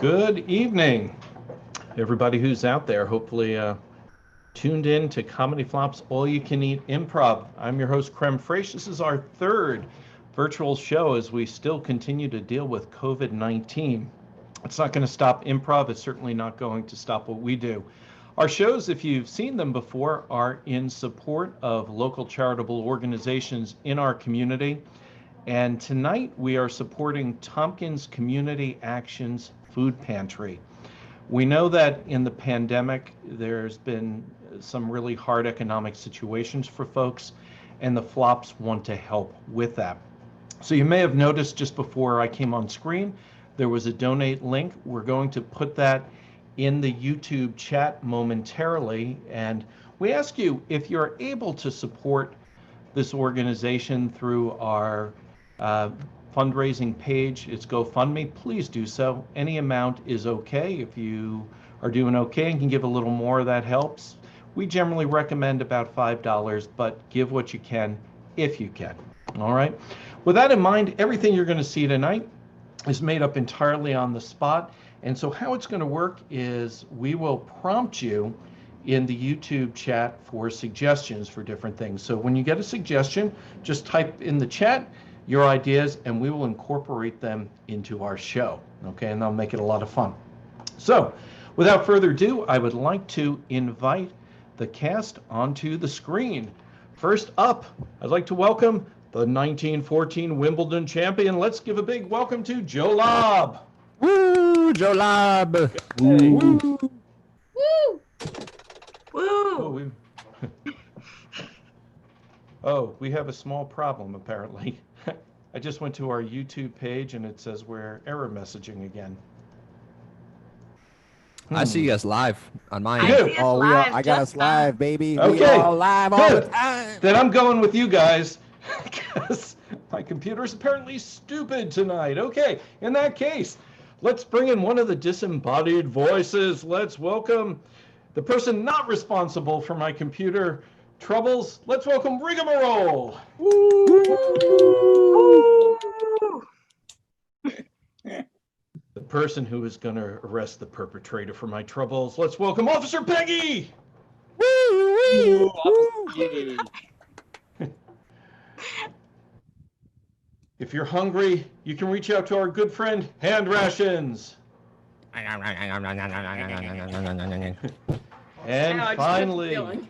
Good evening, everybody who's out there. Hopefully tuned in to Comedy Flops All You Can Eat Improv. I'm your host, Creme Fraiche. This is our third virtual show as we still continue to deal with COVID-19. It's not going to stop improv. It's certainly not going to stop what we do. Our shows, if you've seen them before, are in support of local charitable organizations in our community. And tonight we are supporting Tompkins Community Actions Food Pantry. We know that in the pandemic, there's been some really hard economic situations for folks, and the Flops want to help with that. So you may have noticed just before I came on screen, there was a donate link. We're going to put that in the YouTube chat momentarily. And we ask you, if you're able to support this organization through our fundraising page, it's GoFundMe, please do so. Any amount is okay. If you are doing okay and can give a little more, that helps. We generally recommend about $5, but give what you can if you can. All right. With that in mind, everything you're going to see tonight is made up entirely on the spot. And so how it's going to work is we will prompt you in the YouTube chat for suggestions for different things. So when you get a suggestion, just type in the chat your ideas and we will incorporate them into our show. Okay, and that'll make it a lot of fun. So without further ado, I would like to invite the cast onto the screen. First up, I'd like to welcome the 1914 Wimbledon champion. Let's give a big welcome to Joe Lobb. Woo, Joe Lobb. Hey. Woo. Woo! Woo! Oh, we have a small problem apparently. I just went to our YouTube page and it says we're error messaging again. I see you guys live on my You end. do? Oh, I got us live, baby. Okay. We are live all the Good. time. Then I'm going with you guys because my computer is apparently stupid tonight. Okay, in that case, let's bring in one of the disembodied voices. Let's welcome the person not responsible for my computer troubles. Let's welcome Rigamarole. The person who is going to arrest the perpetrator for my troubles. Let's welcome Officer Peggy. Woo, If you're hungry, you can reach out to our good friend, Hand Rations. And Ow, I just finally, got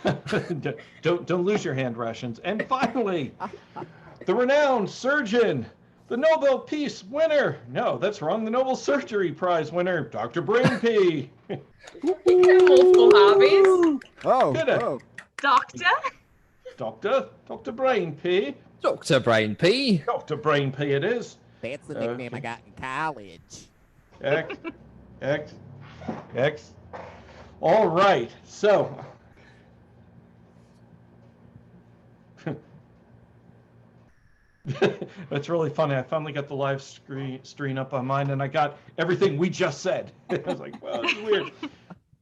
the don't lose your hand rations. And finally, the renowned surgeon, the Nobel Peace winner. No, that's wrong. The Nobel Surgery Prize winner, Dr. Brainpee. Multiple hobbies. Oh, Doctor. Dr. Brainpee. Dr. Brainpee. Dr. Brainpee it is. that's the nickname I got in college. X. All right, so. That's really funny. I finally got the live stream up on mine and I got everything we just said. I was like, well, it's weird.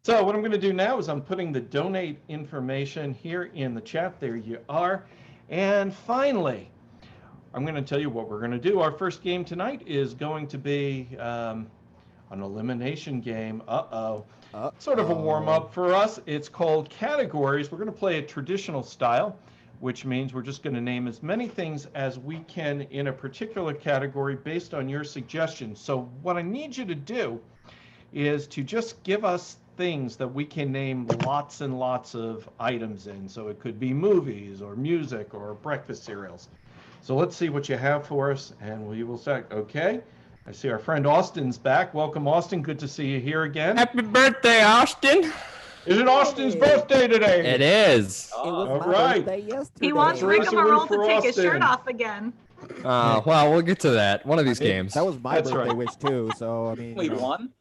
So what I'm going to do now is I'm putting the donate information here in the chat. There you are. And finally, I'm going to tell you what we're going to do. Our first game tonight is going to be an elimination game. Sort of a warm-up for us. It's called Categories. We're going to play a traditional style, which means we're just going to name as many things as we can in a particular category based on your suggestions. So what I need you to do is to just give us things that we can name lots and lots of items in. So it could be movies or music or breakfast cereals. So let's see what you have for us and we will start. Okay. I see our friend Austin's back. Welcome, Austin. Good to see you here again. Happy birthday, Austin. Is it Austin's birthday today? It is. It was all my right. birthday yesterday. He wants Race a win Rigamarole for to take his Austin. shirt off again. Well, we'll get to that. One of these games. That was my That's birthday right. wish too. So I mean, Wait, one?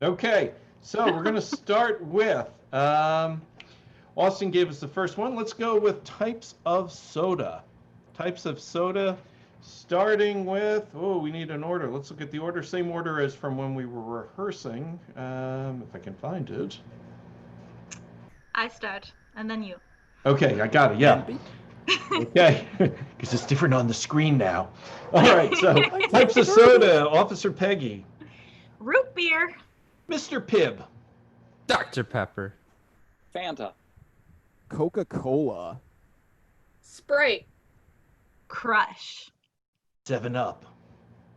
Okay, so we're going to start with, Austin gave us the first one. Let's go with types of soda. Types of soda, starting with, we need an order. Let's look at the order. Same order as from when we were rehearsing, if I can find it. I start, and then you. Okay, I got it, yeah. Okay, because it's different on the screen now. All right, so types of soda, Officer Peggy. Root beer. Mr. Pibb. Dr. Pepper. Fanta. Coca-Cola. Sprite. Crush. 7-Up.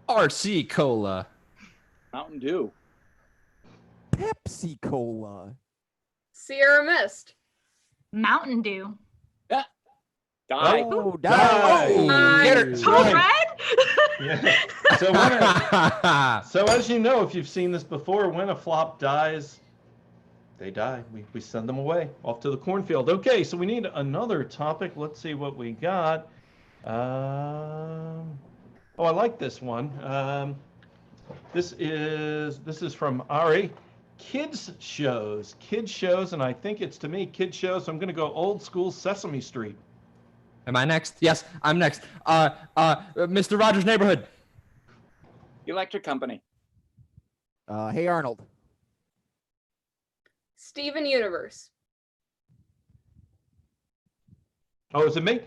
RC Cola. Mountain Dew. Pepsi-Cola. Sierra Mist. Mountain Dew. Die. Oh, Die. Get her. Code Right. Red? Yeah. So as you know, if you've seen this before, when a flop dies, they die. We send them away off to the cornfield. Okay, so we need another topic. Let's see what we got. Oh, I like this one. This is from Ari. Kids shows, and I think it's to me kids shows. So I'm going to go old school Sesame Street. Am I next? Yes, I'm next. Mr. Rogers' Neighborhood. Electric Company. Hey Arnold. Steven Universe. Oh, is it me?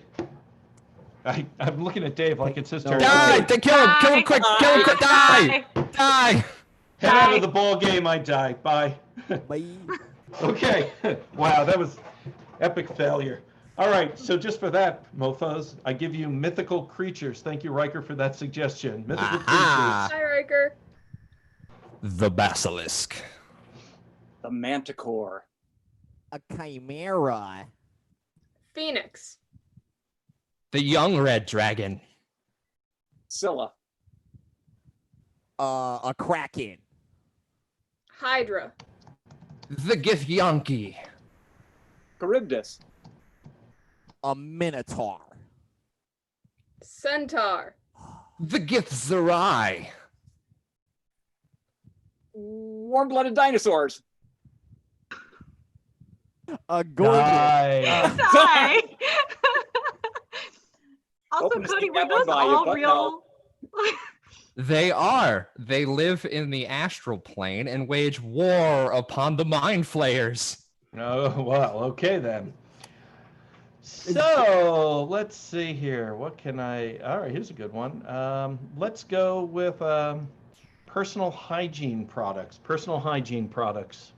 I'm looking at Dave like it's his turn. Die! Okay. Kill him quick! Kill him quick! Die! Die! Head out of the ball game. I die. Bye. Bye. Okay. Wow, that was epic failure. All right, so just for that, mofos, I give you mythical creatures. Thank you, Riker, for that suggestion. Mythical Aha. Hi, Riker. The Basilisk. The Manticore. A chimera. Phoenix. The Young Red Dragon. Scylla. A kraken. Hydra. The Githyanki. Charybdis. A minotaur. Centaur. The Githzerai. Warm-blooded dinosaurs. A gorgon. Die. Die. Also, Open to Cody, sneak were that one those by you, all but real? They are. They live in the astral plane and wage war upon the mind flayers. Oh, well, okay then. So, let's see here. What can I... All right, here's a good one. Let's go with personal hygiene products. Personal hygiene products.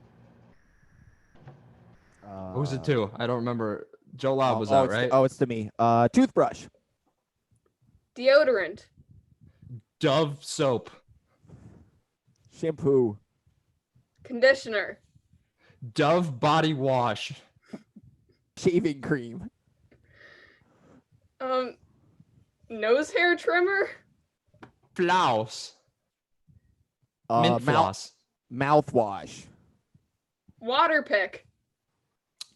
Who's it to? I don't remember. Joe Lobb was out, right? It's to me. Toothbrush. Deodorant. Dove soap. Shampoo. Conditioner. Dove body wash. Shaving cream. Nose hair trimmer. Floss. Mint floss. Mouthwash. Water pick.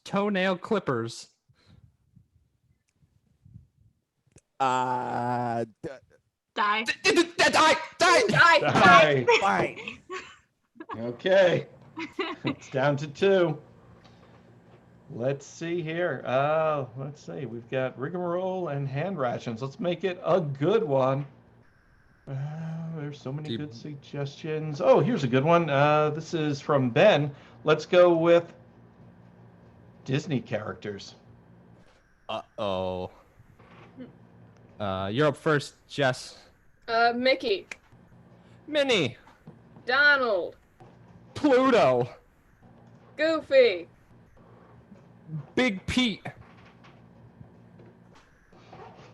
Toenail clippers. Die. Die! Die. Die. Okay. It's down to 2. Let's see here. Let's see. We've got Rigamarole and hand rations. Let's make it a good one. There's so many good suggestions. Oh, here's a good one. This is from Ben. Let's go with Disney characters. Uh-oh. You're up first, Jess. Mickey. Minnie. Donald. Pluto. Goofy. Big Pete.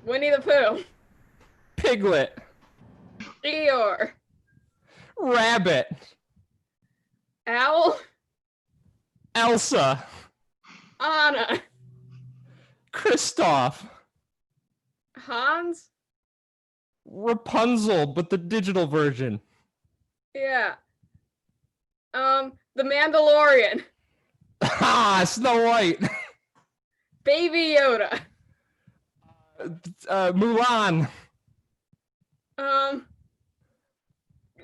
Winnie the Pooh. Piglet. Eeyore. Rabbit. Owl. Elsa. Anna. Kristoff. Hans. Rapunzel, but the digital version. Yeah. The Mandalorian. Ah, Snow White. Baby Yoda. Mulan.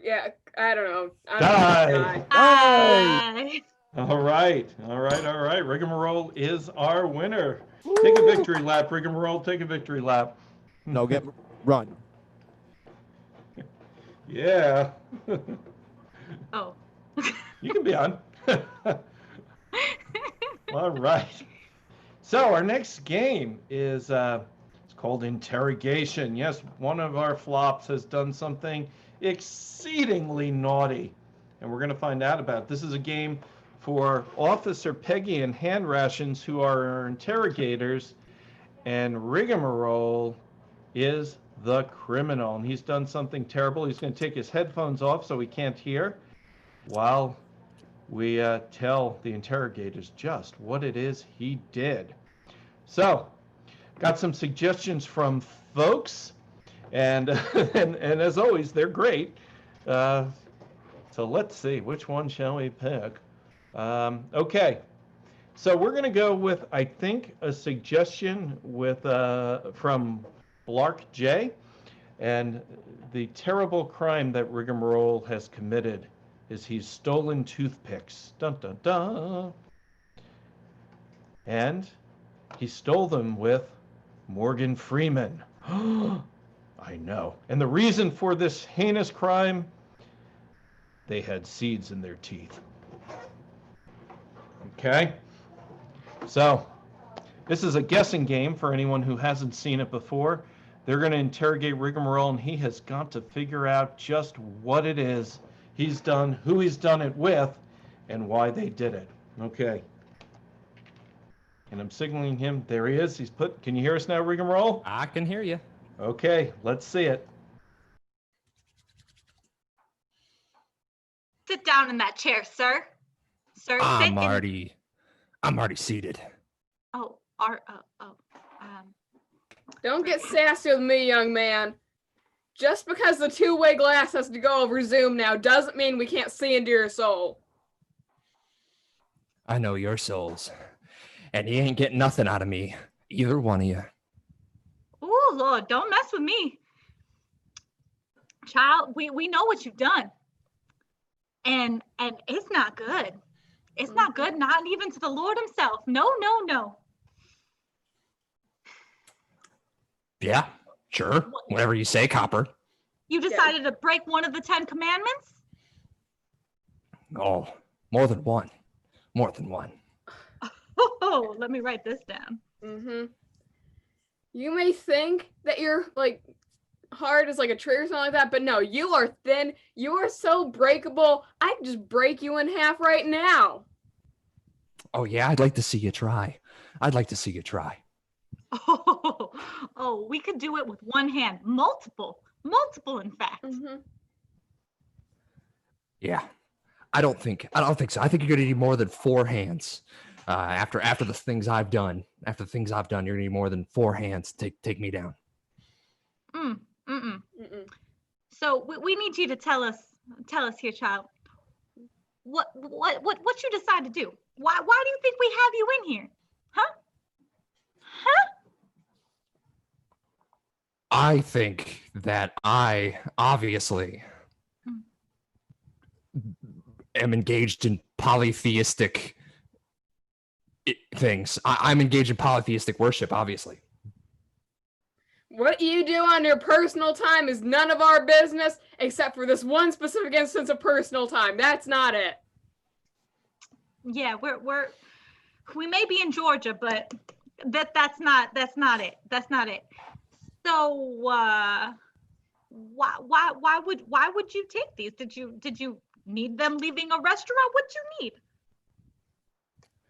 Yeah, I don't know. Die. Die. All right. Rigamarole is our winner. Take a victory lap, Rigamarole. Take a victory lap. No, run. Yeah. Oh. You can be on. All right. So our next game is it's called Interrogation. Yes, one of our flops has done something exceedingly naughty. and we're going to find out about it. This is a game for Officer Peggy and Hand Rations, who are our interrogators, and Rigamarole is the criminal, and he's done something terrible. He's going to take his headphones off so he can't hear while we tell the interrogators just what it is he did. So, got some suggestions from folks, and and as always, they're great. So let's see, which one shall we pick? Okay, so we're going to go with, I think, a suggestion with from Blark J, and the terrible crime that Rigamarole has committed is he's stolen toothpicks. Dun dun dun. And he stole them with Morgan Freeman. I know. And the reason for this heinous crime, they had seeds in their teeth. Okay? So, this is a guessing game for anyone who hasn't seen it before. They're going to interrogate Rigamarole, and he has got to figure out just what it is he's done, who he's done it with, and why they did it. Okay. And I'm signaling him. There he is. He's put. Can you hear us now, Rigamarole? I can hear you. Okay, let's see it. Sit down in that chair, sir. Sir, sit I'm in... already seated. Oh, Don't get sassy with me, young man. Just because the two-way glass has to go over Zoom now doesn't mean we can't see into your soul. I know your souls, and you ain't getting nothing out of me, either one of you. oh Lord, don't mess with me. Child, we know what you've done. And it's not good. It's not good, not even to the Lord himself. No, no, no. Yeah, sure. Whatever you say, Copper. You decided to break one of the 10 commandments? Oh, more than one. More than one. Oh, let me write this down. Mm-hmm. You may think that you're like hard as like a tree or something like that, but no, you are thin. You are so breakable. I can just break you in half right now. Oh yeah, I'd like to see you try. I'd like to see you try. Oh, we could do it with one hand. Multiple, in fact. Mm-hmm. Yeah, I don't think so. I think you're gonna need more than 4 hands. After the things I've done, you're gonna need more than 4 hands to take me down. So we need you to tell us here, child. What you decide to do? Why do you think we have you in here? Huh? I think that I obviously am engaged in polytheistic things. I'm engaged in polytheistic worship, obviously. What you do on your personal time is none of our business, except for this one specific instance of personal time. That's not it. Yeah, we may be in Georgia, but that's not it. That's not it. So why would you take these? Did you need them leaving a restaurant? What'd you need?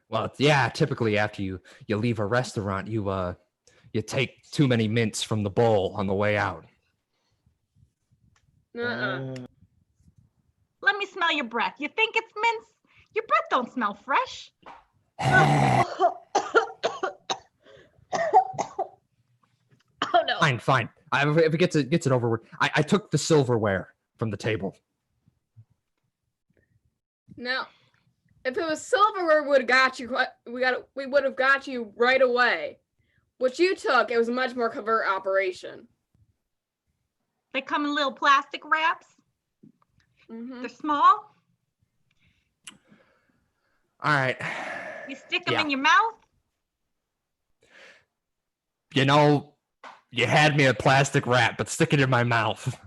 Well, yeah, typically after you leave a restaurant, you take too many mints from the bowl on the way out. Uh-uh. Let me smell your breath. You think it's mints? Your breath don't smell fresh. Oh no. Fine. If it gets it over with, I took the silverware from the table. No. If it was silverware, we would have got you right away. What you took, it was a much more covert operation. They come in little plastic wraps. Mm-hmm. They're small. All right. You stick them in your mouth. You know, you had me a plastic wrap, but stick it in my mouth.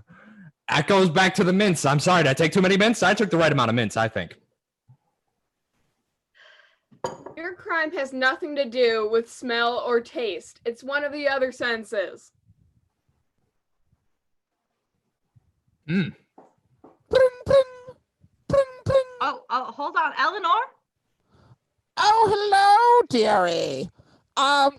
That goes back to the mints. I'm sorry, did I take too many mints? I took the right amount of mints, I think. Your crime has nothing to do with smell or taste. It's one of the other senses. hold on, Eleanor. Oh, hello, dearie.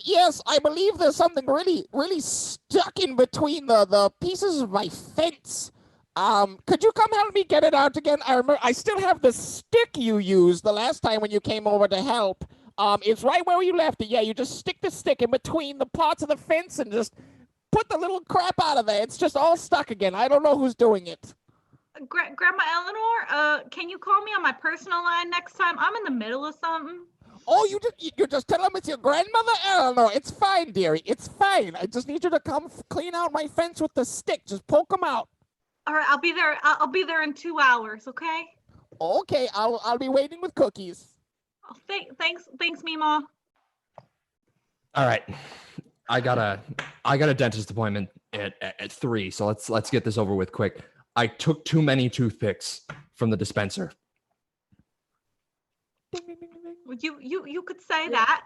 Yes, I believe there's something really stuck in between the pieces of my fence. Could you come help me get it out again? I remember I still have the stick you used the last time when you came over to help. It's right where you left it. Yeah, you just stick the stick in between the parts of the fence and just put the little crap out of there. It's just all stuck again. I don't know who's doing it. Grandma Eleanor, can you call me on my personal line next time? I'm in the middle of something. Oh, you just tell them it's your grandmother? Eleanor, it's fine, dearie. It's fine. I just need you to come clean out my fence with the stick. Just poke them out. All right, I'll be there. I'll be there in 2 hours. Okay. Okay, I'll be waiting with cookies. Oh, thanks, Mima. All right. I got a dentist appointment at 3, so let's get this over with quick. I took too many toothpicks from the dispenser. You could say that.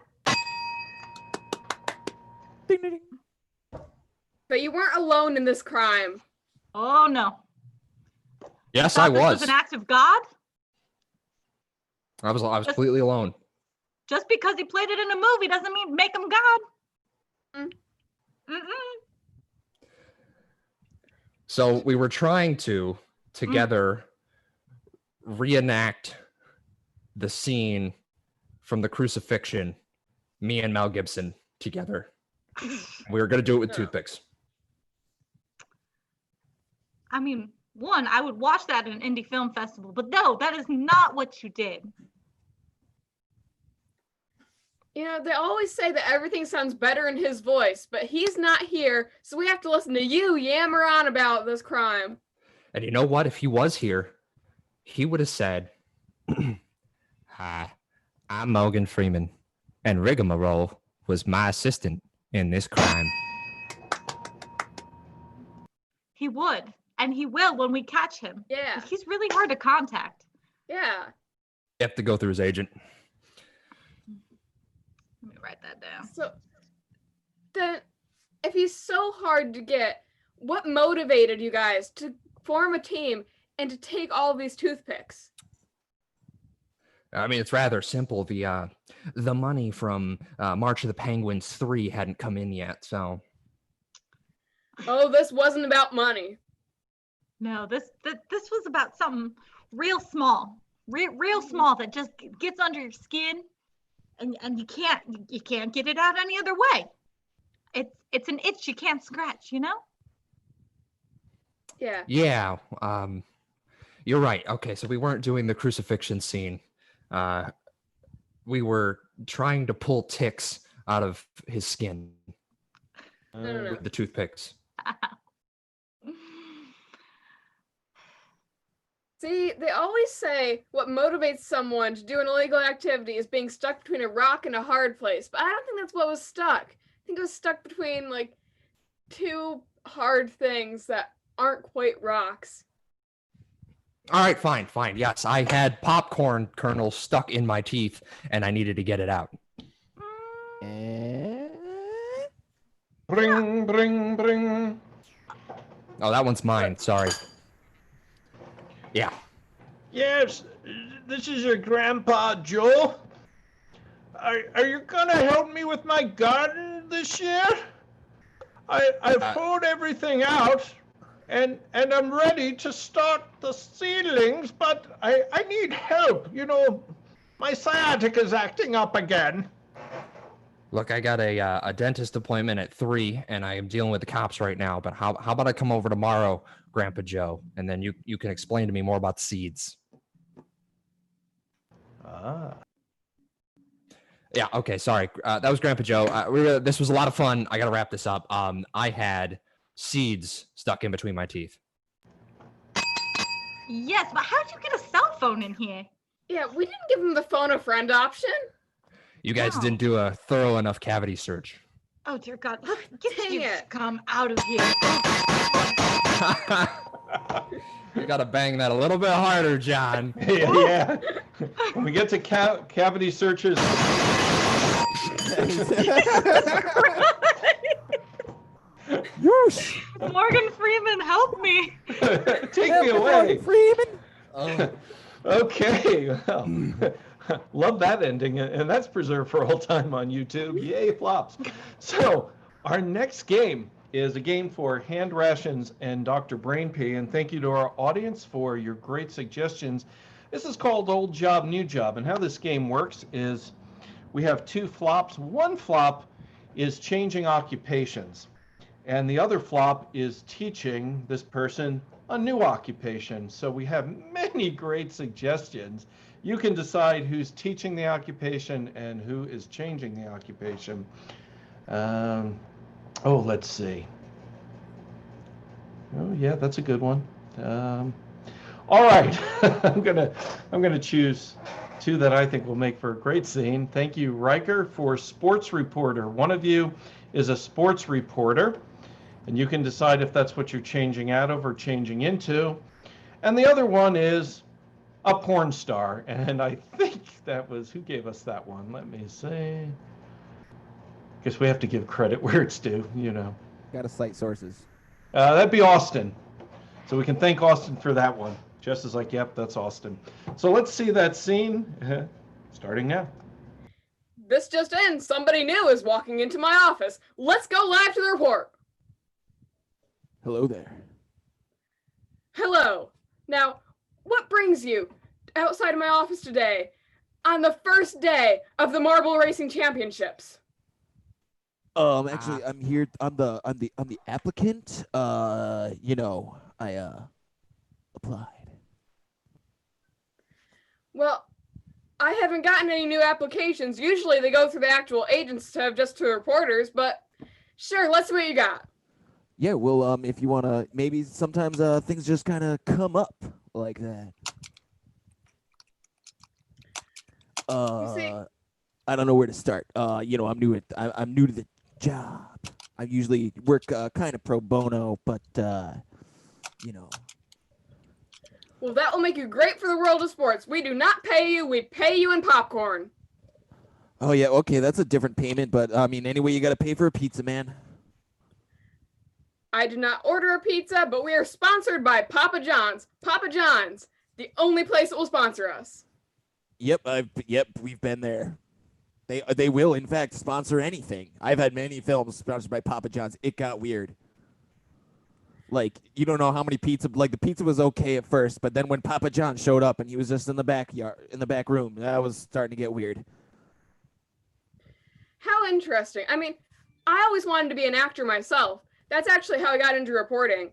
But you weren't alone in this crime. Oh no. Yes, Thought I was. This was an act of God. I was completely alone. Just because he played it in a movie doesn't mean make him God. So we were trying to together reenact the scene from the crucifixion, me and Mel Gibson together. We were going to do it with toothpicks. I mean, one, I would watch that at an indie film festival, but no, that is not what you did. You know, they always say that everything sounds better in his voice, but he's not here, so we have to listen to you yammer on about this crime. And you know what? If he was here, he would have said, "Hi, I'm Morgan Freeman, and Rigamarole was my assistant in this crime." He would, and he will when we catch him. Yeah. He's really hard to contact. Yeah. You have to go through his agent. Let me write that down. So, then, if he's so hard to get, what motivated you guys to form a team and to take all of these toothpicks? I mean, it's rather simple. The money from March of the Penguins 3 hadn't come in yet, so. Oh, this wasn't about money. No, this was about something real small, real small that just gets under your skin, and you can't get it out any other way. It's an itch you can't scratch, you know? Yeah. Yeah. You're right. Okay, so we weren't doing the crucifixion scene. We were trying to pull ticks out of his skin No. with the toothpicks. See, they always say what motivates someone to do an illegal activity is being stuck between a rock and a hard place, but I don't think that's what was stuck. I think it was stuck between, like, two hard things that aren't quite rocks. All right, fine. Yes, I had popcorn kernels stuck in my teeth, and I needed to get it out. Bring, bring, bring. Oh, that one's mine. Sorry. Yeah. Yes, this is your grandpa, Joe. Are you gonna help me with my garden this year? I've hoed everything out, and I'm ready to start the seedlings, but I need help. You know, my sciatica's acting up again. Look, I got a dentist appointment at 3, and I am dealing with the cops right now. But how about I come over tomorrow, Grandpa Joe, and then you can explain to me more about seeds. Yeah. Okay. Sorry. That was Grandpa Joe. This was a lot of fun. I got to wrap this up. I had seeds stuck in between my teeth. Yes, but how'd you get a cell phone in here? Yeah, we didn't give him the phone a friend option. You guys No. didn't do a thorough enough cavity search. Oh dear God! Look, get Dang you it. come out of here. You got to bang that a little bit harder, John. Yeah. When we get to cavity searches. Yes. Morgan Freeman, help me. Take me away. Freeman. Oh. Okay, well, love that ending, and that's preserved for all time on YouTube. Yay, flops. So our next game is a game for Hand Rations and Dr. Brainpee, and thank you to our audience for your great suggestions. This is called Old Job, New Job, and how this game works is we have two flops. One flop is changing occupations, and the other flop is teaching this person a new occupation. So we have many great suggestions. You can decide who's teaching the occupation and who is changing the occupation. Let's see. Oh yeah, that's a good one. All right, I'm gonna choose two that I think will make for a great scene. Thank you, Riker, for sports reporter. One of you is a sports reporter, and you can decide if that's what you're changing out of or changing into. And the other one is a porn star, and I think that was, who gave us that one? Let me see. Guess we have to give credit where it's due, you know. Got to cite sources. That'd be Austin. So we can thank Austin for that one. Jess is like, yep, that's Austin. So let's see that scene starting now. This just in, somebody new is walking into my office. Let's go live to the report. Hello there. Hello. Now, what brings you outside of my office today on the first day of the Marble Racing Championships? Actually, I'm here. I'm the applicant. I applied. Well, I haven't gotten any new applications. Usually they go through the actual agents instead of just to reporters, but sure, let's see what you got. Yeah, well, if you wanna, maybe sometimes things just kind of come up like that. You see, I don't know where to start. I'm new to the job. I usually work kind of pro bono, but well, that will make you great for the world of sports. We do not pay you, we pay you in popcorn. Oh yeah, okay, that's a different payment, but I mean, anyway, you gotta pay for a pizza, man. I did not order a pizza, but we are sponsored by Papa John's. Papa John's, the only place that will sponsor us. Yep, we've been there. They will, in fact, sponsor anything. I've had many films sponsored by Papa John's. It got weird. Like, you don't know how many pizza. Like, the pizza was okay at first, but then when Papa John showed up and he was just in the back room, that was starting to get weird. How interesting. I mean, I always wanted to be an actor myself. That's actually how I got into reporting.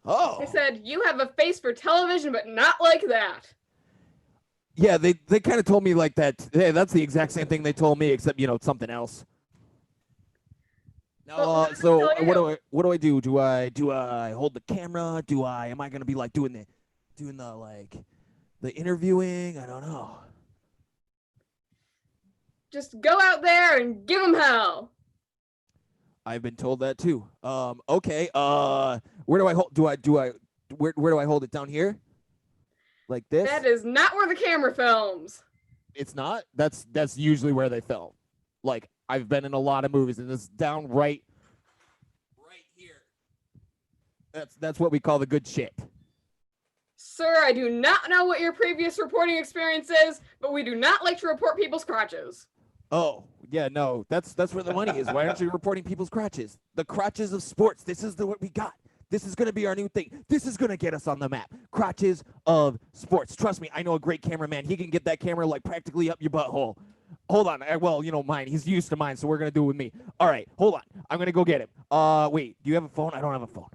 Oh. They said, you have a face for television, but not like that. Yeah, they kind of told me like that. Hey, that's the exact same thing they told me, except something else. No, Well, so what do I do? Do I hold the camera? Am I gonna be like doing the interviewing? I don't know. Just go out there and give them hell. I've been told that too. Okay. Where do I hold? Where do I hold it? Down here? Like this? That is not where the camera films. It's not? That's usually where they film. Like, I've been in a lot of movies, and it's down right here. That's what we call the good shit. Sir, I do not know what your previous reporting experience is, but we do not like to report people's crotches. Oh, yeah, no, that's where the money is. Why aren't you reporting people's crotches? The crotches of sports. This is what we got. This is going to be our new thing. This is going to get us on the map. Crotches of sports. Trust me, I know a great cameraman. He can get that camera like practically up your butthole. Hold on. Well, mine. He's used to mine, so we're going to do it with me. All right, hold on. I'm going to go get him. Wait, do you have a phone? I don't have a phone.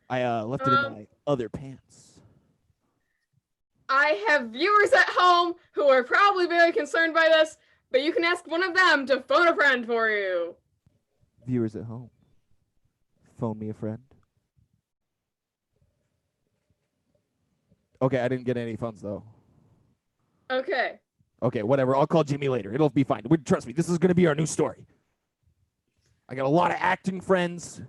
I left it in my other pants. I have viewers at home who are probably very concerned by this, but you can ask one of them to phone a friend for you. Viewers at home, phone me a friend. Okay, I didn't get any funds, though. Okay. Okay, whatever. I'll call Jimmy later. It'll be fine. Trust me, this is going to be our new story. I got a lot of acting friends.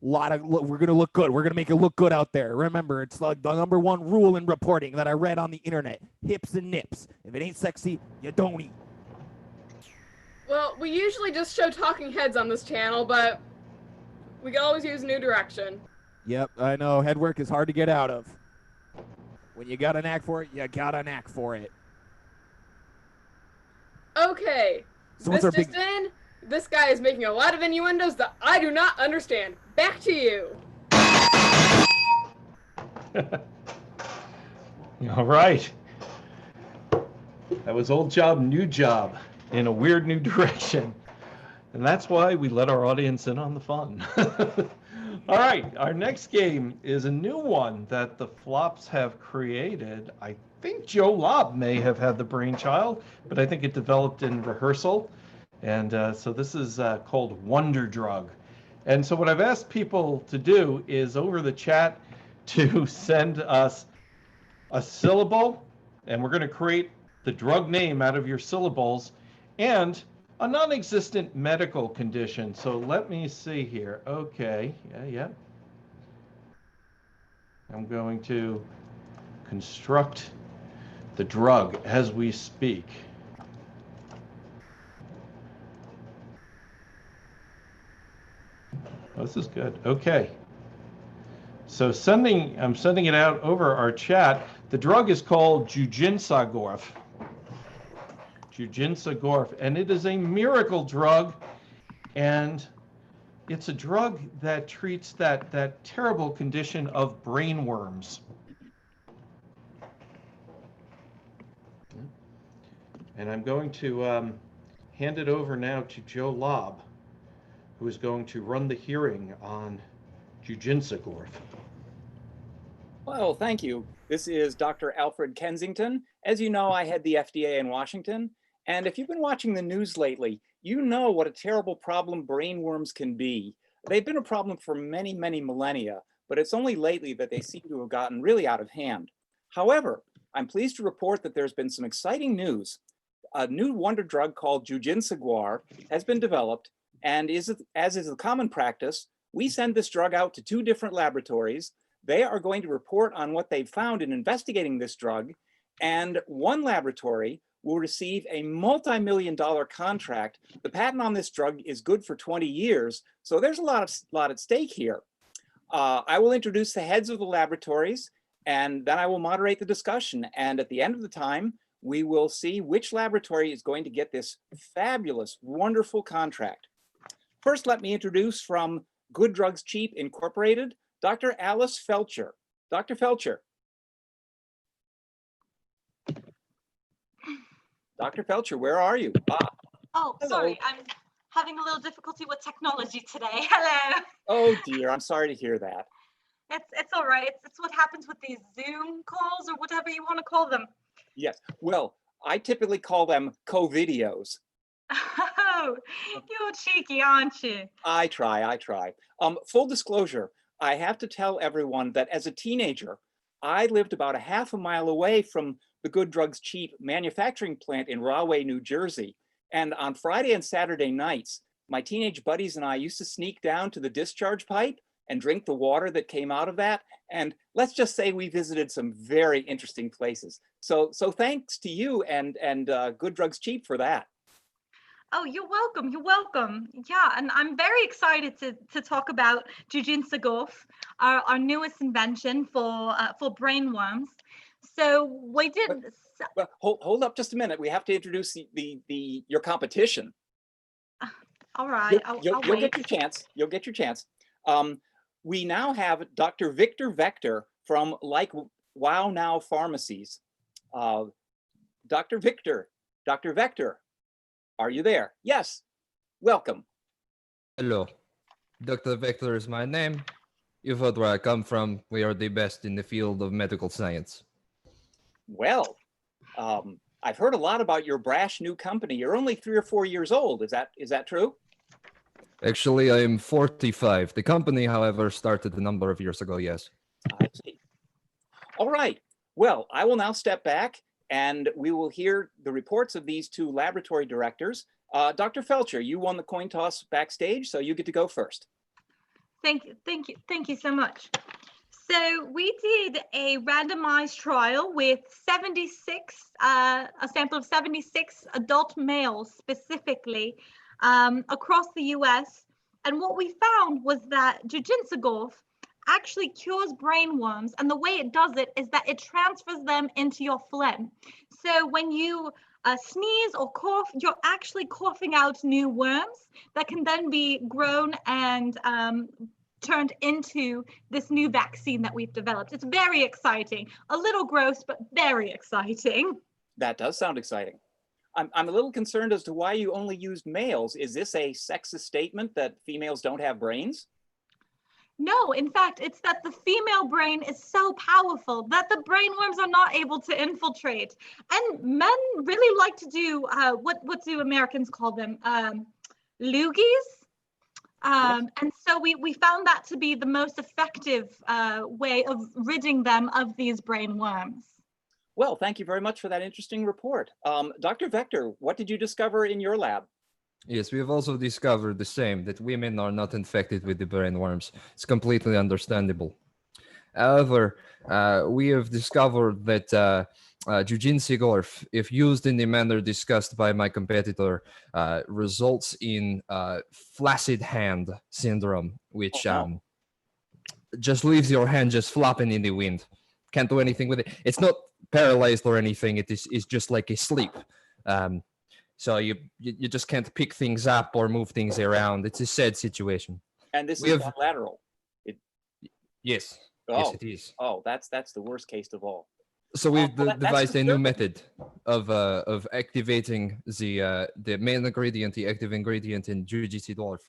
We're going to look good. We're going to make it look good out there. Remember, it's like the #1 rule in reporting that I read on the internet. Hips and nips. If it ain't sexy, you don't eat. Well, we usually just show talking heads on this channel, but we can always use new direction. Yep, I know. Head work is hard to get out of. When you got a knack for it, you got a knack for it. Okay. So what's This our just big? in. This guy is making a lot of innuendos that I do not understand. Back to you. All right. That was old job, new job in a weird new direction. And that's why we let our audience in on the fun. All right, our next game is a new one that the Flops have created. I think Joe Lobb may have had the brainchild, but I think it developed in rehearsal. And so this is called Wonder Drug. And so what I've asked people to do is over the chat to send us a syllable, and we're going to create the drug name out of your syllables, and a non-existent medical condition. So let me see here. Okay, yeah. I'm going to construct the drug as we speak. Oh, this is good. Okay. So I'm sending it out over our chat. The drug is called Jujinsagorf. Jujinsagorf, and it is a miracle drug, and it's a drug that treats that terrible condition of brain worms. And I'm going to hand it over now to Joe Lobb, who is going to run the hearing on Jujinsagorf. Well, thank you. This is Dr. Alfred Kensington. As you know, I head the FDA in Washington. And if you've been watching the news lately, you know what a terrible problem brainworms can be. They've been a problem for many, many millennia, but it's only lately that they seem to have gotten really out of hand. However, I'm pleased to report that there's been some exciting news. A new wonder drug called Jujinsagor has been developed, and as is the common practice, we send this drug out to 2 different laboratories. They are going to report on what they've found in investigating this drug, and one laboratory will receive a multi-million-dollar contract. The patent on this drug is good for 20 years, so there's a lot at stake here. I will introduce the heads of the laboratories, and then I will moderate the discussion. And at the end of the time, we will see which laboratory is going to get this fabulous, wonderful contract. First, let me introduce from Good Drugs Cheap Incorporated, Dr. Alice Felcher. Dr. Felcher. Dr. Felcher, where are you? Oh, Hello. sorry, I'm having a little difficulty with technology today. Hello. Oh dear, I'm sorry to hear that. It's all right. It's what happens with these Zoom calls or whatever you want to call them. Yes, well, I typically call them co-videos. Oh, you're cheeky, aren't you? I try. Full disclosure, I have to tell everyone that as a teenager, I lived about a half a mile away from the Good Drugs Cheap manufacturing plant in Rahway, New Jersey. And on Friday and Saturday nights, my teenage buddies and I used to sneak down to the discharge pipe and drink the water that came out of that. And let's just say we visited some very interesting places. So thanks to you and Good Drugs Cheap for that. Oh, you're welcome. You're welcome. Yeah, and I'm very excited to talk about Jujinsagorf, our newest invention for brainworms. So we did. Well, hold up just a minute. We have to introduce your competition. All right, You'll get your chance. You'll get your chance. We now have Dr. Victor Vector from Wow Now Pharmacies. Dr. Vector, are you there? Yes. Welcome. Hello. Dr. Vector is my name. You've heard where I come from. We are the best in the field of medical science. Well, I've heard a lot about your brash new company. You're only 3 or 4 years old. Is that true? Actually, I am 45. The company, however, started a number of years ago, yes. I see. All right. Well, I will now step back and we will hear the reports of these 2 laboratory directors. Dr. Felcher, you won the coin toss backstage, so you get to go first. Thank you so much. So we did a randomized trial with 76, a sample of 76 adult males specifically across the US. And what we found was that Jujinsagorf actually cures brain worms, and the way it does it is that it transfers them into your phlegm. So when you sneeze or cough, you're actually coughing out new worms that can then be grown and turned into this new vaccine that we've developed. It's very exciting, a little gross, but very exciting. That does sound exciting. I'm a little concerned as to why you only used males. Is this a sexist statement that females don't have brains? No, in fact, it's that the female brain is so powerful that the brain worms are not able to infiltrate. And men really like to do, what do Americans call them? Loogies? And so we found that to be the most effective way of ridding them of these brain worms. Well, thank you very much for that interesting report. Dr. Vector, what did you discover in your lab? Yes, we have also discovered the same, that women are not infected with the brain worms. It's completely understandable. However, we have discovered that Jujinsigorf, if used in the manner discussed by my competitor, results in flaccid hand syndrome, which just leaves your hand just flopping in the wind. Can't do anything with it. It's not paralyzed or anything. It's just like a sleep. So you just can't pick things up or move things around. It's a sad situation. And this is bilateral. Yes. Oh. Yes, it is. Oh, that's the worst case of all. So we've devised a new disturbing. method of activating the main ingredient, the active ingredient in Jujitsu Dwarf,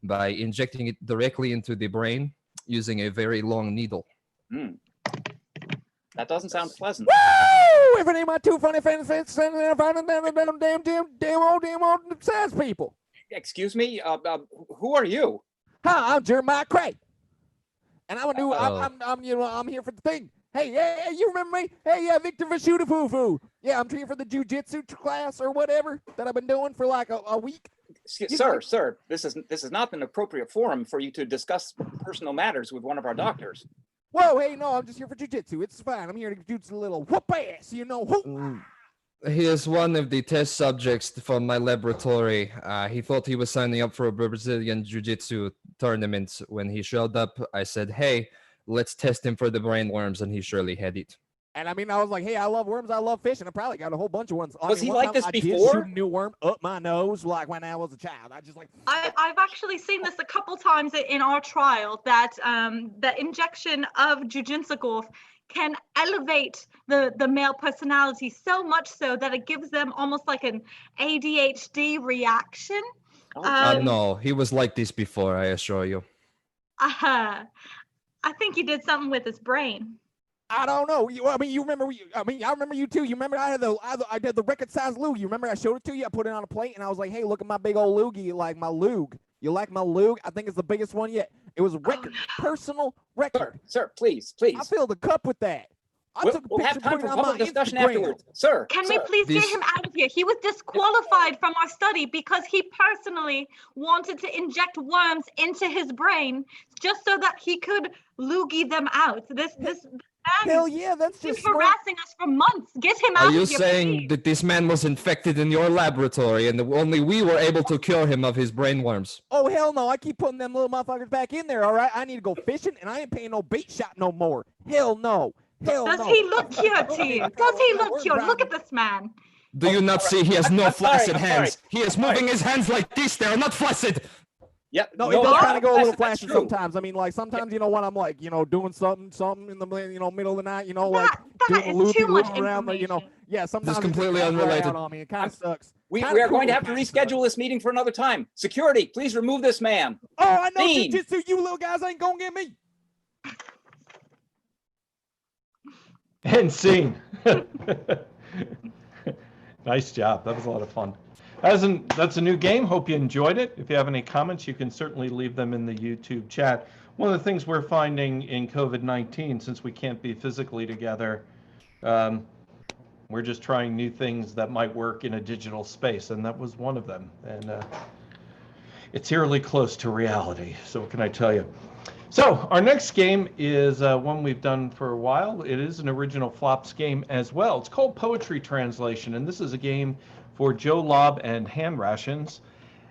by injecting it directly into the brain using a very long needle. That doesn't sound pleasant. Woo! If it ain't my two funny friends, damn old sass people. Excuse me, who are you? Hi, I'm Jeremiah Craig, and I'm a new. I'm here for the thing. Hey, you remember me? Hey, Victor Vashuda-Foo-Foo. Yeah, I'm here for the jujitsu class or whatever that I've been doing for like a week. Sir, this is not an appropriate forum for you to discuss personal matters with one of our doctors. Whoa, hey, no, I'm just here for jujitsu. It's fine. I'm here to do a little whoop ass, you know. Whoop. He is one of the test subjects from my laboratory. He thought he was signing up for a Brazilian jiu-jitsu tournament. When he showed up, I said, hey, let's test him for the brain worms, and he surely had it. And I mean, I was like, hey, I love worms, I love fish, and I probably got a whole bunch of ones. Was he like this before? I did shoot a new worm up my nose, like when I was a child. I've actually seen this a couple times in our trial, that the injection of Jujinsigorf can elevate the male personality so much so that it gives them almost like an ADHD reaction. No, he was like this before, I assure you. I think he did something with his brain. I don't know. I remember you too. You remember I did the record-sized loogie. You remember I showed it to you? I put it on a plate, and I was like, hey, look at my big old loogie. You like my loogie? You like my loogie? I think it's the biggest one yet. It was a record, personal record. Sir, please. I filled the cup with that. We'll have time for public discussion afterwards. Sir, Can we please get him out of here? He was disqualified from our study because he personally wanted to inject worms into his brain just so that he could loogie them out. This man hell yeah, that's been just harassing us for months. Get him out Are of here. you saying that this man was infected in your laboratory and only we were able to cure him of his brain worms? Oh, hell no. I keep putting them little motherfuckers back in there, all right? I need to go fishing, and I ain't paying no bait shot no more. Hell no. Does he look cured to you? Does he look cured? Look at this man. Do you not see he has no flaccid hands? Sorry. He is moving his hands like this. They are not flaccid. Yep. No, it does kind of go a little that's flashy true. sometimes. I mean, like sometimes, you know, when I'm like, you know, doing something in the middle of the night, you know, like That doing a is too much looping around, you know, information. yeah, sometimes This it's completely just unrelated. out on me. It kind of sucks. We Kinda are going to cool, have to kinda sucks. reschedule this meeting for another time. Security, please remove this man. Oh, I know Dean. jujitsu. You little guys ain't gonna get me. And scene. Nice job. That was a lot of fun. That's a new game. Hope you enjoyed it. If you have any comments, you can certainly leave them in the YouTube chat. One of the things we're finding in COVID-19, since we can't be physically together, we're just trying new things that might work in a digital space, and that was one of them. And it's eerily close to reality. So what can I tell you? So our next game is one we've done for a while. It is an original Flops game as well. It's called Poetry Translation, and this is a game for Joe, Lobb, and Hand Rations.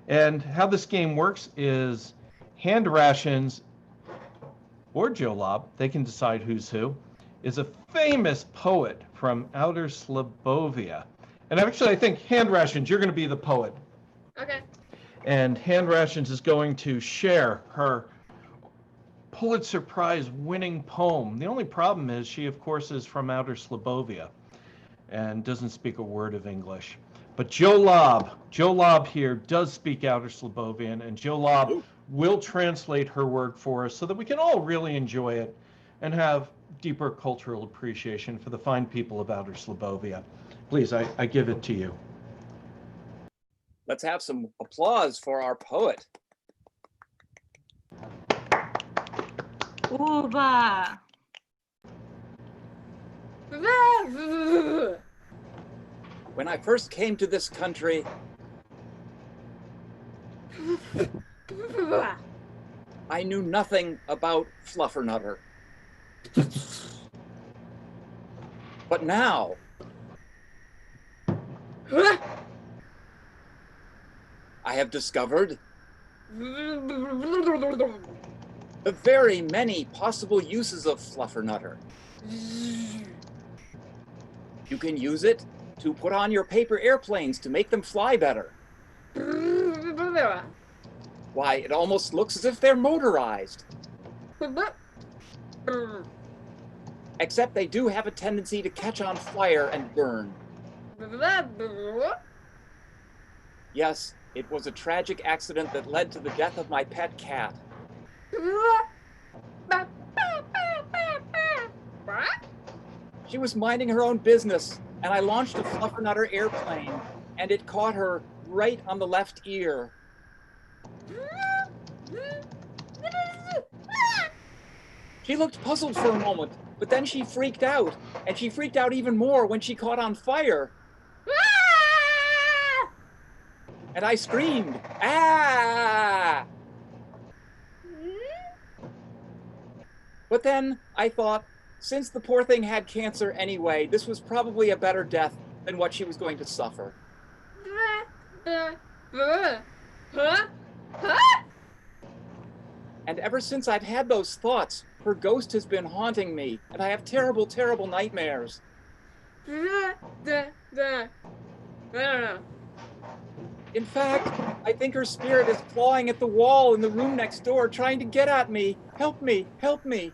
And how this game works is Hand Rations or Joe Lobb, they can decide who's who, is a famous poet from outer Slobovia. And actually, I think Hand Rations, you're going to be the poet. Okay. And Hand Rations is going to share her Pulitzer Prize winning poem. The only problem is she, of course, is from outer Slobovia and doesn't speak a word of English. But Joe Lobb here does speak outer Slobovian, and Joe Lobb will translate her work for us so that we can all really enjoy it and have deeper cultural appreciation for the fine people of outer Slobovia. Please, I give it to you. Let's have some applause for our poet. Uba. When I first came to this country, I knew nothing about Fluffernutter. But now, I have discovered the very many possible uses of Fluffernutter. You can use it to put on your paper airplanes to make them fly better. Why, it almost looks as if they're motorized. Except they do have a tendency to catch on fire and burn. Yes, it was a tragic accident that led to the death of my pet cat. She was minding her own business, and I launched a Fluffernutter airplane, and it caught her right on the left ear. She looked puzzled for a moment, but then she freaked out, and she freaked out even more when she caught on fire. And I screamed, "Ah!" But then I thought, since the poor thing had cancer anyway, this was probably a better death than what she was going to suffer. And ever since I've had those thoughts, her ghost has been haunting me, and I have terrible, terrible nightmares. I don't know. In fact, I think her spirit is clawing at the wall in the room next door, trying to get at me. Help me, help me.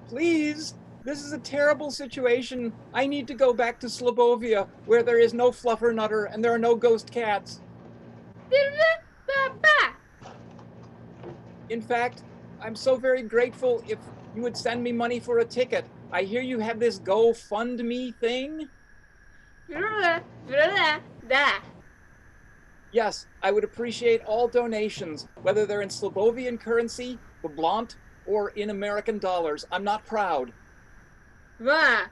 Please, this is a terrible situation. I need to go back to Slobovia, where there is no Fluffernutter and there are no ghost cats. In fact, I'm so very grateful if you would send me money for a ticket. I hear you have this GoFundMe thing. Yes, I would appreciate all donations, whether they're in Slobovian currency, the blant, or in American dollars. I'm not proud. No.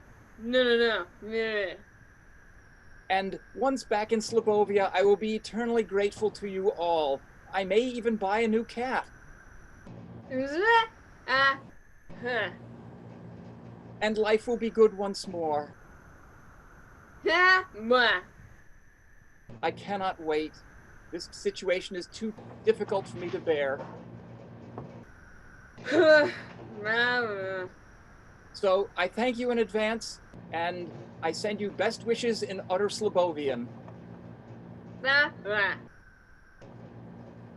And once back in Slobovia, I will be eternally grateful to you all. I may even buy a new cat. And life will be good once more. I cannot wait. This situation is too difficult for me to bear. So I thank you in advance, and I send you best wishes in utter Slobovian.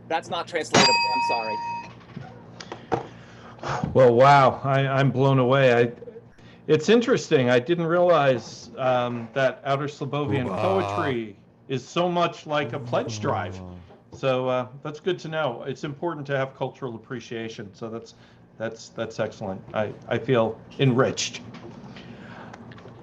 That's not translatable, I'm sorry. Well, wow, I'm blown away. It's interesting. I didn't realize that outer Slobovian poetry is so much like a pledge drive. So that's good to know. It's important to have cultural appreciation. So that's excellent. I feel enriched.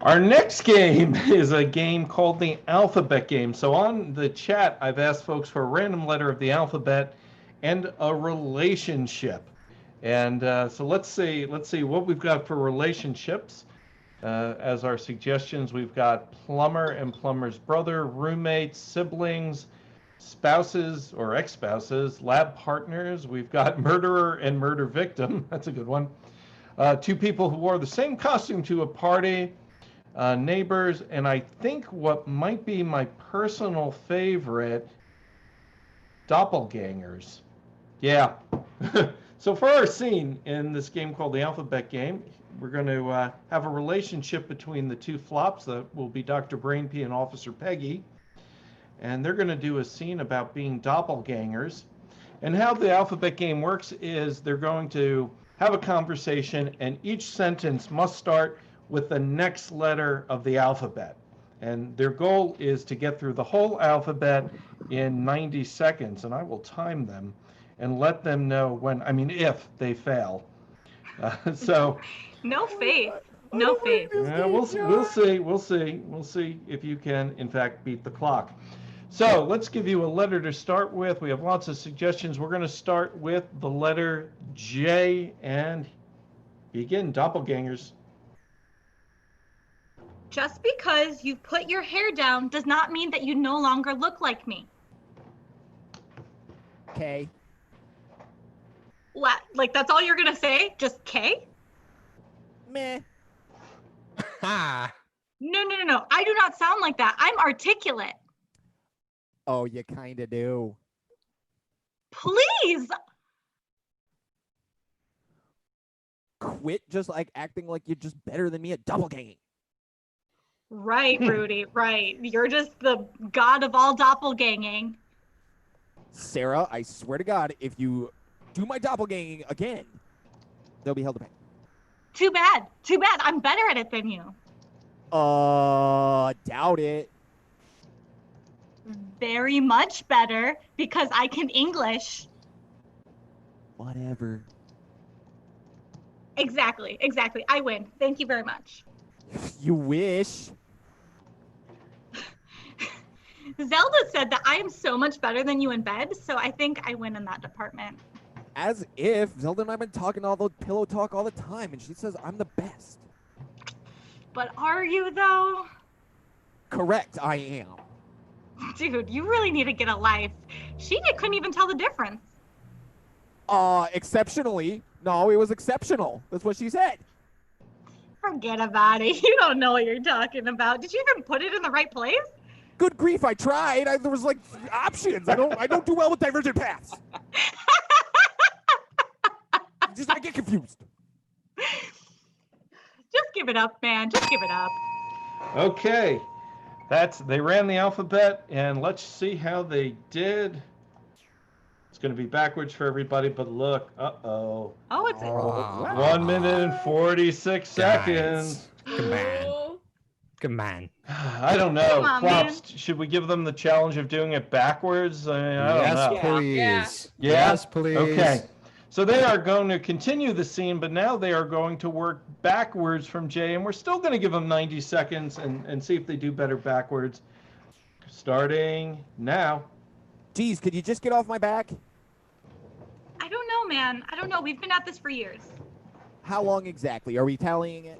Our next game is a game called the alphabet game. So on the chat, I've asked folks for a random letter of the alphabet and a relationship. And so let's see what we've got for relationships. As our suggestions, we've got plumber and plumber's brother, roommates, siblings, spouses or ex-spouses, lab partners. We've got murderer and murder victim. That's a good one. Two people who wore the same costume to a party, neighbors, and I think what might be my personal favorite, doppelgangers. Yeah. So for our scene in this game called the Alphabet Game, we're going to have a relationship between the two flops that will be Dr. Brainpee and Officer Peggy. And they're going to do a scene about being doppelgangers. And how the Alphabet Game works is they're going to have a conversation, and each sentence must start with the next letter of the alphabet. And their goal is to get through the whole alphabet in 90 seconds. And I will time them and let them know when, if they fail. So No faith. No faith. yeah, we'll see if you can, in fact, beat the clock. So let's give you a letter to start with. We have lots of suggestions. We're going to start with the letter J and begin. Doppelgangers. Just because you've put your hair down does not mean that you no longer look like me. K. What? Like, that's all you're going to say? Just K? Meh. Ha! No. I do not sound like that. I'm articulate. Oh, you kind of do. Please. Quit just like acting like you're just better than me at doppelganging. Right, Rudy, right. You're just the god of all doppelganging. Sarah, I swear to God, if you do my doppelganging again, they'll be held to pay. Too bad. I'm better at it than you. Doubt it. Very much better because I can English. Whatever. Exactly. I win. Thank you very much. You wish. Zelda said that I am so much better than you in bed, so I think I win in that department. As if Zelda and I have been talking all the pillow talk all the time, and she says I'm the best. But are you, though? Correct, I am. Dude, you really need to get a life. She couldn't even tell the difference. Exceptionally. No, it was exceptional. That's what she said. Forget about it. You don't know what you're talking about. Did you even put it in the right place? Good grief, I tried. There was like options. I don't do well with divergent paths. I get confused. Just give it up, man. Just give it up. Okay. They ran the alphabet, and let's see how they did. It's going to be backwards for everybody, but look. Uh-oh. Oh, it's... 1 minute and 46 seconds. Come on. I don't know. Come on, Flops, should we give them the challenge of doing it backwards? I don't know. Please. Yeah? Yes, please. Okay. So they are going to continue the scene, but now they are going to work backwards from Jay, and we're still going to give them 90 seconds and see if they do better backwards. Starting now. Geez, could you just get off my back? I don't know, man. I don't know. We've been at this for years. How long exactly? Are we tallying it?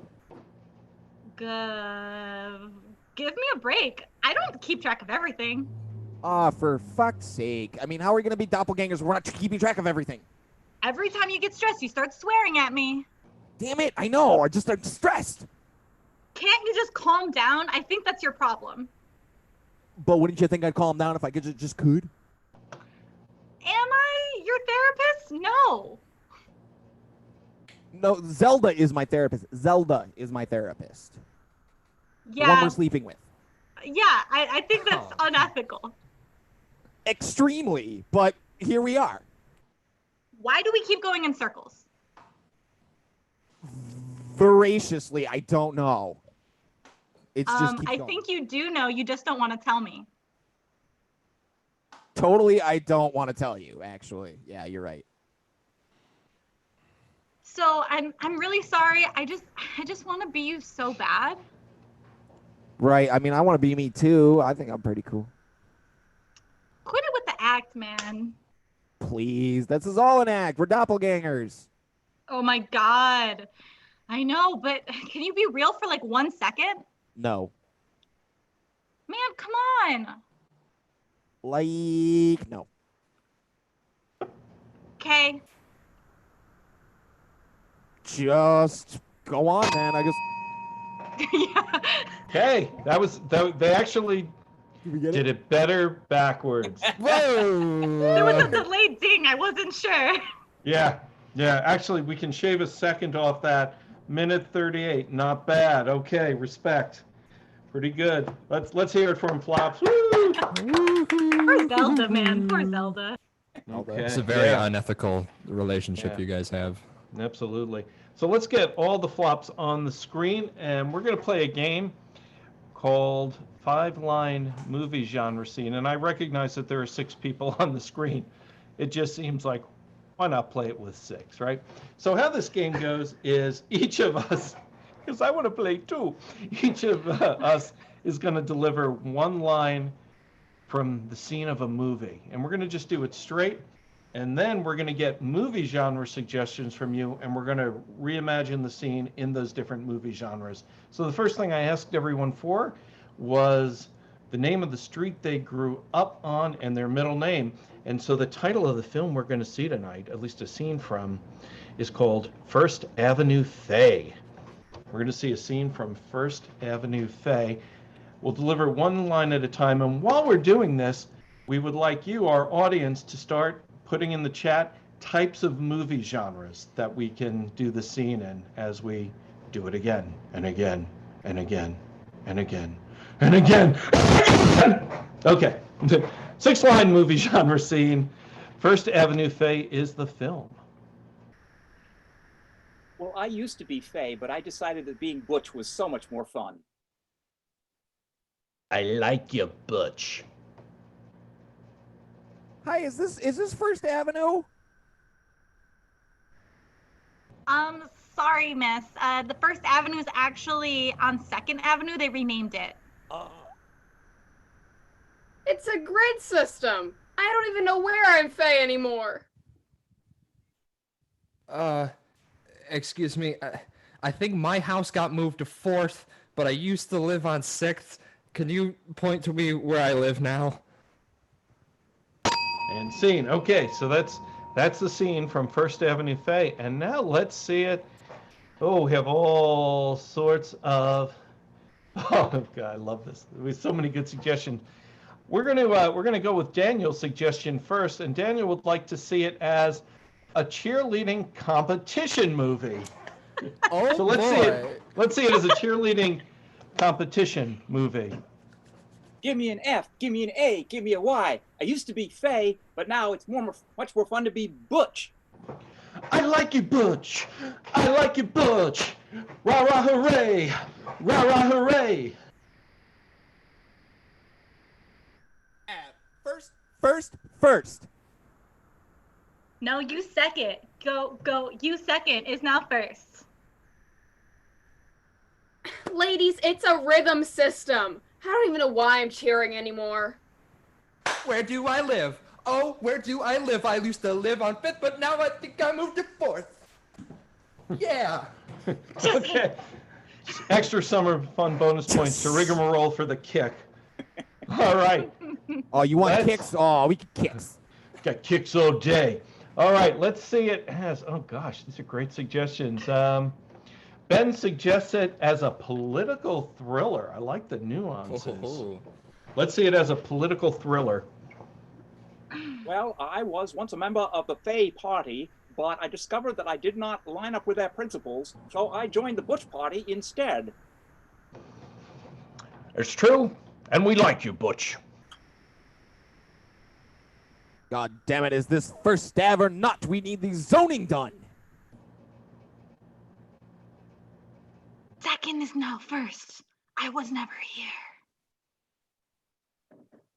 Give me a break. I don't keep track of everything. For fuck's sake. I mean, how are we going to be doppelgangers? We're not keeping track of everything. Every time you get stressed, you start swearing at me. Damn it, I know. I'm stressed. Can't you just calm down? I think that's your problem. But wouldn't you think I'd calm down if I just could? Am I your therapist? No. No, Zelda is my therapist. Zelda is my therapist. The one Yeah. we're sleeping with. Yeah, I think that's unethical. Extremely, but here we are. Why do we keep going in circles? Voraciously, I don't know. It's just keep I going. think you do know, you just don't want to tell me. Totally, I don't want to tell you, actually. Yeah, you're right. So I'm really sorry. I just want to be you so bad. Right, I mean, I want to be me too. I think I'm pretty cool. Quit it with the act, man. Please, this is all an act. We're doppelgangers. Oh my God. I know, but can you be real for like 1 second? No. Man, come on. Like, no. Okay. Just go on, man. Yeah. Okay, they actually we get Did it better backwards. Whoa! There was a delayed ding. I wasn't sure. Yeah. Actually, we can shave a second off that. Minute 38. Not bad. Okay, respect. Pretty good. Let's hear it from Flops. Woo! Poor Zelda, man. Poor Zelda. Okay. It's a very yeah, unethical relationship Yeah. you guys have. absolutely. So let's get all the flops on the screen, and we're going to play a game called 5-Line Movie Genre Scene. And I recognize that there are 6 people on the screen. It just seems like, why not play it with 6, right? So how this game goes is each of us, because I want to play too, each of us is going to deliver one line from the scene of a movie. And we're going to just do it straight. And then we're going to get movie genre suggestions from you, and we're going to reimagine the scene in those different movie genres. So the first thing I asked everyone for was the name of the street they grew up on and their middle name. And so the title of the film we're going to see tonight, at least a scene from, is called First Avenue Faye. We're going to see a scene from First Avenue Faye. We'll deliver one line at a time. And while we're doing this, we would like you, our audience, to start putting in the chat types of movie genres that we can do the scene in as we do it again and again and again and again and again. Okay. 6-line movie genre scene. First Avenue Faye is the film. Well, I used to be Faye, but I decided that being Butch was so much more fun. I like you, Butch. Hi, is this First Avenue? Sorry, miss. The First Avenue is actually on 2nd Avenue. They renamed it. It's a grid system. I don't even know where I'm Faye anymore. Excuse me. I think my house got moved to 4th, but I used to live on 6th. Can you point to me where I live now? And scene. Okay, so that's the scene from First Avenue Faye. And now let's see it. Oh, we have all sorts of. Oh God, I love this. There's so many good suggestions. We're gonna go with Daniel's suggestion first, and Daniel would like to see it as a cheerleading competition movie. Oh, So let's see it. Let's see it as a cheerleading competition movie. Give me an F, give me an A, give me a Y. I used to be Faye, but now it's much more fun to be Butch. I like you, Butch. I like you, Butch. Rah rah hooray! Rah rah hooray! First. No, you second. Go. You second is now first. Ladies, it's a rhythm system. I don't even know why I'm cheering anymore. Where do I live? Oh, where do I live? I used to live on 5th, but now I think I moved to 4th. Yeah. Okay. Extra summer fun bonus points to Rigamarole for the kick. All right. Oh, you want Let's- kicks? Oh, we can kicks. Got kicks all day. All right, let's see it as, oh gosh, these are great suggestions. Ben suggests it as a political thriller. I like the nuances. Let's see it as a political thriller. Well, I was once a member of the Faye Party, but I discovered that I did not line up with their principles, so I joined the Butch Party instead. It's true, and we like you, Butch. God damn it, is this first stab or not? We need the zoning done. Second is now first. I was never here.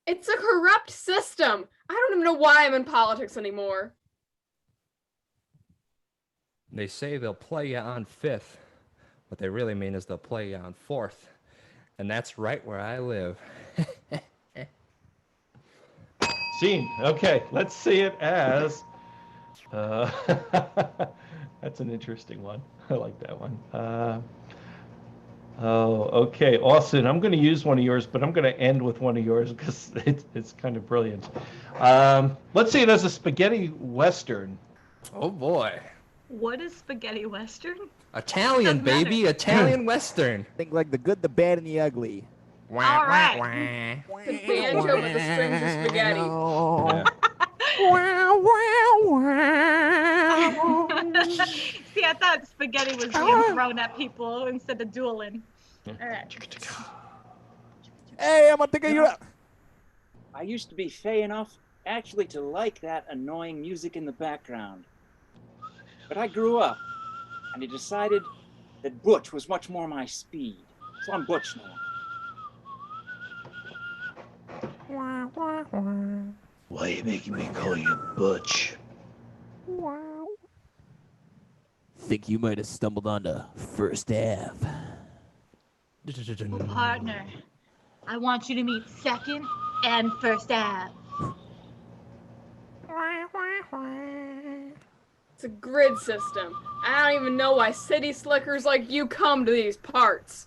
It's a corrupt system. I don't even know why I'm in politics anymore. They say they'll play you on 5th. What they really mean is they'll play you on 4th. And that's right where I live. Scene. Okay, let's see it as. That's an interesting one. I like that one. Okay, Austin. I'm going to use one of yours, but I'm going to end with one of yours because it's kind of brilliant. Let's see it as a spaghetti western. Oh boy. What is spaghetti western? Italian, Doesn't matter. baby. Italian Western. Think like the good, the bad, and the ugly. All right. The banjo with the strings of spaghetti. See, I thought spaghetti was being thrown at people instead of dueling. All right. Hey, I'm gonna take you out. I used to be fey enough actually to like that annoying music in the background. But I grew up and I decided that butch was much more my speed. So I'm butch now. Why are you making me call you Butch? Think you might have stumbled onto First Ave. Partner, I want you to meet Second and First Ave. It's a grid system. I don't even know why city slickers like you come to these parts.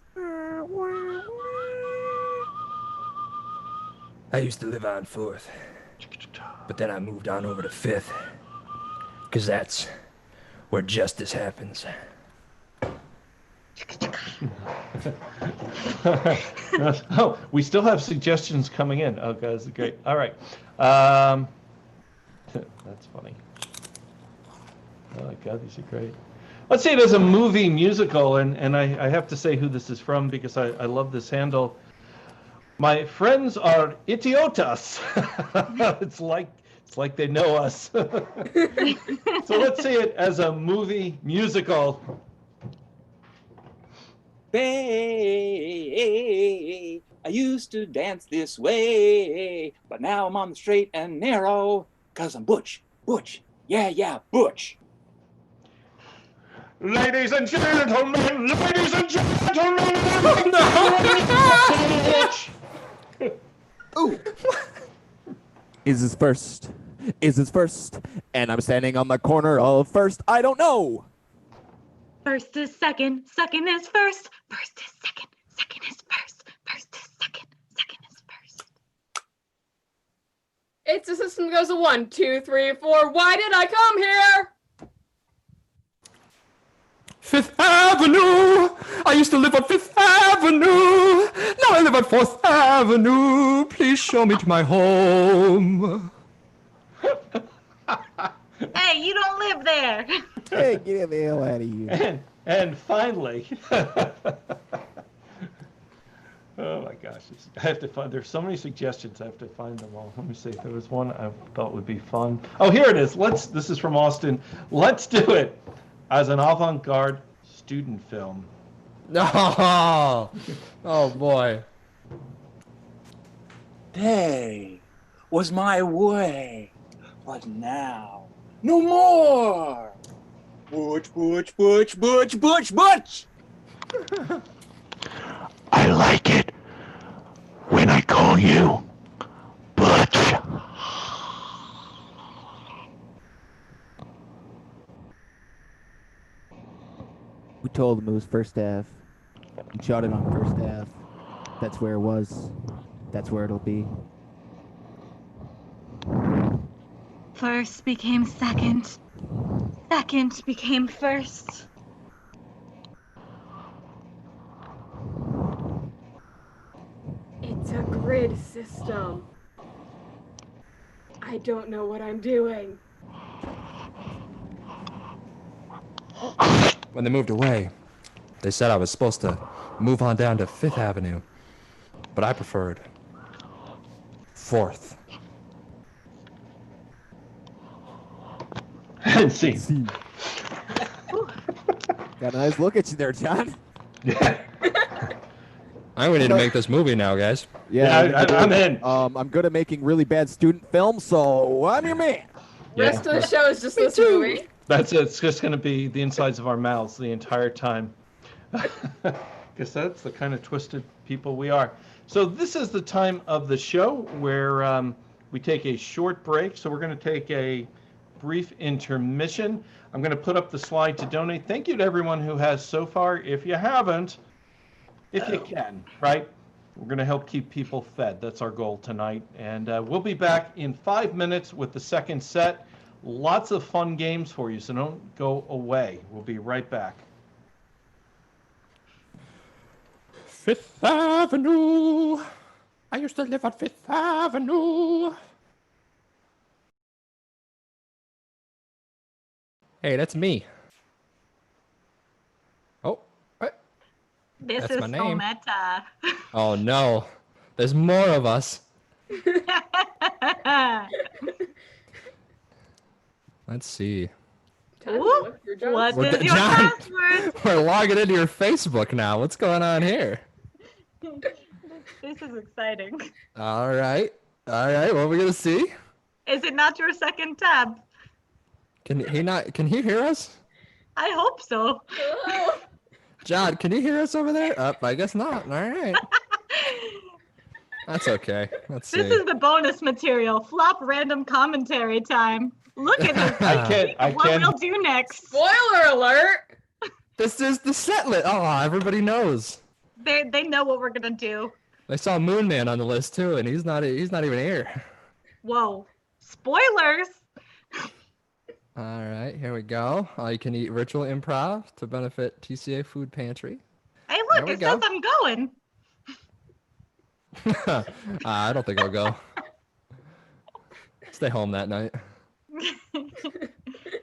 I used to live on 4th, but then I moved on over to 5th, because that's where justice happens. Oh, we still have suggestions coming in. Oh, guys, great. All right. That's funny. Oh, my God, these are great. Let's see it as a movie musical, and I have to say who this is from because I love this handle. My friends are idiotas. It's like they know us. So let's see it as a movie musical. Hey, I used to dance this way, but now I'm on the straight and narrow, 'cause I'm butch, yeah, butch. Ladies and gentlemen, ladies and gentlemen. Ooh, Is this first? Is this first? And I'm standing on the corner of First. I don't know. First is second, second is first, first is second, second is first, first is second, second is first. It's a system that goes to 1, 2, 3, 4. Why did I come here? 5th Avenue! I used to live on 5th Avenue! Now I live on 4th Avenue! Please show me to my home! Hey, you don't live there. Hey, get the hell out of here. And finally, oh my gosh, I have to find. There's so many suggestions. I have to find them all. Let me see if there was one I thought would be fun. Oh, here it is. This is from Austin. Let's do it as an avant-garde student film. No! Oh boy. day was my way, but now no more. Butch, butch, butch, butch, butch, butch. I like it when I call you Butch. We told him it was First Ave. We shot it on First Ave. That's where it was. That's where it'll be. First became second. Second became first. It's a grid system. I don't know what I'm doing. When they moved away, they said I was supposed to move on down to 5th Avenue, but I preferred 4th. And see. Got a nice look at you there, John. Yeah. I'm ready to make this movie now, guys. Yeah, I'm in. I'm good at making really bad student films, so I'm your man. Rest of the show is just this movie. That's it. It's just going to be the insides of our mouths the entire time. Guess that's the kind of twisted people we are. So this is the time of the show where we take a short break. So we're going to take a brief intermission. I'm going to put up the slide to donate. Thank you to everyone who has so far. If you haven't, if you can, right? We're going to help keep people fed. That's our goal tonight. And we'll be back in 5 minutes with the second set. Lots of fun games for you, so don't go away. We'll be right back. Fifth Avenue. I used to live on Fifth Avenue. Hey, that's me. Oh, what? This That's is my so name. meta. Oh no, there's more of us. Let's see. Time to Ooh, look your John what Smith. is your John, password? we're logging into your Facebook now. What's going on here? This is exciting. All right. What are we gonna see? Is it not your second tab? Can he hear us? I hope so. Hello. John, can you hear us over there? I guess not. All right. That's okay. Let's see. This is the bonus material. Flop random commentary time. Look at this. I What can't. we'll do next. Spoiler alert. This is the set list. Oh, everybody knows. They know what we're gonna do. They saw Moonman on the list too, and he's not even here. Whoa. Spoilers. All right, here we go. All you can eat virtual improv to benefit TCA Food Pantry. Hey, There look, we it go. says I'm going. I don't think I'll go. Stay home that night.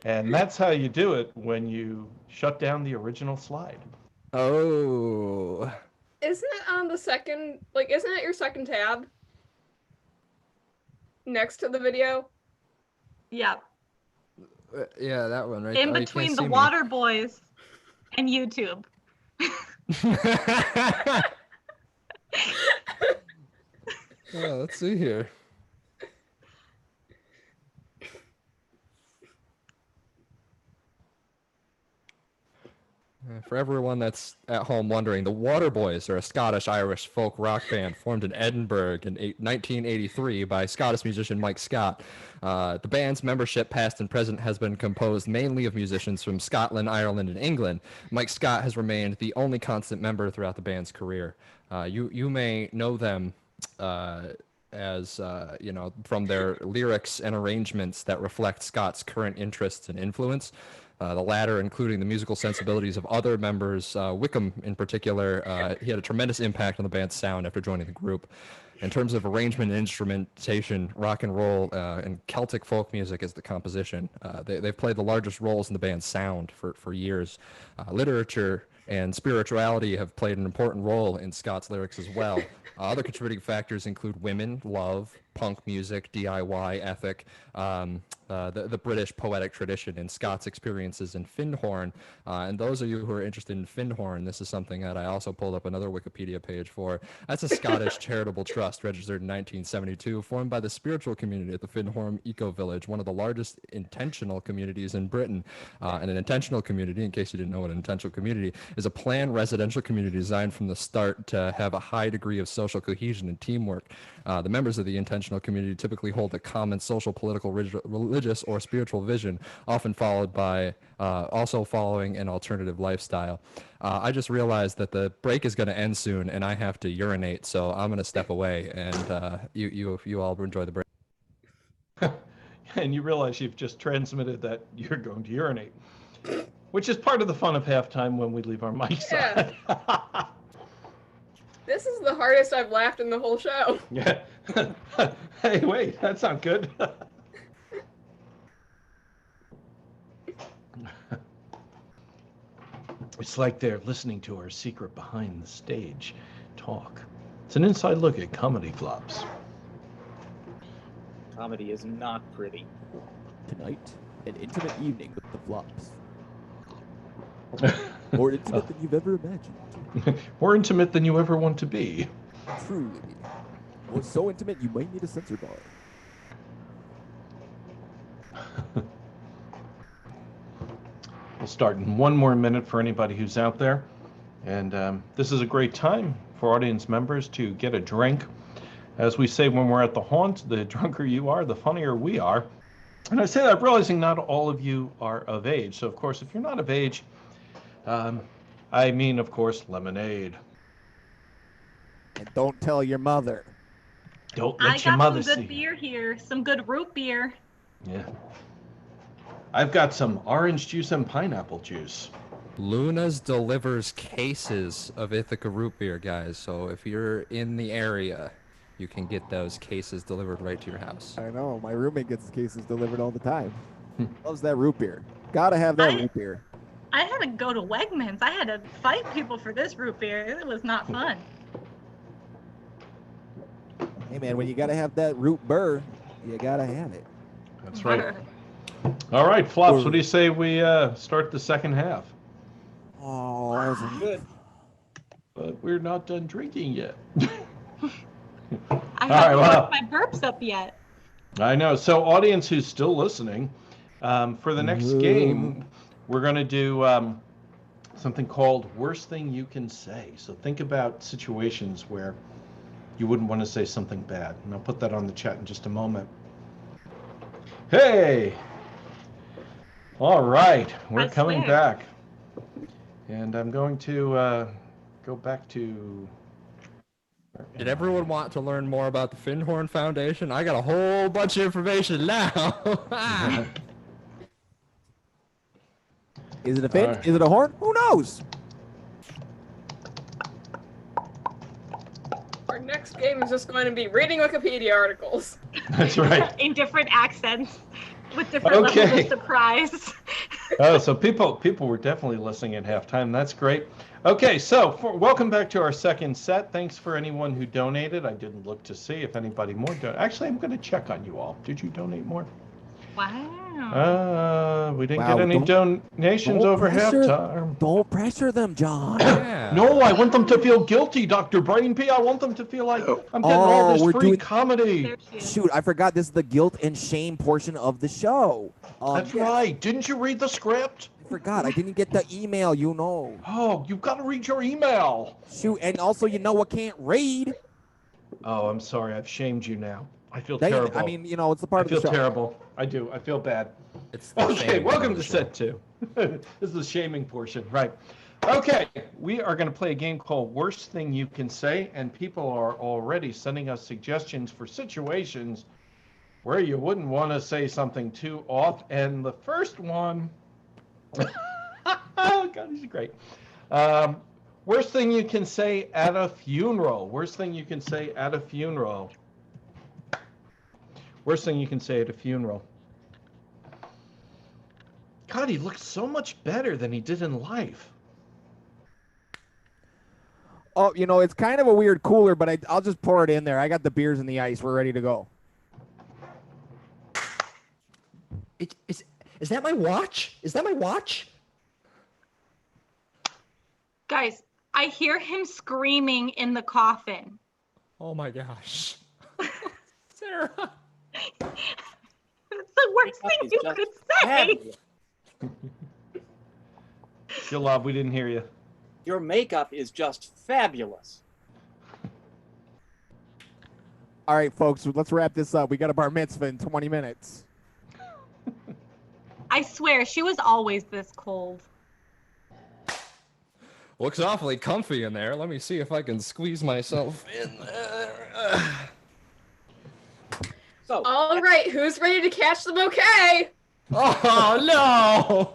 And that's how you do it when you shut down the original slide. Oh. Isn't it on the second, like, isn't it your second tab? Next to the video? Yeah. Yeah, that one right In there. Oh, you between can't the see me. Water Boys and YouTube. Yeah, let's see here. For everyone that's at home wondering, the Waterboys are a Scottish-Irish folk rock band formed in Edinburgh in 1983 by Scottish musician Mike Scott. The band's membership, past and present, has been composed mainly of musicians from Scotland, Ireland, and England. Mike Scott has remained the only constant member throughout the band's career. You may know them as from their lyrics and arrangements that reflect Scott's current interests and influence. The latter including the musical sensibilities of other members. Wickham, in particular, he had a tremendous impact on the band's sound after joining the group. In terms of arrangement and instrumentation, rock and roll and Celtic folk music is the composition. They've played the largest roles in the band's sound for years. Literature and spirituality have played an important role in Scott's lyrics as well. Other contributing factors include women, love, punk music, DIY ethic, the British poetic tradition, and Scott's experiences in Findhorn. And those of you who are interested in Findhorn, this is something that I also pulled up another Wikipedia page for. That's a Scottish charitable trust registered in 1972, formed by the spiritual community at the Findhorn Eco Village, one of the largest intentional communities in Britain. And an intentional community, in case you didn't know what an intentional community is, a planned residential community designed from the start to have a high degree of social cohesion and teamwork. The members of the intentional community typically hold a common social, political, religious, or spiritual vision, often followed by also following an alternative lifestyle. I just realized that the break is going to end soon, and I have to urinate, so I'm going to step away, and you all enjoy the break. And you realize you've just transmitted that you're going to urinate, which is part of the fun of halftime when we leave our mics on. This is the hardest I've laughed in the whole show. Yeah. Hey, wait, that's not good. It's like they're listening to our secret behind the stage talk. It's an inside look at comedy flops. Comedy is not pretty. Tonight, an intimate evening with the flops. More intimate than you've ever imagined. More intimate than you ever want to be. Truly. More so intimate you might need a censor bar. We'll start in one more minute for anybody who's out there. And this is a great time for audience members to get a drink. As we say when we're at the haunt, the drunker you are, the funnier we are. And I say that realizing not all of you are of age. So, of course, if you're not of age, I mean, of course, lemonade. And don't tell your mother. Don't I let your got mother some see. good beer here. Some good root beer. Yeah. I've got some orange juice and pineapple juice. Luna's delivers cases of Ithaca root beer, guys. So if you're in the area, you can get those cases delivered right to your house. I know. My roommate gets cases delivered all the time. Loves that root beer. Gotta have that root beer. I had to go to Wegmans. I had to fight people for this root beer. It was not fun. Hey, man, when you gotta have that root burr, you gotta have it. That's right. All right, Flops, what do you say we start the second half? Oh, that was Good. But we're not done drinking yet. I haven't worked my burps up yet. I know. So, audience who's still listening, for the next game, we're going to do something called Worst Thing You Can Say. So, think about situations where you wouldn't want to say something bad. And I'll put that on the chat in just a moment. Hey! All right. We're coming back. And I'm going to go back to... Did everyone want to learn more about the Finhorn Foundation? I got a whole bunch of information now. Is it a fin? Is it a horn? Who knows? Our next game is just going to be reading Wikipedia articles. That's right. In different accents, with different levels of surprise. Oh, so people were definitely listening at halftime. That's great. Okay, so welcome back to our second set. Thanks for anyone who donated. I didn't look to see if anybody more donated. Actually, I'm going to check on you all. Did you donate more? Wow. We didn't get any donations over halftime. Don't pressure them, John. Yeah. No, I want them to feel guilty, Dr. Brainpee. I want them to feel like I'm getting all this free comedy. Shoot, I forgot this is the guilt and shame portion of the show. That's right. Didn't you read the script? I forgot. I didn't get the email, you know. Oh, you've got to read your email. Shoot, and also you know I can't read. Oh, I'm sorry. I've shamed you now. I feel terrible. I mean, you know, it's a part of the show. I feel terrible. I do. I feel bad. It's okay, welcome to set 2. This is the shaming portion, right? Okay, we are going to play a game called Worst Thing You Can Say, and people are already sending us suggestions for situations where you wouldn't want to say something too off. And the first one, oh God, this is great. Worst thing you can say at a funeral. Worst thing you can say at a funeral. Worst thing you can say at a funeral. God, he looks so much better than he did in life. Oh, you know, it's kind of a weird cooler, but I'll just pour it in there. I got the beers and the ice. We're ready to go. Is that my watch? Is that my watch? Guys, I hear him screaming in the coffin. Oh my gosh. Sarah. It's the worst thing you could say. Lobb, we didn't hear you. Your makeup is just fabulous. All right, folks, let's wrap this up. We got a bar mitzvah in 20 minutes. I swear, she was always this cold. Looks awfully comfy in there. Let me see if I can squeeze myself in there. So, all right, who's ready to catch the bouquet? Oh, no!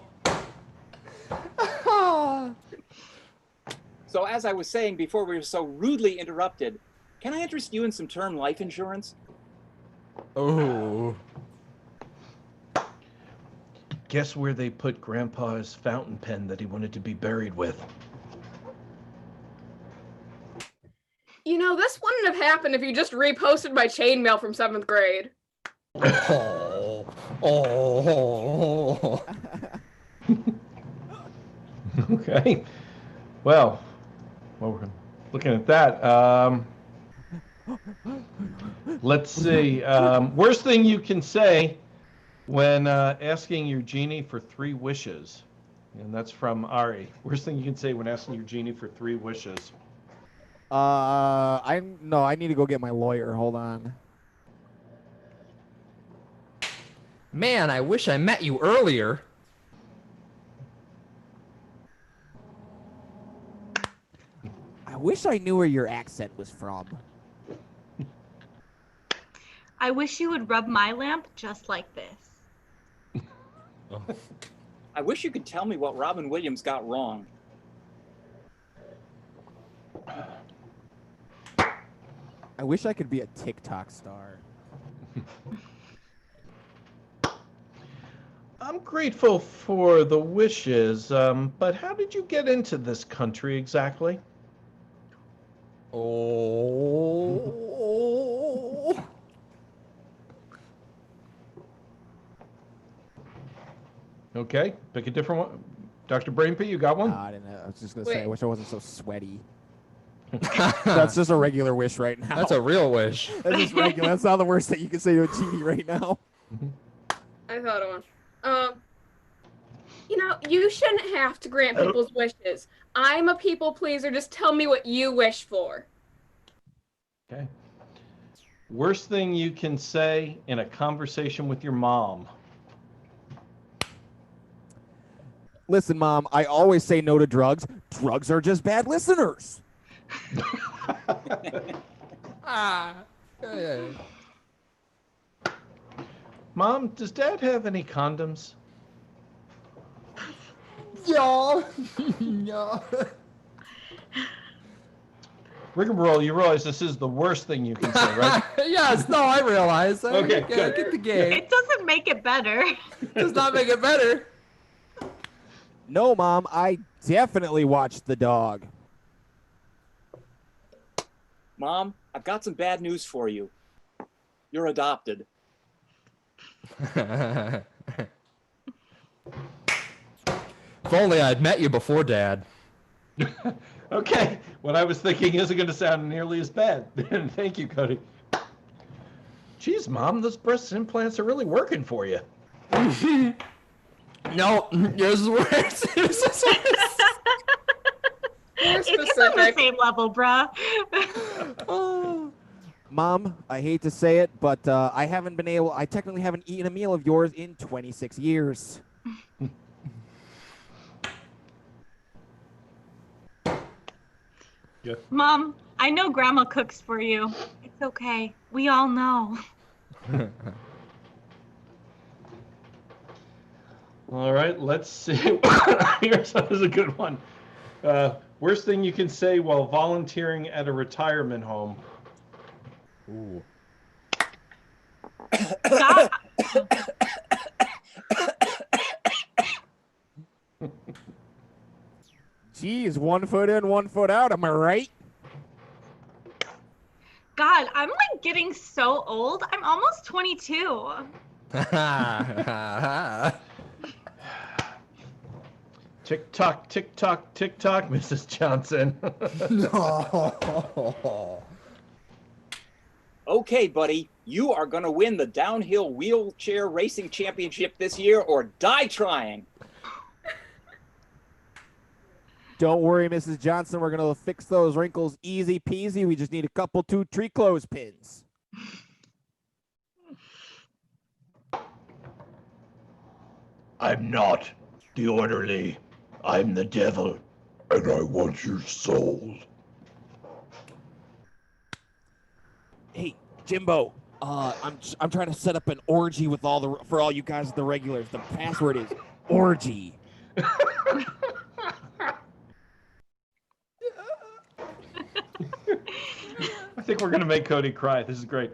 So as I was saying before we were so rudely interrupted, can I interest you in some term life insurance? Oh. Guess where they put Grandpa's fountain pen that he wanted to be buried with? You know, this wouldn't have happened if you just reposted my chainmail from 7th grade. Oh. Okay. Well, we're looking at that. Let's see. Worst thing you can say when asking your genie for 3 wishes. And that's from Ari. Worst thing you can say when asking your genie for 3 wishes. I need to go get my lawyer. Hold on. Man, I wish I met you earlier. I wish I knew where your accent was from. I wish you would rub my lamp just like this. Oh. I wish you could tell me what Robin Williams got wrong. I wish I could be a TikTok star. I'm grateful for the wishes, but how did you get into this country exactly? Oh. Okay, pick a different one. Dr. Brainpee, you got one? I didn't know. I was just gonna say, I Wait. wish I wasn't so sweaty. That's just a regular wish right now. That's a real wish. That's just regular. That's not the worst that you can say to a genie right now. I thought of one. You know, you shouldn't have to grant people's wishes. I'm a people pleaser. Just tell me what you wish for. Okay. Worst thing you can say in a conversation with your mom. Listen, Mom, I always say no to drugs. Drugs are just bad listeners. Yeah. Mom, does Dad have any condoms? Yeah. Yeah. Rigamarole, you realize this is the worst thing you can say, right? Yes, no, I realize. Okay, good. Get the game. It doesn't make it better. Does not make it better. No, Mom, I definitely watched the dog. Mom, I've got some bad news for you. You're adopted. If only I'd met you before, Dad. Okay, what I was thinking isn't going to sound nearly as bad. Thank you, Cody. Geez, Mom, those breast implants are really working for you. No, yours is worse. More It's on the specific. same level, bruh. Mom, I hate to say it, but I technically haven't eaten a meal of yours in 26 years. Yeah. Mom, I know Grandma cooks for you. It's okay. We all know. All right, let's see. Here's a good one. Worst thing you can say while volunteering at a retirement home. Ooh. God, Geez, 1 foot in, 1 foot out. Am I right? God, I'm like getting so old. I'm almost 22. Tick tock, tick tock, tick tock, Mrs. Johnson. No. Okay, buddy, you are going to win the downhill wheelchair racing championship this year or die trying. Don't worry, Mrs. Johnson. We're going to fix those wrinkles easy peasy. We just need a couple 2 tree clothespins. I'm not the orderly. I'm the devil, and I want your soul. Hey, Jimbo. I'm trying to set up an orgy with for all you guys, the regulars. The password is orgy. I think we're going to make Cody cry. This is great.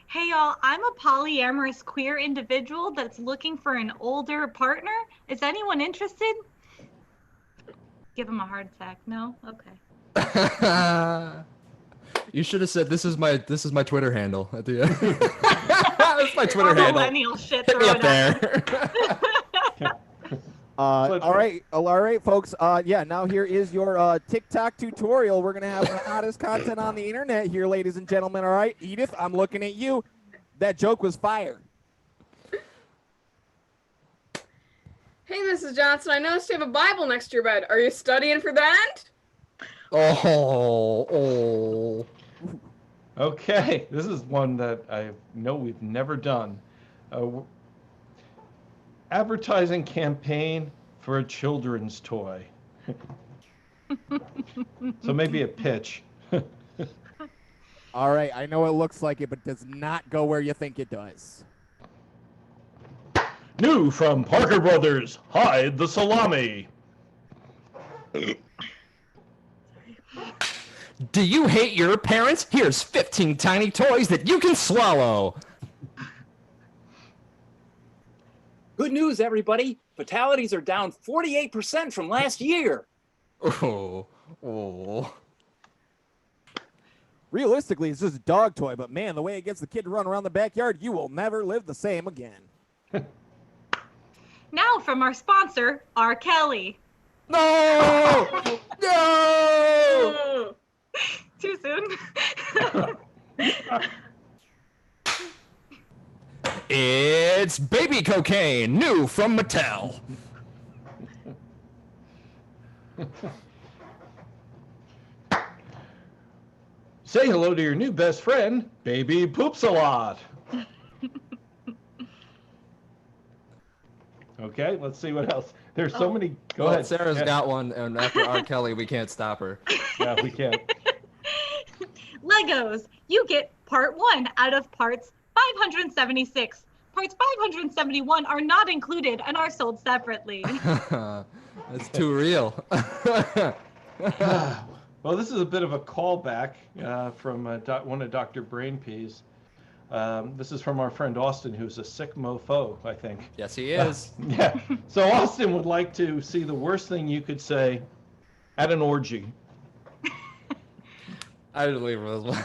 Hey y'all, I'm a polyamorous queer individual that's looking for an older partner. Is anyone interested? Give him a hard sack. No? Okay. You should have said this is my Twitter handle at the end. That's my Twitter handle. Millennial shit. Hit me throw up it out. there. All right, folks. Yeah, now here is your TikTok tutorial. We're gonna have the hottest content on the internet here, ladies and gentlemen. All right, Edith, I'm looking at you. That joke was fire. Hey, Mrs. Johnson, I noticed you have a Bible next to your bed. Are you studying for that? Oh. Okay, this is one that I know we've never done. Advertising campaign for a children's toy. So maybe a pitch. All right, I know it looks like it, but does not go where you think it does. New from Parker Brothers, hide the salami. Do you hate your parents? Here's 15 tiny toys that you can swallow. Good news, everybody. Fatalities are down 48% from last year. Oh. Realistically, it's just a dog toy, but man, the way it gets the kid to run around the backyard, you will never live the same again. Now from our sponsor, R. Kelly. No! No! Too soon. It's baby cocaine, new from Mattel. Say hello to your new best friend, Baby Poops a Lot. Okay, let's see what else. There's so many. Go ahead. Sarah's got one, and after R. Kelly, we can't stop her. Yeah, we can't. Legos. You get part 1 out of parts 576. Parts 571 are not included and are sold separately. That's too real. Well, this is a bit of a callback from one of Dr. Brainpee's. This is from our friend Austin, who's a sick mofo, I think. Yes, he is. Yeah. So Austin would like to see the worst thing you could say at an orgy. I believe it was one.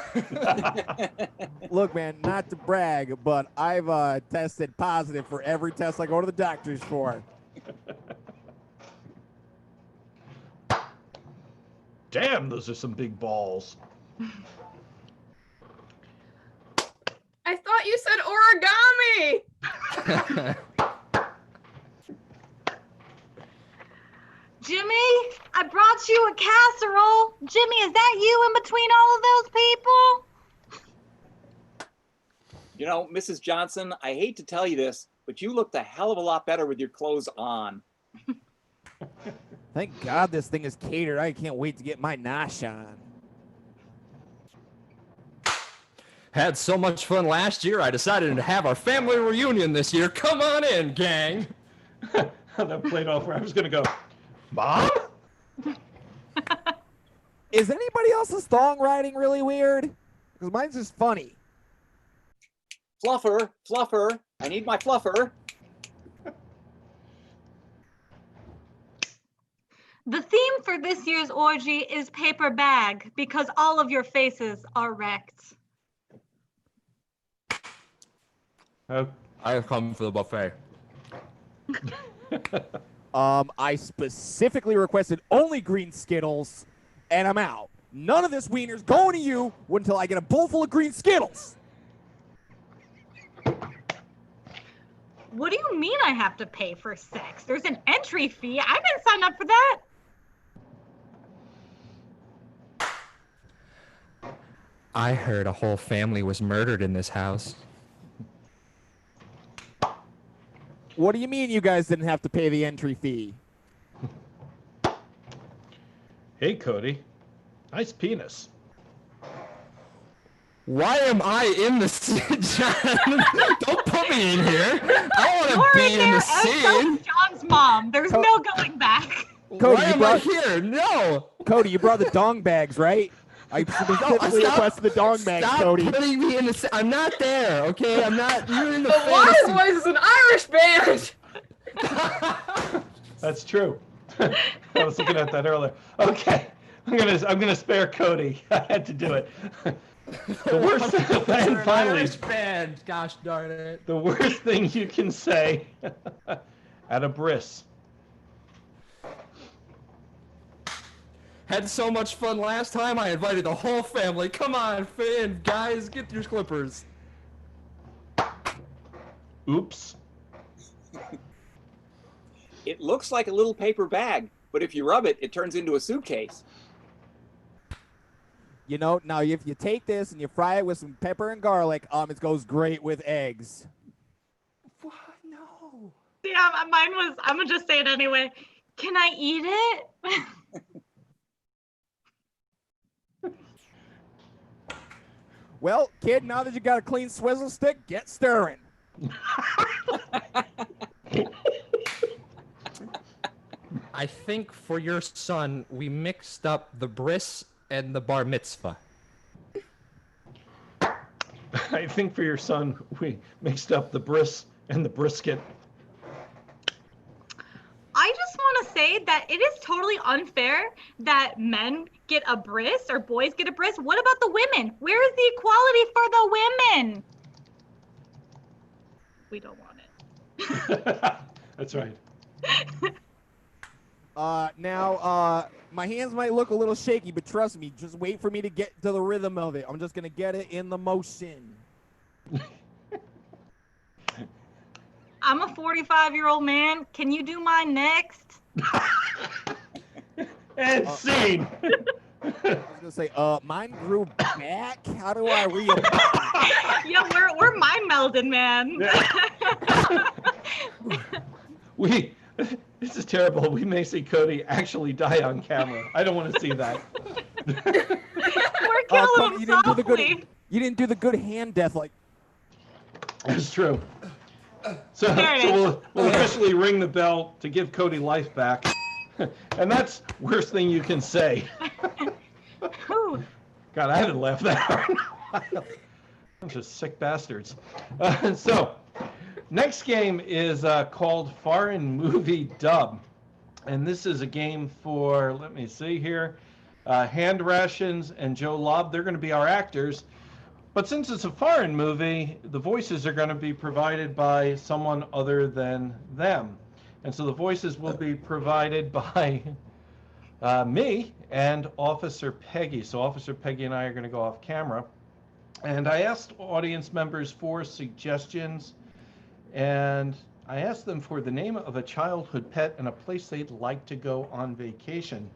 Look, man, not to brag, but I've tested positive for every test I go to the doctors for. Damn, those are some big balls. I thought you said origami. Jimmy, I brought you a casserole. Jimmy, is that you in between all of those people? You know, Mrs. Johnson, I hate to tell you this, but you looked a hell of a lot better with your clothes on. Thank God this thing is catered. I can't wait to get my nosh on. Had so much fun last year, I decided to have our family reunion this year. Come on in, gang. That played off where I was going to go, Mom? Is anybody else's thong riding really weird? Because mine's just funny. Fluffer, fluffer, I need my fluffer. The theme for this year's orgy is paper bag because all of your faces are wrecked. I have come for the buffet. I specifically requested only green Skittles, and I'm out. None of this wiener's going to you until I get a bowl full of green Skittles. What do you mean I have to pay for sex? There's an entry fee. I didn't sign up for that. I heard a whole family was murdered in this house. What do you mean you guys didn't have to pay the entry fee? Hey, Cody. Nice penis. Why am I in the scene, John? Don't put me in here. I want to You're be in in there, the and so scene. is John's mom. There's no going back. Cody, Why you am I brought- here? No. Cody, you brought the dong bags, right? I specifically stop- requested the dong bags, Stop Cody. putting me in the. I'm not there. Okay, I'm not. You're in the The Wise fantasy. Boys is an Irish band. That's true. I was looking at that earlier. Okay, I'm gonna spare Cody. I had to do it. The worst, You're and an finally, Irish band. Gosh darn it. the worst thing you can say at a bris. Had so much fun last time. I invited the whole family. Come on, Finn, guys, get your clippers. Oops. It looks like a little paper bag, but if you rub it, it turns into a suitcase. You know, now if you take this and you fry it with some pepper and garlic, it goes great with eggs. What? No. Yeah, mine was, I'm gonna just say it anyway. Can I eat it? Well, kid, now that you got a clean swizzle stick, get stirring. I think for your son, we mixed up the bris and the bar mitzvah. I think for your son, we mixed up the bris and the brisket. I just want to say that it is totally unfair that men get a bris or boys get a bris. What about the women? Where is the equality for the women? We don't want it. That's right. Now, my hands might look a little shaky, but trust me, just wait for me to get to the rhythm of it. I'm just gonna get it in the motion. I'm a 45-year-old man. Can you do mine next? And scene. I was gonna say, mine grew back. How do I reapply? Yeah, we're mind melding, man. This is terrible. We may see Cody actually die on camera. I don't want to see that. We're killing Cody, him you didn't do the softly. good. You didn't do the good hand death like. That's true. So There it is. we'll officially ring the bell to give Cody life back. And that's worst thing you can say. Ooh. God, I haven't laughed that hard. Bunch of sick bastards. So, next game is called Foreign Movie Dub. And this is a game for, let me see here, Hand Rations and Joe Lobb. They're going to be our actors. But since it's a foreign movie, the voices are going to be provided by someone other than them. And so the voices will be provided by me and Officer Peggy. So Officer Peggy and I are going to go off camera. And I asked audience members for suggestions. And I asked them for the name of a childhood pet and a place they'd like to go on vacation.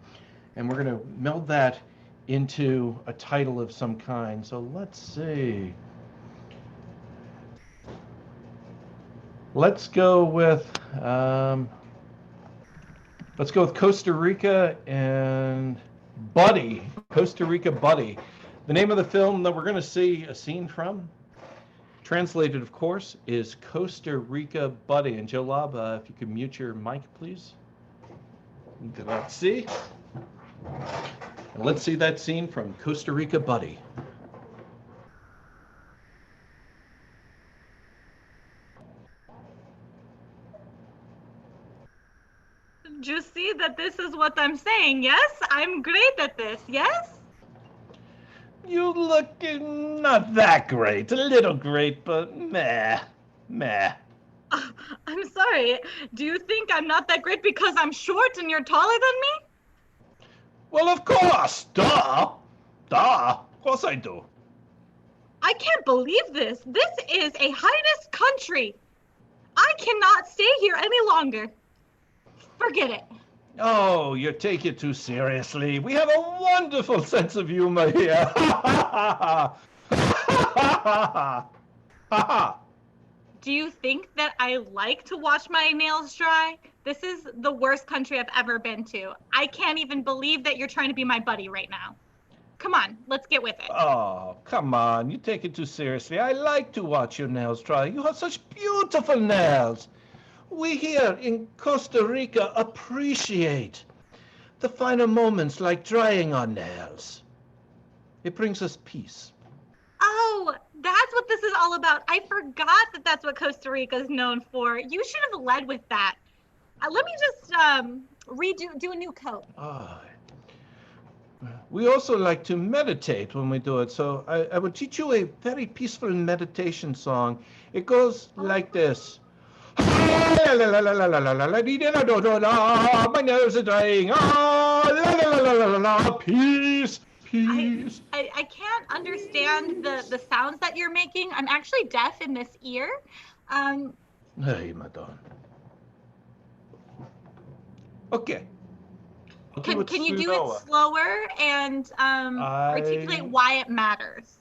And we're going to meld that into a title of some kind. So let's see. Let's go with Costa Rica and Buddy. Costa Rica Buddy. The name of the film that we're going to see a scene from, translated, of course, is Costa Rica Buddy. And Joe Lobb, if you could mute your mic, please. Grazie. And let's see that scene from Costa Rica Buddy. Do you see that this is what I'm saying? Yes, I'm great at this. Yes? You look not that great. A little great, but meh. I'm sorry. Do you think I'm not that great because I'm short and you're taller than me? Well, of course. Duh. Of course I do. I can't believe this. This is a highness country. I cannot stay here any longer. Forget it. Oh, you take it too seriously. We have a wonderful sense of humor here. Do you think that I like to wash my nails dry? This is the worst country I've ever been to. I can't even believe that you're trying to be my buddy right now. Come on, let's get with it. Oh, come on. You take it too seriously. I like to watch your nails dry. You have such beautiful nails. We here in Costa Rica appreciate the finer moments like drying our nails. It brings us peace. Oh, that's what this is all about. I forgot that that's what Costa Rica is known for. You should have led with that. Let me just do a new coat. Ah. We also like to meditate when we do it. So I will teach you a very peaceful meditation song. It goes like this. My nails are drying. Peace. I can't understand the sounds that you're making. I'm actually deaf in this ear. Hey, madame. Okay. Can you do it slower and articulate why it matters?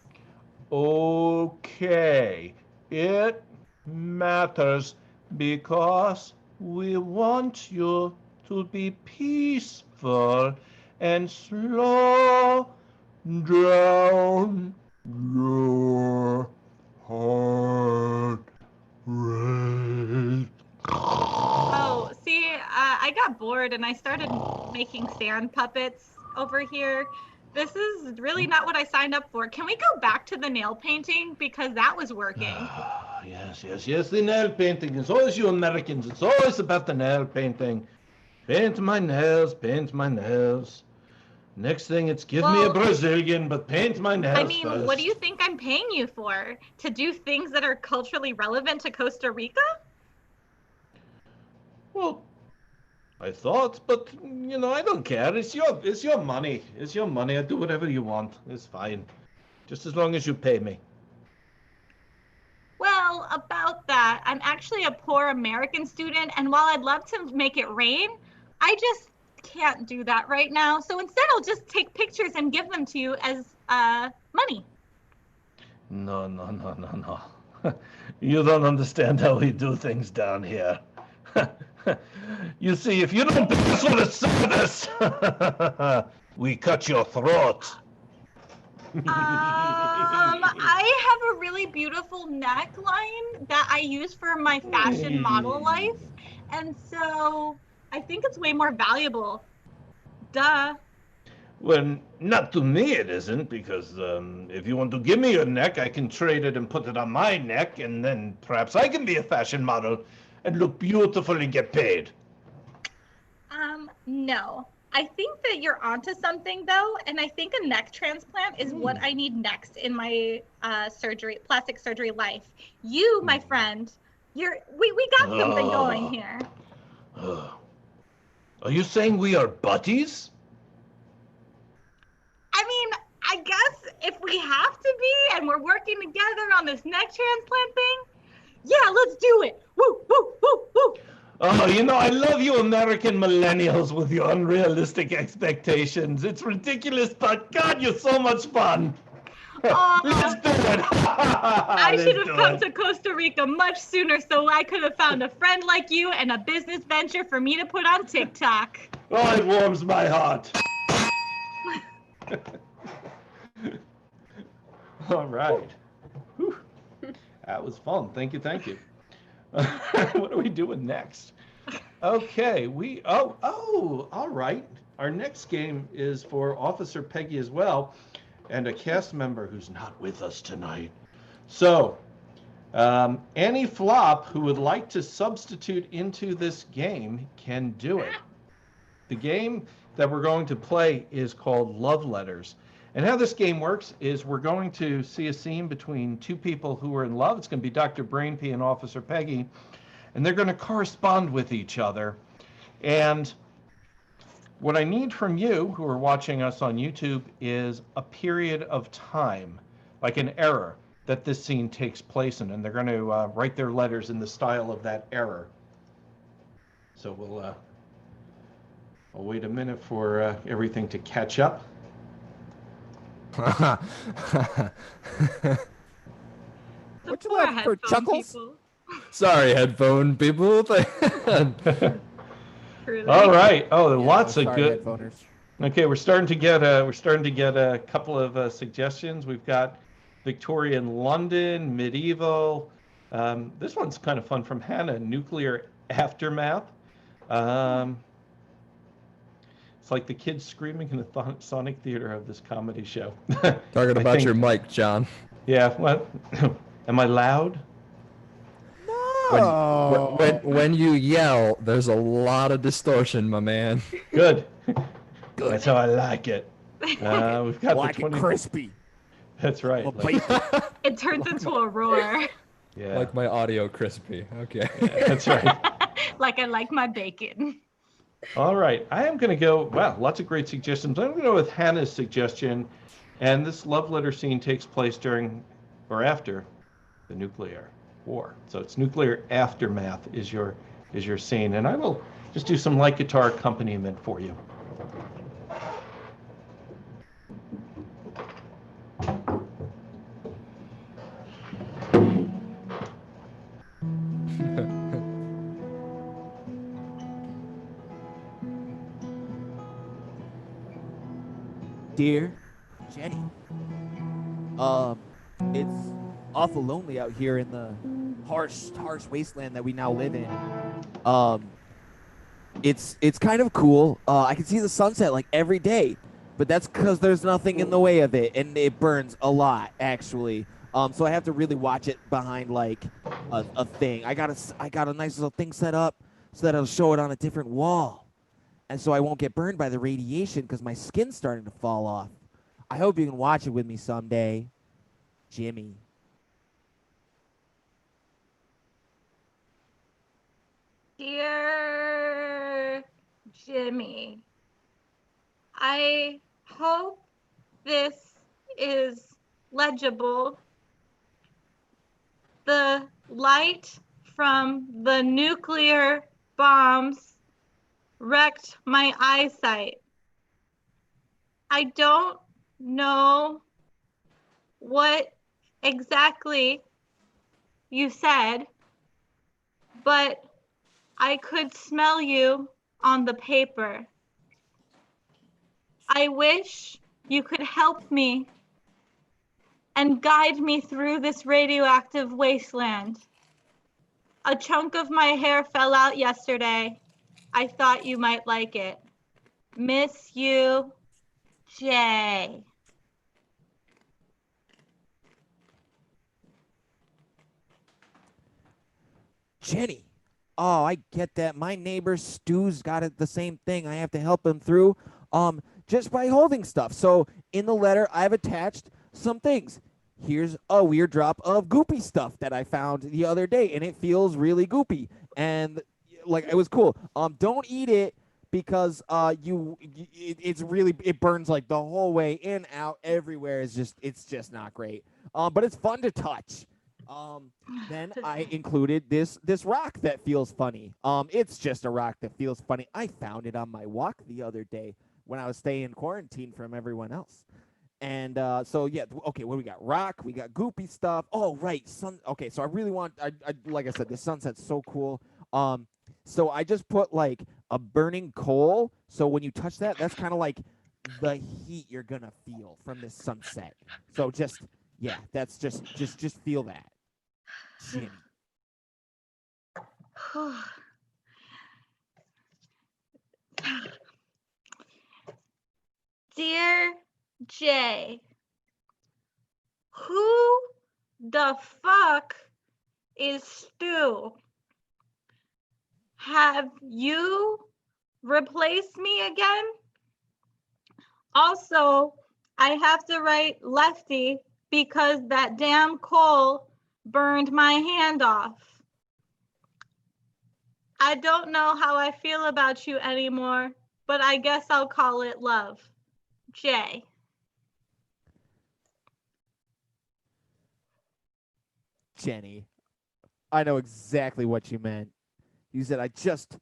Okay. It matters because we want you to be peaceful and slow down your heart rate. Oh, see, I got bored and I started making sand puppets over here. This is really not what I signed up for. Can we go back to the nail painting? Because that was working. Yes, the nail painting. It's always you Americans. It's always about the nail painting. Paint my nails, paint my nails. Next thing, it's give me a Brazilian, but paint my nails I mean, first. what do you think I'm paying you for? To do things that are culturally relevant to Costa Rica? Well, I thought, but I don't care. It's your money. It's your money. I do whatever you want. It's fine, just as long as you pay me. Well, about that, I'm actually a poor American student, and while I'd love to make it rain, I just can't do that right now. So instead, I'll just take pictures and give them to you as money. No. You don't understand how we do things down here. You see, if you don't pay us for the service, we cut your throat. I have a really beautiful neckline that I use for my fashion model life, and so I think it's way more valuable. Duh. Well, not to me it isn't, because if you want to give me your neck, I can trade it and put it on my neck, and then perhaps I can be a fashion model and look beautiful and get paid. No. I think that you're onto something, though, and I think a neck transplant is what I need next in my plastic surgery life. You, my friend, we got something going here. Are you saying we are buddies? I mean, I guess if we have to be and we're working together on this neck transplant thing, yeah, let's do it. Woo, woo, woo, woo. Oh, I love you American millennials with your unrealistic expectations. It's ridiculous, but God, you're so much fun. Let's do it. I should have come to Costa Rica much sooner so I could have found a friend like you and a business venture for me to put on TikTok. Oh, it warms my heart. All right. Whew. That was fun. Thank you. What are we doing next? Okay, all right. Our next game is for Officer Peggy as well, and a cast member who's not with us tonight. So, any flop who would like to substitute into this game can do it. The game that we're going to play is called Love Letters. And how this game works is we're going to see a scene between two people who are in love. It's going to be Dr. Brainpee and Officer Peggy, and they're going to correspond with each other. And what I need from you who are watching us on YouTube is a period of time, like an era that this scene takes place in, and they're going to write their letters in the style of that era. So I'll wait a minute for everything to catch up. Would you like for chuckles? Sorry, headphone people. All right. Oh, lots of sorry, good. headphoners. Okay, we're starting to get a couple of suggestions. We've got Victorian London, medieval. This one's kind of fun from Hannah. Nuclear aftermath. It's like the kids screaming in the Sonic Theater of this comedy show. Talking about your mic, John. Yeah. What? Am I loud? No. When you yell, there's a lot of distortion, my man. Good. That's how I like it. We've got Like the 20. it crispy. That's right. Well, It turns into a roar. Yeah. Like my audio crispy. Okay. That's right. Like I like my bacon. All right. I am going to go, wow, lots of great suggestions. I'm going to go with Hannah's suggestion. And this love letter scene takes place during or after the nuclear war. So it's nuclear aftermath is your scene. And I will just do some light guitar accompaniment for you. Dear Jenny, it's awful lonely out here in the harsh wasteland that we now live in. It's kind of cool. I can see the sunset like every day, but that's because there's nothing in the way of it, and it burns a lot actually. So I have to really watch it behind like a thing. I got a nice little thing set up so that I'll show it on a different wall, and so I won't get burned by the radiation because my skin's starting to fall off. I hope you can watch it with me someday, Jimmy. Dear Jimmy, I hope this is legible. The light from the nuclear bombs wrecked my eyesight. I don't know what exactly you said, but I could smell you on the paper. I wish you could help me and guide me through this radioactive wasteland. A chunk of my hair fell out yesterday. I thought you might like it. Miss you, Jay. Jenny. Oh, I get that. My neighbor Stu's got it the same thing. I have to help him through just by holding stuff. So in the letter, I've attached some things. Here's a weird drop of goopy stuff that I found the other day, and it feels really goopy. And like it was cool. Don't eat it because it burns like the whole way in, out, everywhere. It's just not great. But it's fun to touch. Then I included this rock that feels funny. It's just a rock that feels funny. I found it on my walk the other day when I was staying in quarantine from everyone else. And so yeah, okay, what we got? Rock, we got goopy stuff. Oh right, sun. Okay, so I really want. I like I said, the sunset's so cool. So I just put like a burning coal. So when you touch that, that's kind of like the heat you're gonna feel from this sunset. So just yeah, that's just feel that. Jimmy. Dear Jay, who the fuck is Stu? Have you replaced me again? Also, I have to write Lefty because that damn coal burned my hand off. I don't know how I feel about you anymore, but I guess I'll call it love. Jay. Jenny, I know exactly what you meant. You said, I just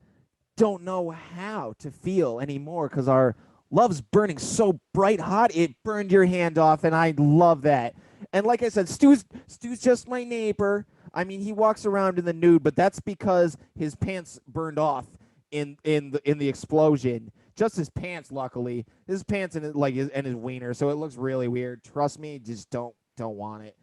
don't know how to feel anymore because our love's burning so bright hot, it burned your hand off, and I love that. And like I said, Stu's just my neighbor. I mean, he walks around in the nude, but that's because his pants burned off in the explosion. Just his pants, luckily. His pants and his wiener, so it looks really weird. Trust me, just don't want it.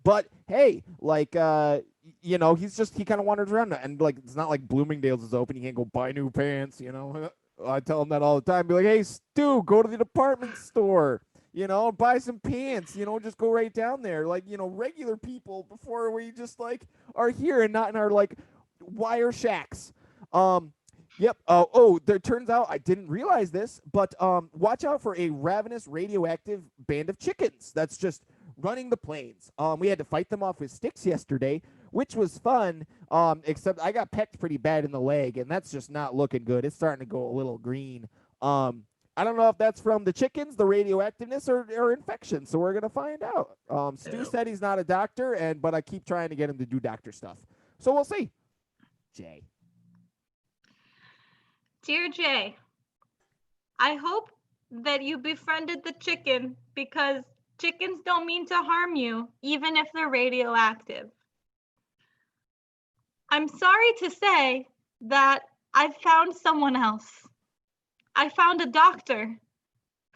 But hey, like he kind of wanders around, and like it's not like Bloomingdale's is open. You can't go buy new pants, you know. I tell him that all the time. Be like, hey, Stu, go to the department store, buy some pants, just go right down there, like, regular people before we just like are here and not in our like wire shacks. Yep. There turns out I didn't realize this, but watch out for a ravenous radioactive band of chickens that's just running the plains. We had to fight them off with sticks yesterday, which was fun. Except I got pecked pretty bad in the leg, and that's just not looking good. It's starting to go a little green. I don't know if that's from the chickens, the radioactiveness, or infection. So we're gonna find out. Stu said he's not a doctor, but I keep trying to get him to do doctor stuff. So we'll see. Jay. Dear Jay, I hope that you befriended the chicken because chickens don't mean to harm you, even if they're radioactive. I'm sorry to say that I found someone else. I found a doctor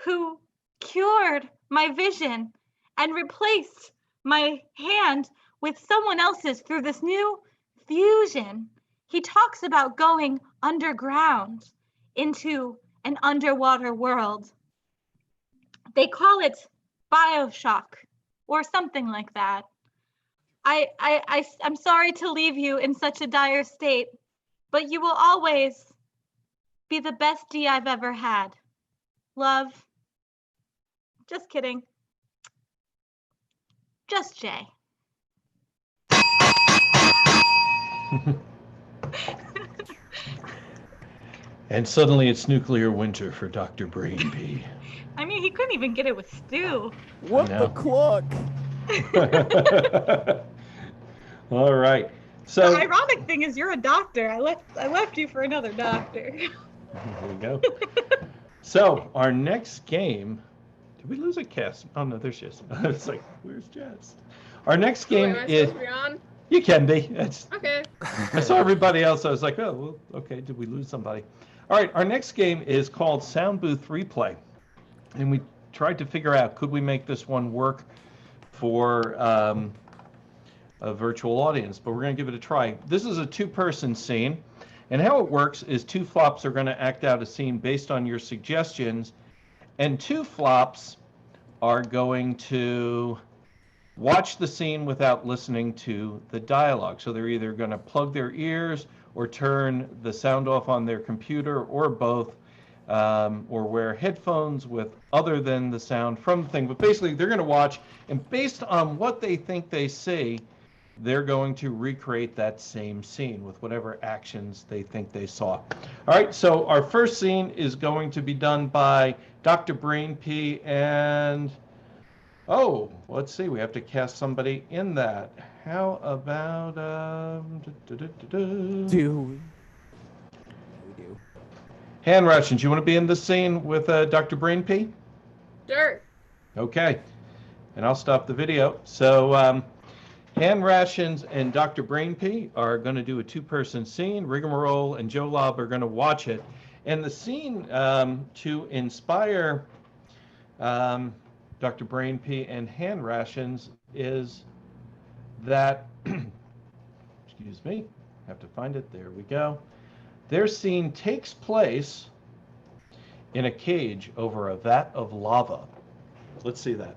who cured my vision and replaced my hand with someone else's through this new fusion. he talks about going underground into an underwater world. They call it Bioshock or something like that. I'm sorry to leave you in such a dire state, but you will always be the best D I've ever had. Love. Just kidding. Just Jay. And suddenly it's nuclear winter for Dr. Brainpee. I mean, he couldn't even get it with Stu. What the cluck? All right. So The ironic thing is you're a doctor. I left you for another doctor. there we go. So our next game, did we lose a Cass? Oh no, there's Jess. It's like, where's Jess? Our next game Am I is. supposed to be on? You can be. It's, Okay. I saw everybody else. I was like, oh, well, okay. Did we lose somebody? All right. Our next game is called Sound Booth Replay, and we tried to figure out, could we make this one work for a virtual audience? But we're going to give it a try. This is a two-person scene, and how it works is two flops are going to act out a scene based on your suggestions, and two flops are going to watch the scene without listening to the dialogue. So they're either going to plug their ears or turn the sound off on their computer or both, or wear headphones with other than the sound from the thing. But basically they're going to watch, and based on what they think they see, they're going to recreate that same scene with whatever actions they think they saw. All right, so our first scene is going to be done by Dr. Brainpee and... Oh, let's see. We have to cast somebody in that. How about Do we do? Hand Rations? You want to be in the scene with Dr. Brainpee? Sure. Okay, and I'll stop the video. So Hand Rations and Dr. Brainpee are going to do a two-person scene. Rigamarole and Lobb are going to watch it, and the scene to inspire Dr. Brainpee and Hand Rations is that, excuse me, I have to find it, there we go. Their scene takes place in a cage over a vat of lava. Let's see that.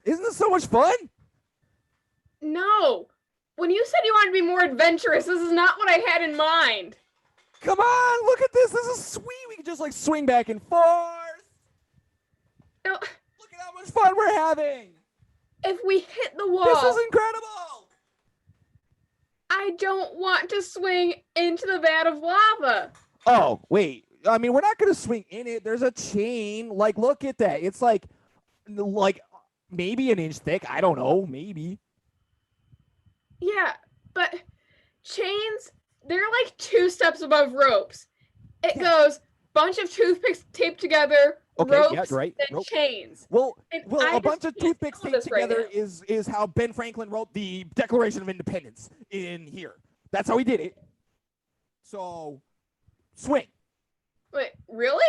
Isn't this so much fun? No. When you said you wanted to be more adventurous, this is not what I had in mind. Come on, look at this. This is sweet. We can just like swing back and forth. No, Look at how much fun we're having. if we hit the wall, This is incredible. I don't want to swing into the vat of lava. Oh, wait. I mean, we're not going to swing in it. There's a chain. Like, look at that. It's like maybe an inch thick. I don't know. Maybe. Yeah, but chains, they're like 2 steps above ropes. It goes bunch of toothpicks taped together, Okay, ropes, yeah, right. then Rope. chains. Well, And well, I a just bunch of can't toothpicks do taped this right together now. is how Ben Franklin wrote the Declaration of Independence in here. That's how he did it. So, swing. Wait, really?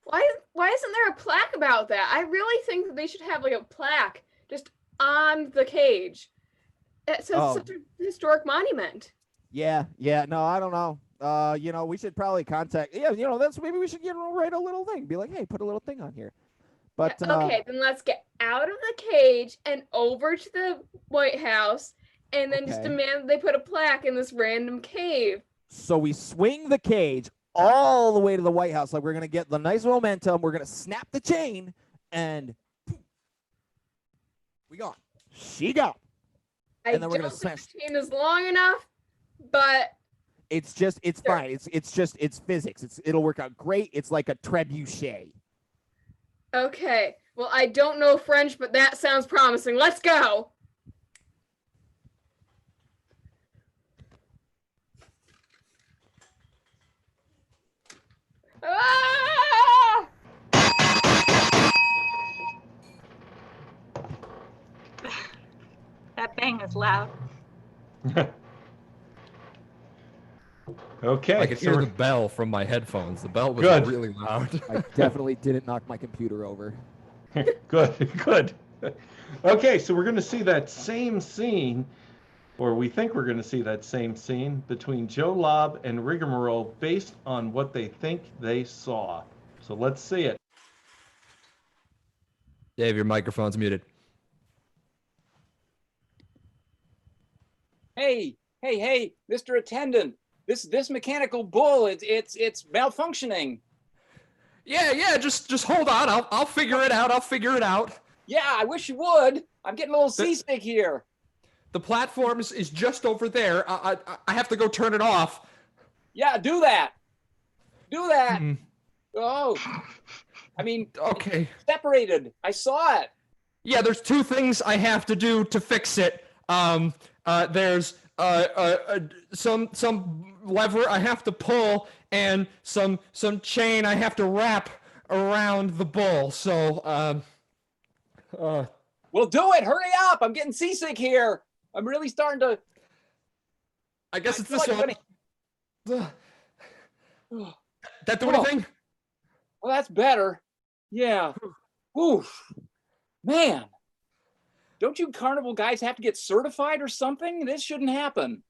Why isn't there a plaque about that? I really think that they should have like a plaque just on the cage. It says Oh. such a historic monument. Yeah. No, I don't know. We should probably contact. Yeah, that's maybe we should write a little thing. Be like, hey, put a little thing on here. But Okay, then let's get out of the cage and over to the White House, and then just Okay. demand that they put a plaque in this random cave. So we swing the cage all the way to the White House. Like we're gonna get the nice momentum. We're gonna snap the chain, and we gone. She gone. I And then we're don't gonna think smash. the chain is long enough, but It's Sure. fine. It's physics. It'll work out great. It's like a trebuchet. okay. Well, I don't know French, but that sounds promising. Let's go. Ah! That bang is loud. Okay. I could so hear we're- the bell from my headphones. The bell was Good. really loud. I definitely didn't knock my computer over. Good. Okay, so we're going to see that same scene, or we think we're going to see that same scene between Joe Lobb and Rigamarole based on what they think they saw. So let's see it. Dave, your microphone's muted. Hey, Mr. Attendant, this mechanical bull, it's malfunctioning. Yeah, just hold on. I'll figure it out. Yeah, I wish you would. I'm getting a little seasick here. The platform is just over there. I have to go turn it off. Yeah, do that. Oh, I mean, okay. It's separated. I saw it. Yeah, there's two things I have to do to fix it. There's some lever I have to pull and some chain I have to wrap around the bull. So, Well, do it. Hurry up. I'm getting seasick here. I'm really starting to. I guess it's this one. That do anything? Well, that's better. Yeah. Oof. Man. Don't you carnival guys have to get certified or something? This shouldn't happen.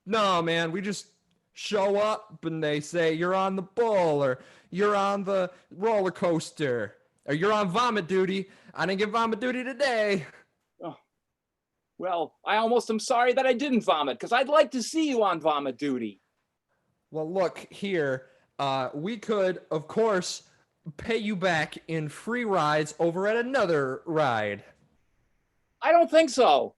No, man. We just show up and they say you're on the bull or you're on the roller coaster or you're on vomit duty. I didn't get vomit duty today. Oh. Well, I almost am sorry that I didn't vomit because I'd like to see you on vomit duty. Well, look here. We could, of course, pay you back in free rides over at another ride. I don't think so.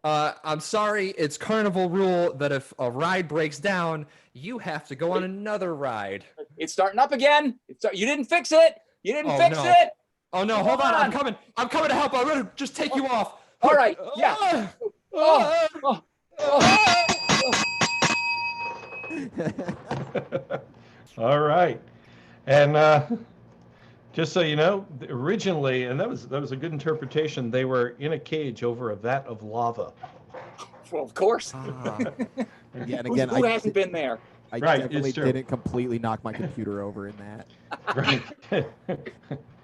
I'm sorry. It's carnival rule that if a ride breaks down, you have to go on another ride. It's starting up again. You didn't fix it. You didn't fix no. it. Oh, no. Hold on. I'm coming to help. I'm going to just take you off. All right. Yeah. All right. And just so you know, originally, and that was a good interpretation, they were in a cage over a vat of lava. Well, of course. Yeah, and again, who hasn't been there? I Right, definitely it's true. didn't completely knock my computer over in that. Right.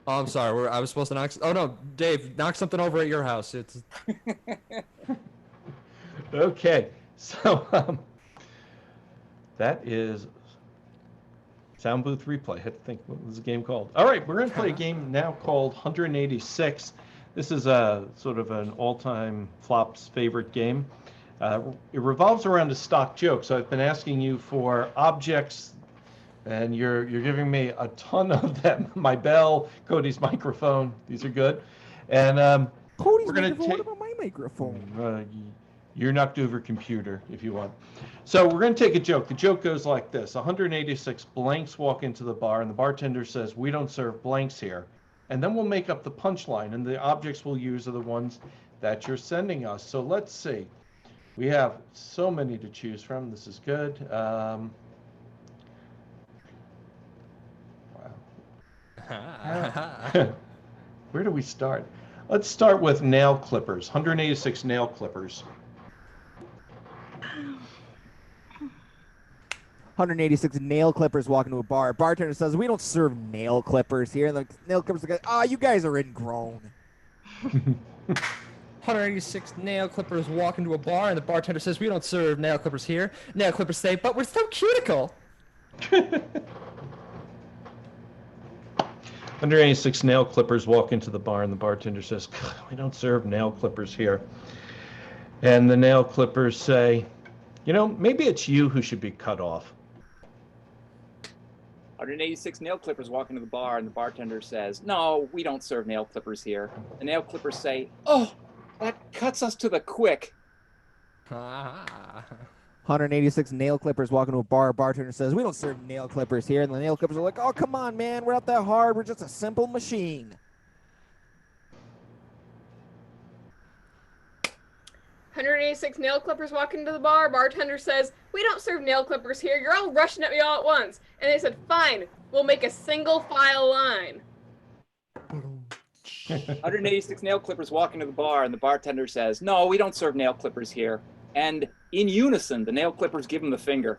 Oh, I'm sorry. I was supposed to knock. Oh, no. Dave, knock something over at your house. It's. Okay. So that is Sound Booth Replay. I had to think, what was the game called? All right, we're going to play a game now called 186. This is a sort of an all-time flops favorite game. It revolves around a stock joke. So I've been asking you for objects, and you're giving me a ton of them. My bell, Cody's microphone. These are good. And Cody's we're gonna microphone. take- What about my microphone? Your knocked over computer, if you want. So we're going to take a joke. The joke goes like this. 186 blanks walk into the bar, and the bartender says, "We don't serve blanks here." And then we'll make up the punchline, and the objects we'll use are the ones that you're sending us. So let's see. We have so many to choose from. This is good. Wow. Where do we start? Let's start with nail clippers. 186 nail clippers. 186 nail clippers walk into a bar. Bartender says, "We don't serve nail clippers here." And the nail clippers go, "Ah, you guys are ingrown." 186 nail clippers walk into a bar, and the bartender says, "We don't serve nail clippers here." Nail clippers say, "But we're so cuticle." 186 nail clippers walk into the bar, and the bartender says, "We don't serve nail clippers here." And the nail clippers say, "Maybe it's you who should be cut off." 186 nail clippers walk into the bar, and the bartender says, "No, we don't serve nail clippers here." The nail clippers say, "Oh, that cuts us to the quick." 186 nail clippers walk into a bar. Bartender says, "We don't serve nail clippers here." And the nail clippers are like, "Oh, come on, man. We're not that hard. We're just a simple machine." 186 nail clippers walk into the bar. Bartender says, "We don't serve nail clippers here. You're all rushing at me all at once." And they said, "Fine, we'll make a single file line." 186 nail clippers walk into the bar, and the bartender says, "No, we don't serve nail clippers here." And in unison, the nail clippers give him the finger.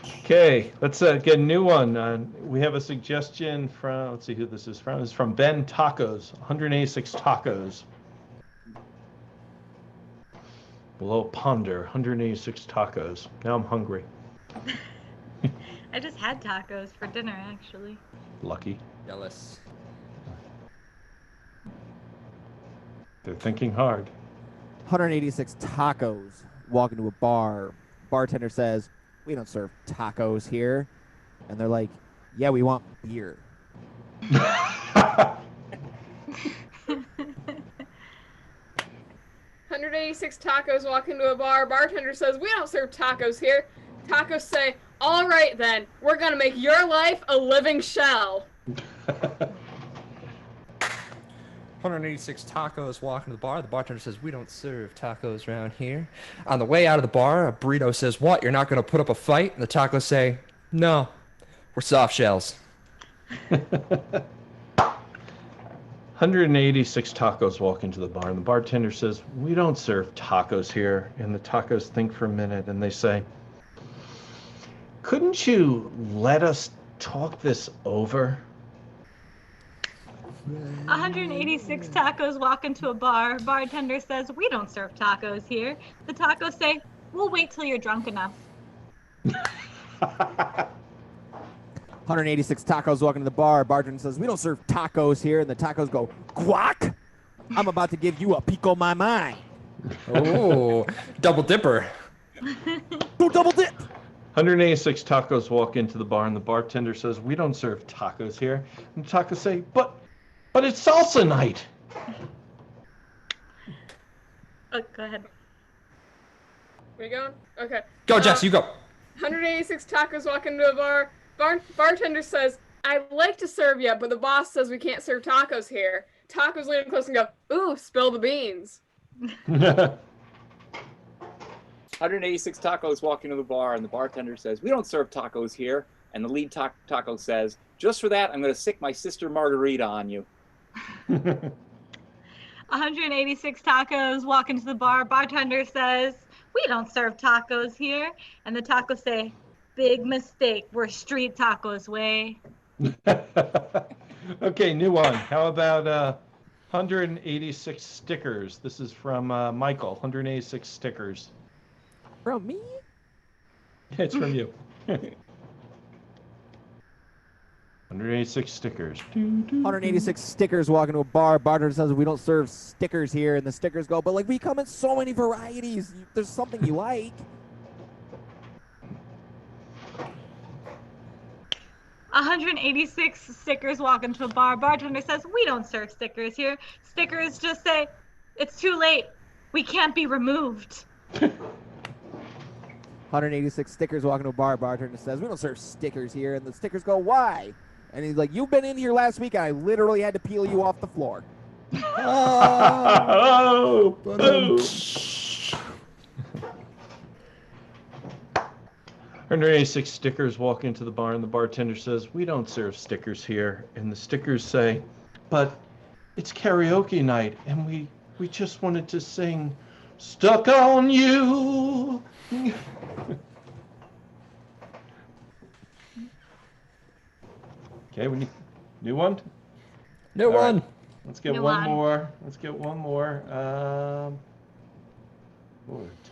Okay, let's get a new one. We have a suggestion from, let's see who this is from. It's from Ben Tacos, 186 tacos. Below Ponder, 186 tacos. Now I'm hungry. I just had tacos for dinner, actually. Lucky. Jealous. They're thinking hard. 186 tacos walk into a bar. Bartender says, "We don't serve tacos here." And they're like, "Yeah, we want beer." 186 tacos walk into a bar. Bartender says, "We don't serve tacos here." Tacos say, "All right then, we're gonna make your life a living shell." 186 tacos walk into the bar. The bartender says, "We don't serve tacos around here." On the way out of the bar, a burrito says, "What, you're not going to put up a fight?" And the tacos say, "No, we're soft shells." 186 tacos walk into the bar, and the bartender says, "We don't serve tacos here." And the tacos think for a minute, and they say, "Couldn't you let us talk this over?" 186 tacos walk into a bar. Bartender says, "We don't serve tacos here." The tacos say, "We'll wait till you're drunk enough." 186 tacos walk into the bar. Bartender says, "We don't serve tacos here." And the tacos go, "Guac! I'm about to give you a pico my mind." Oh, double dipper. Go double dip. 186 tacos walk into the bar, and the bartender says, "We don't serve tacos here." And the tacos say, But it's salsa night." Oh, go ahead. We going? Okay. Go, Jess, you go. 186 tacos walk into a bar. Bartender says, "I'd like to serve you, but the boss says we can't serve tacos here." Tacos lean close and go, "Ooh, spill the beans." 186 tacos walk into the bar, and the bartender says, "We don't serve tacos here." And the lead taco says, "Just for that, I'm going to sick my sister Margarita on you." 186 tacos walk into the bar. Bartender says, "We don't serve tacos here." And the tacos say, "Big mistake. We're street tacos way." Okay, new one. How about 186 stickers? This is from Michael, 186 stickers. From me? It's from you. 186 stickers. 186 stickers walk into a bar. Bartender says, "We don't serve stickers here." And the stickers go, "But like, we come in so many varieties. There's something you like." 186 stickers walk into a bar. Bartender says, "We don't serve stickers here." Stickers just say, "It's too late. We can't be removed." 186 stickers walk into a bar. Bartender says, "We don't serve stickers here." And the stickers go, "Why?" And he's like, "You've been in here last week, and I literally had to peel you off the floor." Oh! Oh! 186 stickers walk into the bar, and the bartender says, "We don't serve stickers here." And the stickers say, "But it's karaoke night, and we just wanted to sing Stuck on You." Okay, we need new one. New All one. right, let's get New one one. more. Let's get one more. Oh,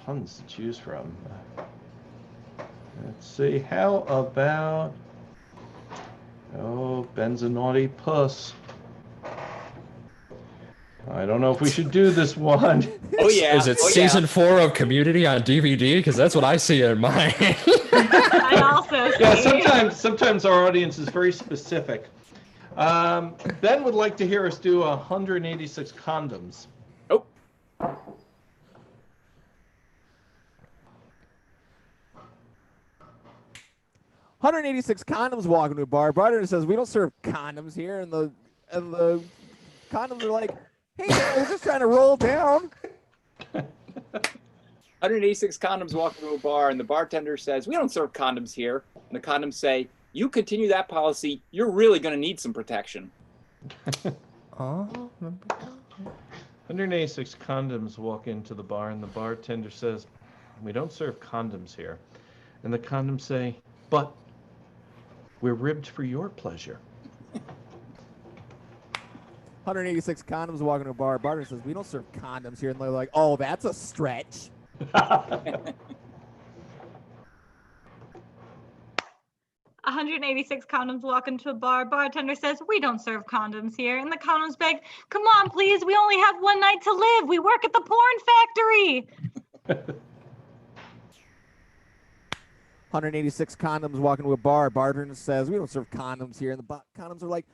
tons to choose from. Let's see. How about? Oh, Ben's a naughty puss. I don't know if we should do this one. Oh yeah. Is it oh, yeah. season 4 of Community on DVD? Because that's what I see in mine. I also Yeah, see. sometimes our audience is very specific. Ben would like to hear us do 186 condoms. Oh. 186 condoms walk into a bar. Bartender says, "We don't serve condoms here." And the condoms are like, "Hey, man, we're just trying to roll down." 186 condoms walk into a bar, and the bartender says, "We don't serve condoms here." And the condoms say, "You continue that policy, you're really going to need some protection." 186 condoms walk into the bar, and the bartender says, "We don't serve condoms here." And the condoms say, but we're ribbed for your pleasure. 186 condoms walking to a bar. Bartender says, we don't serve condoms here. And they're like, oh, that's a stretch. 186 condoms walk into a bar. Bartender says, we don't serve condoms here. And the condoms beg, come on, please. We only have one night to live. We work at the porn factory. 186 condoms walking to a bar. Bartender says, we don't serve condoms here. And the condoms are like,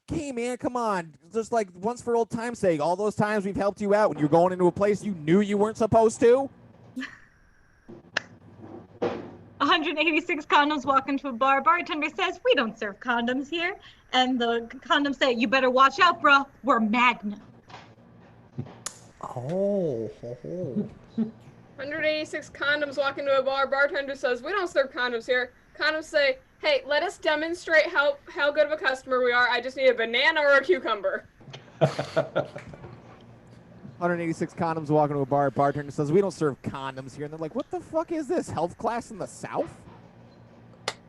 hey, man, come on. Just like once for old time's sake. All those times we've helped you out when you're going into a place you knew you weren't supposed to. 186 condoms walk into a bar. Bartender says, we don't serve condoms here. And the condoms say, you better watch out, bro. We're Magnum. Oh. 186 condoms walk into a bar. Bartender says, we don't serve condoms here. Condoms say, hey, let us demonstrate how good of a customer we are. I just need a banana or a cucumber. 186 condoms walking to a bar. Bartender says, we don't serve condoms here. And they're like, what the fuck is this? Health class in the South?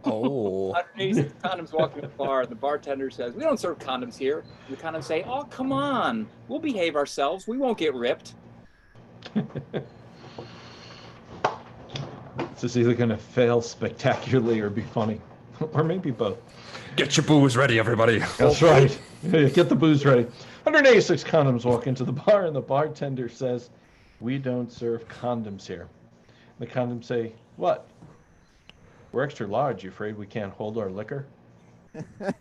Oh. 186 condoms walking to a bar. The bartender says, we don't serve condoms here. The condoms say, oh, come on. We'll behave ourselves. We won't get ripped. This is either going to fail spectacularly or be funny, or maybe both. Get your booze ready, everybody. That's right. Get the booze ready. 186 condoms walk into the bar, and the bartender says, we don't serve condoms here. The condoms say, what? We're extra large. You afraid we can't hold our liquor? All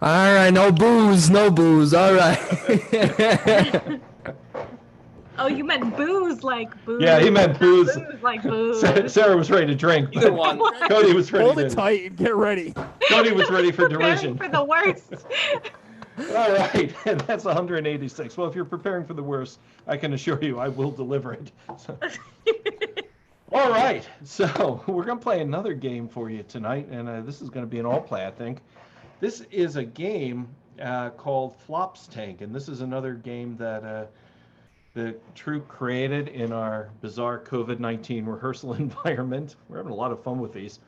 right, no booze. All right. Oh, you meant booze like booze. Yeah, he meant booze. Booze like booze. Sarah was ready to drink. Either one. Cody was ready. Hold it tight and get ready. Cody was ready for Preparing derision. for the worst. All right, and that's 186. Well, if you're preparing for the worst, I can assure you I will deliver it. So. All right, so we're going to play another game for you tonight, and this is going to be an all-play, I think. This is a game called Flops Tank, and this is another game that the troupe created in our bizarre COVID-19 rehearsal environment. We're having a lot of fun with these.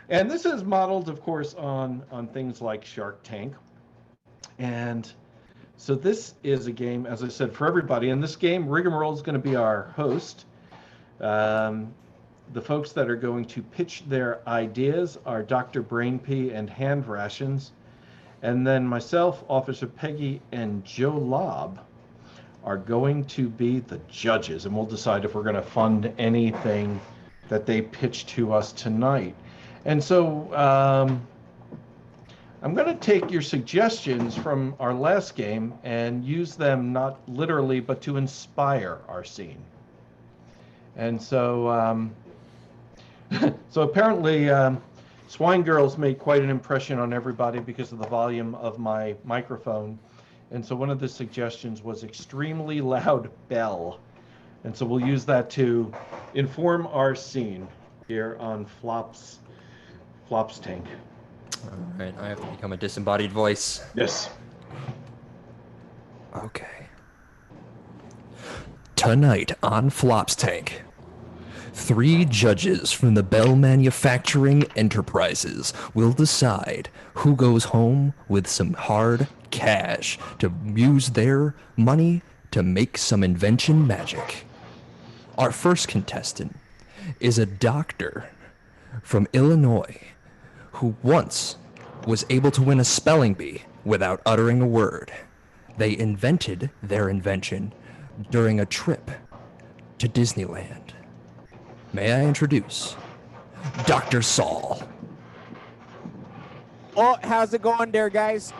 And this is modeled, of course, on things like Shark Tank. And so this is a game, as I said, for everybody. In this game, Rigamarole is going to be our host. The folks that are going to pitch their ideas are Dr. Brainpee and Hand Rations. And then myself, Officer Peggy, and Joe Lobb are going to be the judges. And we'll decide if we're going to fund anything that they pitch to us tonight. And so I'm going to take your suggestions from our last game and use them not literally, but to inspire our scene. And so, so apparently, Swine Girls made quite an impression on everybody because of the volume of my microphone. And so one of the suggestions was extremely loud bell. And so we'll use that to inform our scene here on Flops Tank. All right, I have to become a disembodied voice. Yes. Okay. Tonight on Flops Tank, 3 judges from the Bell Manufacturing Enterprises will decide who goes home with some hard cash to use their money to make some invention magic. Our first contestant is a doctor from Illinois who once was able to win a spelling bee without uttering a word. They invented their invention during a trip to Disneyland. May I introduce Dr. Saul. Oh, how's it going there, guys?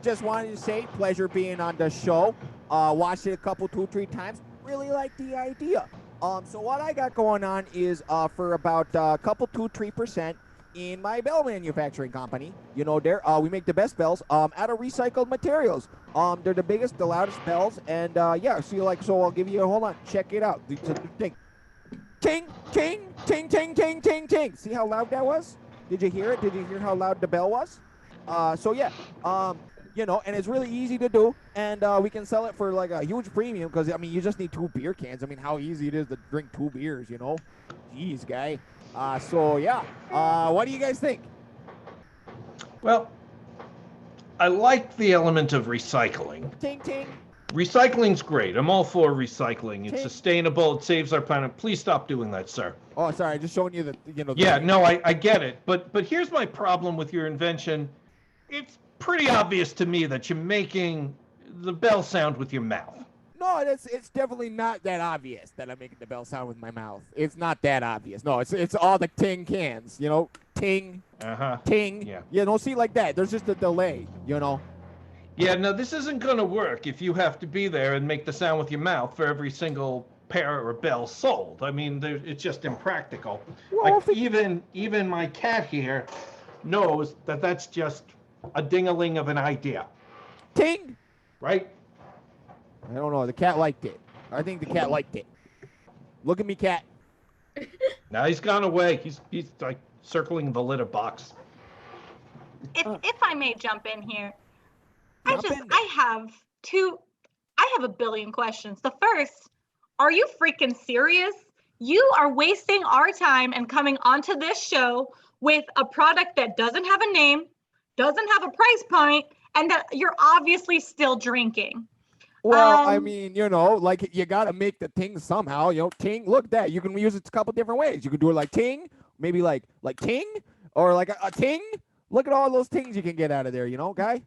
Just wanted to say, pleasure being on the show. Watched it a couple, 2-3 times. Really like the idea. So what I got going on is for about a couple, 2-3% in my bell manufacturing company. You know, there we make the best bells out of recycled materials. They're the biggest, the loudest bells, and yeah. So I'll give you. Hold on, check it out. Ting, ting, ting, ting, ting, ting, ting, ting. See how loud that was? Did you hear it? Did you hear how loud the bell was? So yeah, you know, and it's really easy to do, and we can sell it for like a huge premium because I mean, you just need 2 beer cans. I mean, how easy it is to drink 2 beers, you know? Jeez, guy. So yeah, what do you guys think? Well, I like the element of recycling. Ting ting. Recycling's great. I'm all for recycling. It's Ting. sustainable. It saves our planet. Please stop doing that, sir. Oh, sorry, just showing you the Yeah, no, I get it. But here's my problem with your invention. It's pretty obvious to me that you're making the bell sound with your mouth. No, it's definitely not that obvious that I'm making the bell sound with my mouth. It's not that obvious. No, it's all the ting cans, ting, ting. Yeah. Yeah, don't see like that. There's just a delay, Yeah, no, this isn't going to work if you have to be there and make the sound with your mouth for every single pair or bell sold. I mean, it's just impractical. Well, Like, even my cat here knows that that's just a ding-a-ling of an idea, Ting. right? I don't know. The cat liked it. I think the cat liked it. Look at me, cat. Now he's gone away. He's like circling the litter box. If I may jump in here, Jump in. I have a billion questions. The first, are you freaking serious? You are wasting our time and coming onto this show with a product that doesn't have a name, doesn't have a price point, and that you're obviously still drinking. Well, I mean, like you got to make the ting somehow. Ting. Look at that. You can use it a couple different ways. You can do it like ting, maybe like ting, or like a ting. Look at all those tings you can get out of there, guy.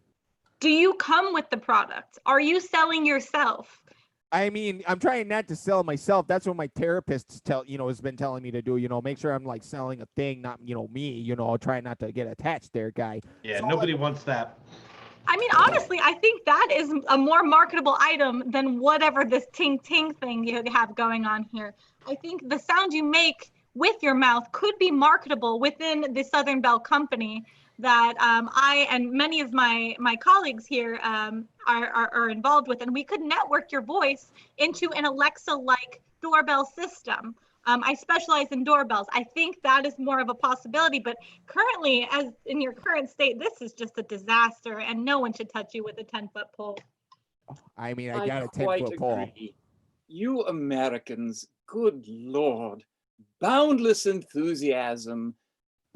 Do you come with the product? Are you selling yourself? I mean, I'm trying not to sell myself. That's what my therapist has been telling me to do. Make sure I'm like selling a thing, not me. Trying not to get attached there, guy. Yeah, So, nobody wants that. I mean, honestly, I think that is a more marketable item than whatever this ting ting thing you have going on here. I think the sound you make with your mouth could be marketable within the Southern Bell Company that I and many of my colleagues here are involved with, and we could network your voice into an Alexa-like doorbell system. I specialize in doorbells. I think that is more of a possibility, but currently, as in your current state, this is just a disaster, and no one should touch you with a 10-foot pole. I mean, I got a quite 10-foot pole. agree. You Americans, good Lord, boundless enthusiasm,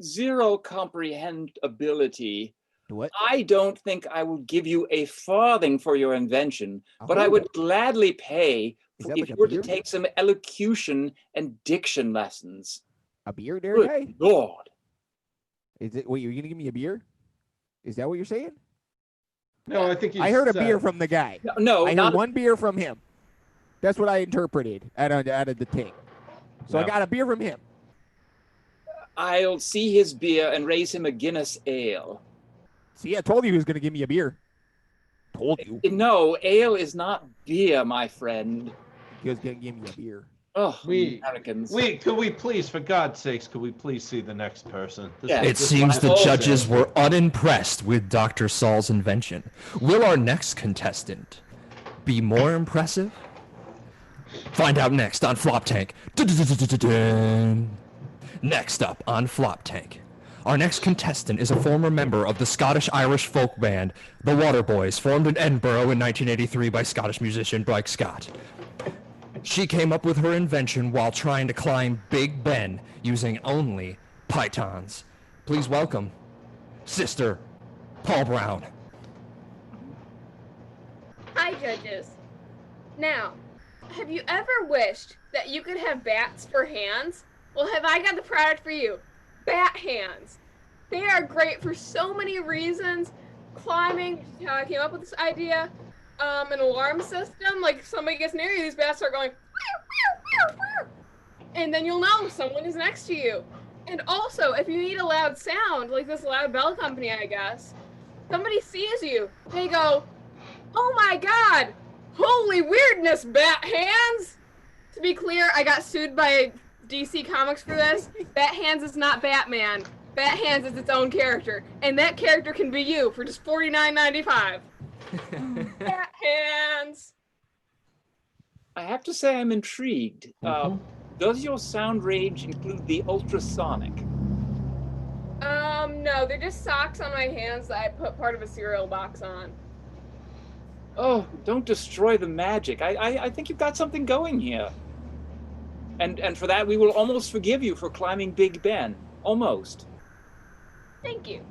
zero comprehensibility. What? I don't think I will give you a farthing for your invention, but I Oh. would gladly pay Is that if like you a were beer? to take some elocution and diction lessons. A beer there, Good guy? Lord. Is it? Wait, you're gonna give me a beer? Is that what you're saying? No, I think I heard a beer from the guy. No, I heard not one beer from him. That's what I interpreted out of the thing. So I No. got a beer from him. I'll see his beer and raise him a Guinness ale. See, I told you he was gonna give me a beer. Told you No, ale is not beer, my friend. he was gonna give me a beer. Oh, We- Americans. Could we please, for God's sakes, could we please see the next person? Yeah. It this seems is the bullshit. judges were unimpressed with Dr. Saul's invention. Will our next contestant be more impressive? Find out next on Flop Tank. Dun-dun-dun-dun-dun-dun. Next up on Flop Tank. Our next contestant is a former member of the Scottish-Irish folk band, the Waterboys, formed in Edinburgh in 1983 by Scottish musician Blake Scott. She came up with her invention while trying to climb Big Ben using only pythons. Please welcome Sister Paul Brown. Hi, judges. Now, have you ever wished that you could have bats for hands? Well, have I got the product for you? Bat hands. They are great for so many reasons. Climbing, how I came up with this idea. An alarm system, like if somebody gets near you, these bats are going, "Meow, meow, meow, meow." And then you'll know someone is next to you. And also, if you need a loud sound, like this loud bell company, I guess, somebody sees you, they go, "Oh my God, holy weirdness, bat hands." To be clear, I got sued by DC Comics for this. Bat Hands is not Batman. Bat Hands is its own character, and that character can be you for just $49.95. Bat Hands. I have to say I'm intrigued. Does your sound range include the ultrasonic? No, they're just socks on my hands that I put part of a cereal box on. Oh, don't destroy the magic. I think you've got something going here. And for that, we will almost forgive you for climbing Big Ben. Almost. Thank you.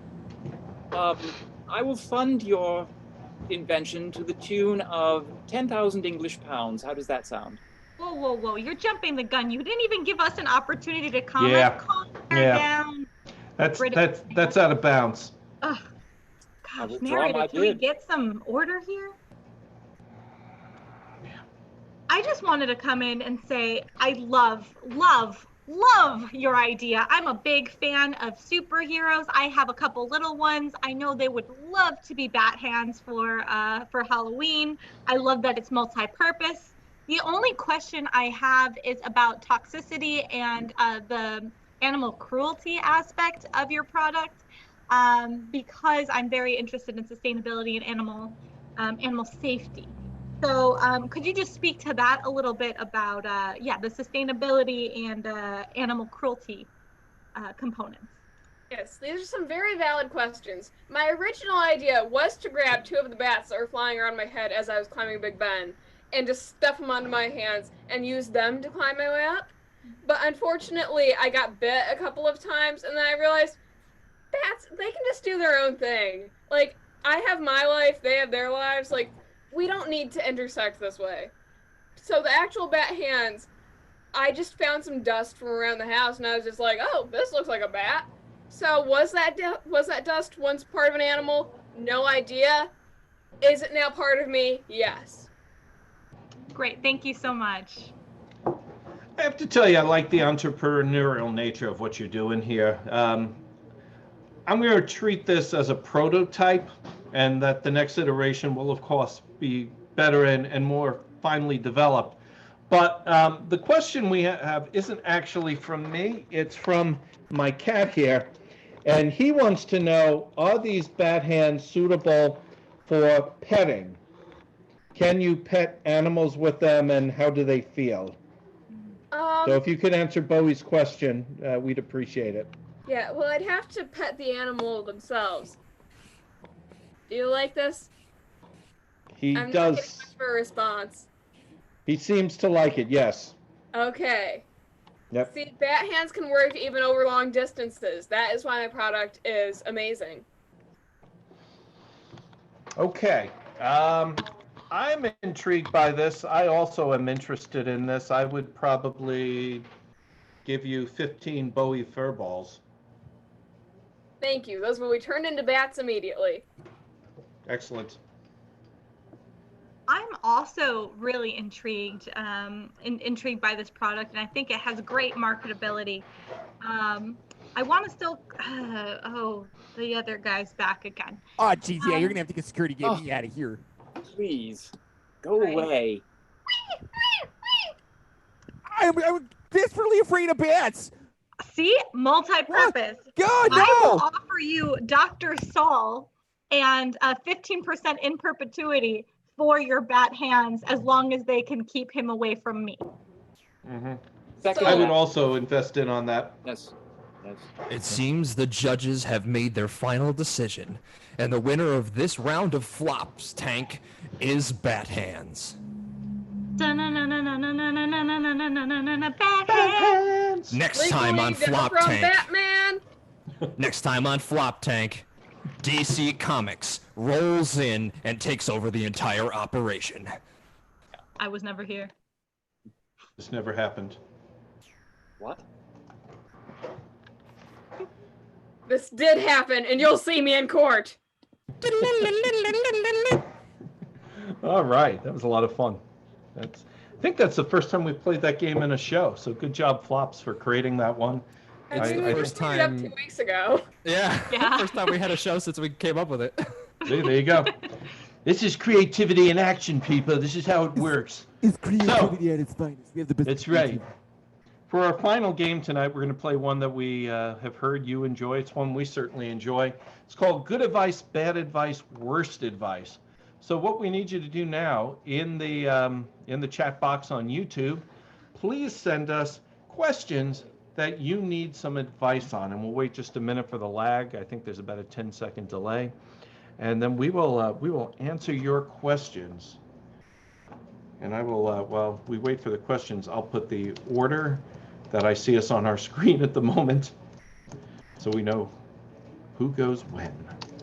I will fund your invention to the tune of 10,000 English pounds. How does that sound? Whoa, whoa, whoa. You're jumping the gun. You didn't even give us an opportunity to comment. Yeah. Calm her Yeah. down. That's out of bounds. Ugh. I Gosh, withdraw my narrator, can we bid. get some order here? I just wanted to come in and say I love your idea. I'm a big fan of superheroes. I have a couple little ones. I know they would love to be bat hands for Halloween. I love that it's multi-purpose. The only question I have is about toxicity and the animal cruelty aspect of your product, because I'm very interested in sustainability and animal safety. So could you just speak to that a little bit about, the sustainability and animal cruelty components? Yes, these are some very valid questions. My original idea was to grab 2 of the bats that were flying around my head as I was climbing Big Ben and just stuff them onto my hands and use them to climb my way up. But unfortunately, I got bit a couple of times, and then I realized bats, they can just do their own thing. Like, I have my life, they have their lives. Like, we don't need to intersect this way. So the actual bat hands, I just found some dust from around the house, and I was just like, oh, this looks like a bat. So was that dust once part of an animal? No idea. Is it now part of me? Yes. Great, thank you so much. I have to tell you, I like the entrepreneurial nature of what you're doing here. I'm going to treat this as a prototype, and that the next iteration will, of course, be better and more finely developed. But the question we have isn't actually from me. It's from my cat here. And he wants to know, are these bat hands suitable for petting? Can you pet animals with them, and how do they feel? So if you could answer Bowie's question, we'd appreciate it. Yeah, well, I'd have to pet the animal themselves. Do you like this? He I'm not does. getting much of a response. He seems to like it, yes. Okay. Yep. See, bat hands can work even over long distances. That is why my product is amazing. Okay. I'm intrigued by this. I also am interested in this. I would probably give you 15 Bowie fur balls. Thank you. Those will be turned into bats immediately. Excellent. I'm also really intrigued by this product, and I think it has great marketability. I want to still, the other guy's back again. Oh, geez, yeah, you're gonna have to get security to get me out of here. Please, go Right. away. I'm desperately afraid of bats. See, multi-purpose. God, I will no! offer you Dr. Saul and 15% in perpetuity for your bat hands, as long as they can keep him away from me. Mm-hmm. Second I that. would also invest in on that. Yes. Yes. It seems the judges have made their final decision, and the winner of this round of flops, Tank, is Bat Hands. Bat hands. Next time on Legally Flop from Tank. Batman. Next time on Flop Tank, DC Comics rolls in and takes over the entire operation. I was never here. This never happened. What? This did happen, and you'll see me in court. All right, that was a lot of fun. I think that's the first time we've played that game in a show. So good job, Flops, for creating that one. It's the We first cleared it up time. 2 weeks ago. Yeah, Yeah. first time we had a show since we came up with it. See, there you go. This is creativity in action, people. This is how it works. It's creativity at its finest. We have the best. That's right. For our final game tonight, we're going to play one that we have heard you enjoy. It's one we certainly enjoy. It's called Good Advice, Bad Advice, Worst Advice. So what we need you to do now in the chat box on YouTube, please send us questions that you need some advice on, and we'll wait just a minute for the lag. I think there's about a 10-second delay, and then we will answer your questions. And I will, while we wait for the questions, I'll put the order that I see us on our screen at the moment, so we know who goes when.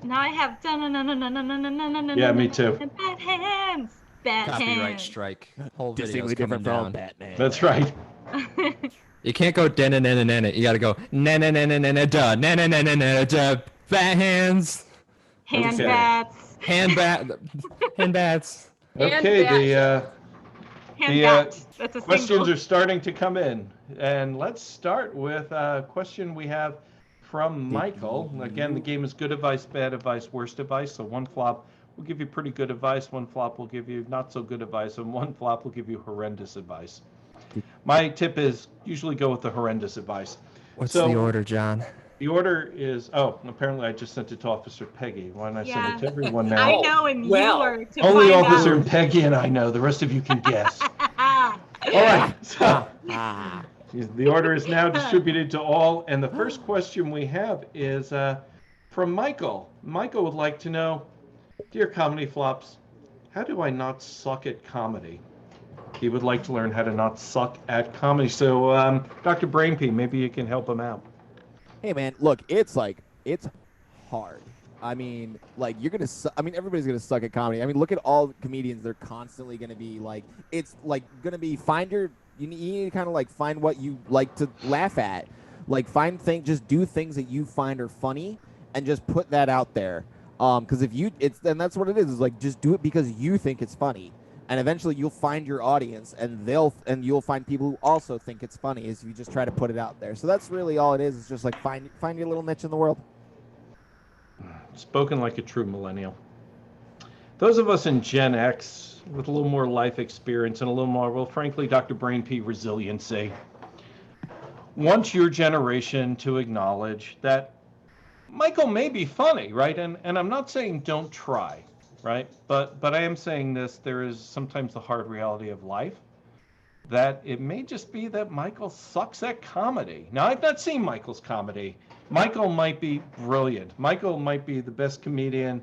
Now I have Yeah, me too. Bad hands. Bad Copyright hands. strike. Whole Distinctly video's coming different from down. Batman. That's right. You can't go na-na-na-na-na. You gotta go na-na-na-na-na-da, na-na-na-na-na-da. Bad hands. Hand Okay. bats. Hand bats. Okay, Hand the bats. That's a questions single. are starting to come in. And let's start with a question we have from Michael. Again, the game is good advice, bad advice, worst advice. So one flop will give you pretty good advice, one flop will give you not so good advice, and one flop will give you horrendous advice. My tip is usually go with the horrendous advice. What's So- the order, John? The order is, apparently I just sent it to Officer Peggy. Why don't I send it to everyone now? I know, and well, you are to Only find Officer out. Peggy and I know. The rest of you can guess. Ah. All right. So Ah. the order is now distributed to all. And the first question we have is from Michael. Michael would like to know, dear Comedy Flops, how do I not suck at comedy? He would like to learn how to not suck at comedy. So, Dr. Brainpee, maybe you can help him out. Hey man, look, it's hard. I mean, you're gonna. Everybody's gonna suck at comedy. I mean, look at all comedians. They're constantly gonna be it's gonna be You need to kind of find what you like to laugh at. Just do things that you find are funny, and just put that out there. Because and that's what it is. Is just do it because you think it's funny. And eventually you'll find your audience, and you'll find people who also think it's funny if you just try to put it out there. So that's really all it is. It's just find your little niche in the world. Spoken like a true millennial. Those of us in Gen X with a little more life experience and a little more, well, frankly, Dr. Brainpee, resiliency, want your generation to acknowledge that Michael may be funny, right? And I'm not saying don't try. Right, but I am saying this, there is sometimes the hard reality of life, that it may just be that Michael sucks at comedy. Now, I've not seen Michael's comedy. Michael might be brilliant. Michael might be the best comedian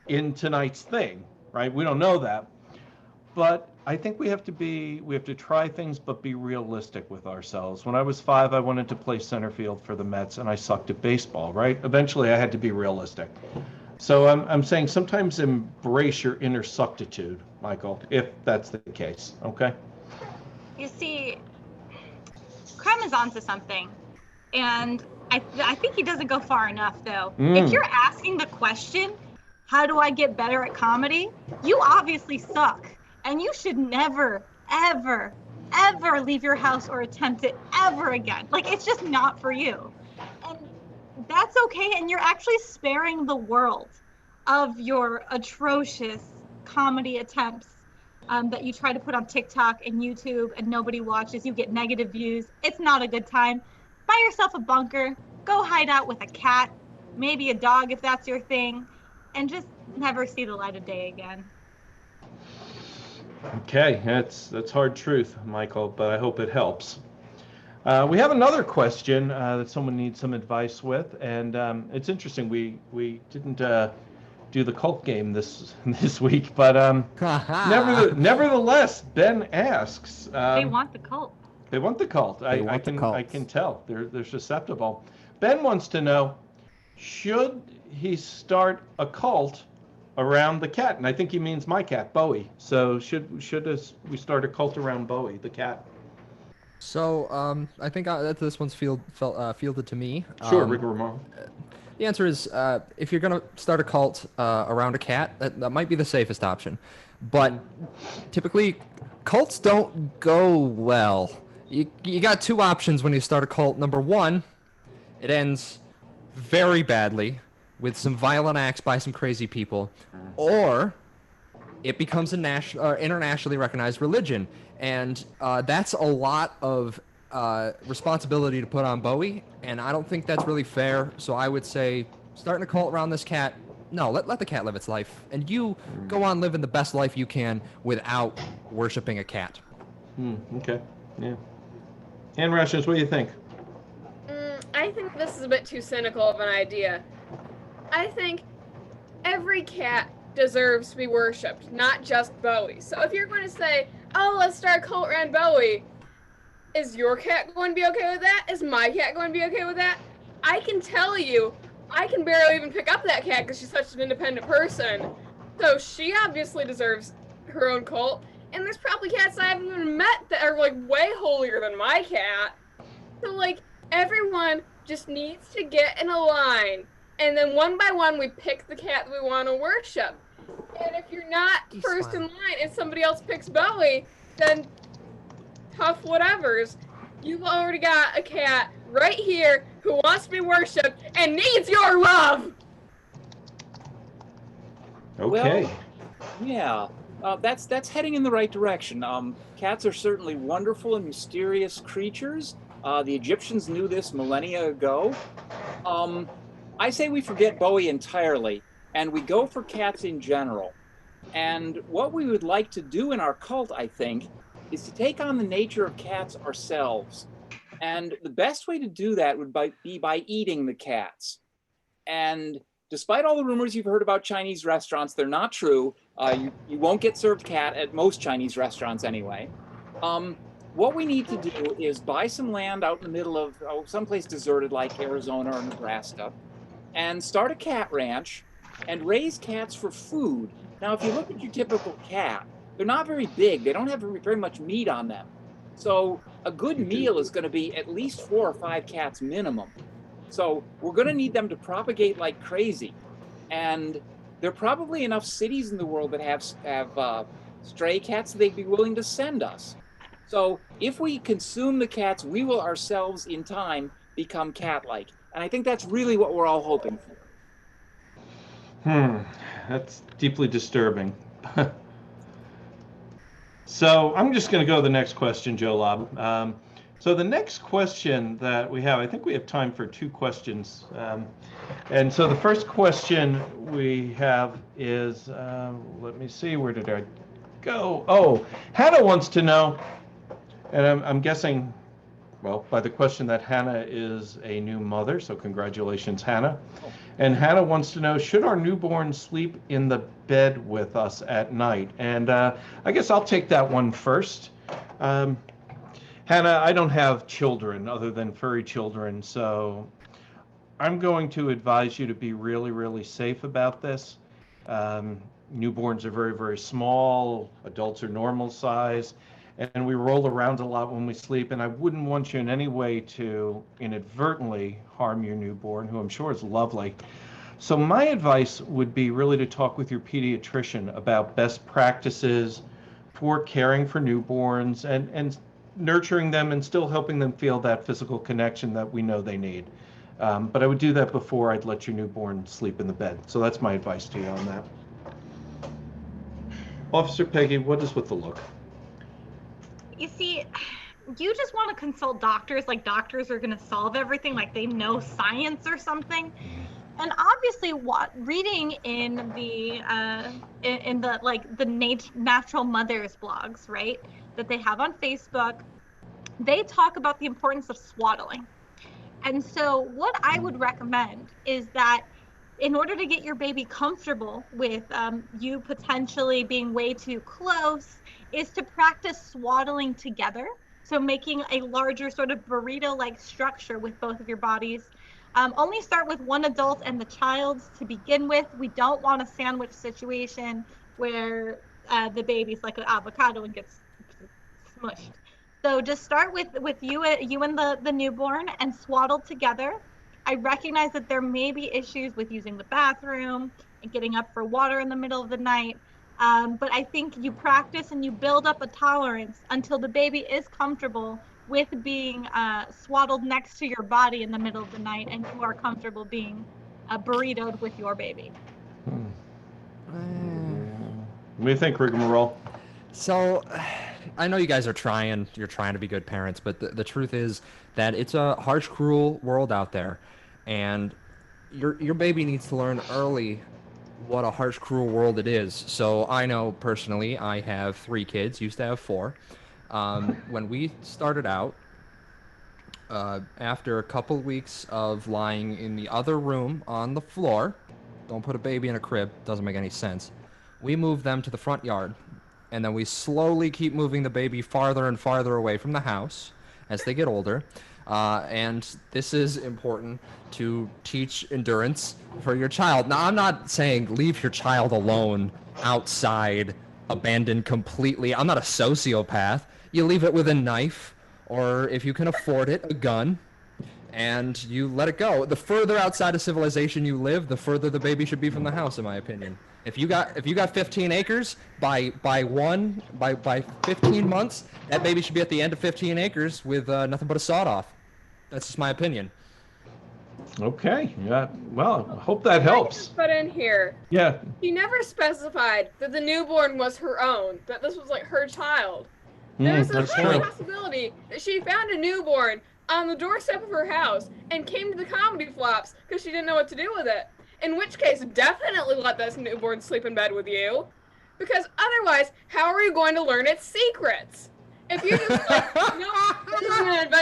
in tonight's thing, right? We don't know that. But I think we have to try things, but be realistic with ourselves. When I was 5, I wanted to play center field for the Mets, and I sucked at baseball, right? Eventually, I had to be realistic. So I'm saying sometimes embrace your inner suctitude, Michael, if that's the case, okay? You see, Creme is onto something. And I think he doesn't go far enough, though. If you're asking the question, how do I get better at comedy? You obviously suck. And you should never, ever, ever leave your house or attempt it ever again. It's just not for you. And that's okay, and you're actually sparing the world of your atrocious comedy attempts that you try to put on TikTok and YouTube and nobody watches. You get negative views. It's not a good time. Buy yourself a bunker. Go hide out with a cat, maybe a dog if that's your thing, and just never see the light of day again. Okay, that's hard truth, Michael, but I hope it helps. We have another question that someone needs some advice with, and it's interesting. We didn't do the cult game this week, but nevertheless, Ben asks. They want the cult. They want the cult. I can tell they're susceptible. Ben wants to know, should he start a cult around the cat? And I think he means my cat, Bowie. So should we start a cult around Bowie, the cat? So I think this one's fielded to me. Sure, Rigamarole. The answer is if you're gonna start a cult around a cat, that might be the safest option. But typically, cults don't go well. You got two options when you start a cult. Number one, it ends very badly with some violent acts by some crazy people, or it becomes a internationally recognized religion. And that's a lot of responsibility to put on Bowie, and I don't think that's really fair. So I would say, starting a cult around this cat, no, let the cat live its life, and you go on living the best life you can without worshiping a cat. Okay, yeah. And Rations, what do you think? I think this is a bit too cynical of an idea. I think every cat deserves to be worshipped, not just Bowie. So if you're going to say, oh, let's start a cult around Bowie, is your cat going to be okay with that? Is my cat going to be okay with that? I can tell you, I can barely even pick up that cat because she's such an independent person. So she obviously deserves her own cult. And there's probably cats I haven't even met that are like way holier than my cat. So like everyone just needs to get in a line. And then one by one we pick the cat that we want to worship. And if you're not first in line and somebody else picks Bowie, then tough whatevers. You've already got a cat right here who wants to be worshipped and needs your love. Okay. Well, yeah, that's heading in the right direction. Cats are certainly wonderful and mysterious creatures. The Egyptians knew this millennia ago. I say we forget Bowie entirely, and we go for cats in general. And what we would like to do in our cult, I think, is to take on the nature of cats ourselves. And the best way to do that would be by eating the cats. And despite all the rumors you've heard about Chinese restaurants, they're not true. You won't get served cat at most Chinese restaurants anyway. What we need to do is buy some land out in the middle of someplace deserted like Arizona or Nebraska and start a cat ranch and raise cats for food. Now, if you look at your typical cat, they're not very big. They don't have very much meat on them. So a good meal is going to be at least 4 or 5 cats minimum. So we're going to need them to propagate like crazy. And there are probably enough cities in the world that have stray cats that they'd be willing to send us. So if we consume the cats, we will ourselves in time become cat-like. And I think that's really what we're all hoping for. That's deeply disturbing. So I'm just going to go to the next question, Joe Lobb. So the next question that we have, I think we have time for 2 questions. And so the first question we have is, let me see, where did I go? Oh, Hannah wants to know, and I'm guessing, well, by the question that Hannah is a new mother, so congratulations, Hannah. And Hannah wants to know, should our newborn sleep in the bed with us at night? And I guess I'll take that one first. Hannah, I don't have children other than furry children, so I'm going to advise you to be really, really safe about this. Newborns are very, very small. Adults are normal size. And we roll around a lot when we sleep, and I wouldn't want you in any way to inadvertently harm your newborn, who I'm sure is lovely. So my advice would be really to talk with your pediatrician about best practices for caring for newborns and nurturing them and still helping them feel that physical connection that we know they need. But I would do that before I'd let your newborn sleep in the bed. So that's my advice to you on that. Officer Peggy, what is with the look? You see, you just want to consult doctors like doctors are going to solve everything, like they know science or something. And obviously, reading in the natural mothers blogs, right, that they have on Facebook, they talk about the importance of swaddling. And so what I would recommend is that in order to get your baby comfortable with you potentially being way too close, is to practice swaddling together. So making a larger sort of burrito-like structure with both of your bodies. Only start with one adult and the child to begin with. We don't want a sandwich situation where the baby's like an avocado and gets smushed. So just start with you and the newborn and swaddle together. I recognize that there may be issues with using the bathroom and getting up for water in the middle of the night. But I think you practice and you build up a tolerance until the baby is comfortable with being swaddled next to your body in the middle of the night, and you are comfortable being burritoed with your baby. What do you think, Rigamarole? So, I know you guys are you're trying to be good parents, but the truth is that it's a harsh, cruel world out there. And your baby needs to learn early what a harsh, cruel world it is. So I know personally, I have 3 kids, used to have 4. When we started out, after a couple weeks of lying in the other room on the floor, don't put a baby in a crib, doesn't make any sense. We move them to the front yard, and then we slowly keep moving the baby farther and farther away from the house as they get older. And this is important to teach endurance for your child. Now, I'm not saying leave your child alone outside, abandoned completely. I'm not a sociopath. You leave it with a knife, or if you can afford it, a gun, and you let it go. The further outside of civilization you live, the further the baby should be from the house, in my opinion. If you got 15 acres, by 15 months, that baby should be at the end of 15 acres with nothing but a sawed off. That's just my opinion. Okay. Yeah. Well, I hope that helps. Put in here. Yeah. She never specified that the newborn was her own, that this was like her child. There was a that's high true. possibility that she found a newborn on the doorstep of her house and came to the comedy flops because she didn't know what to do with it. In which case, definitely let this newborn sleep in bed with you. Because otherwise, how are you going to learn its secrets? If you just like, no, this isn't an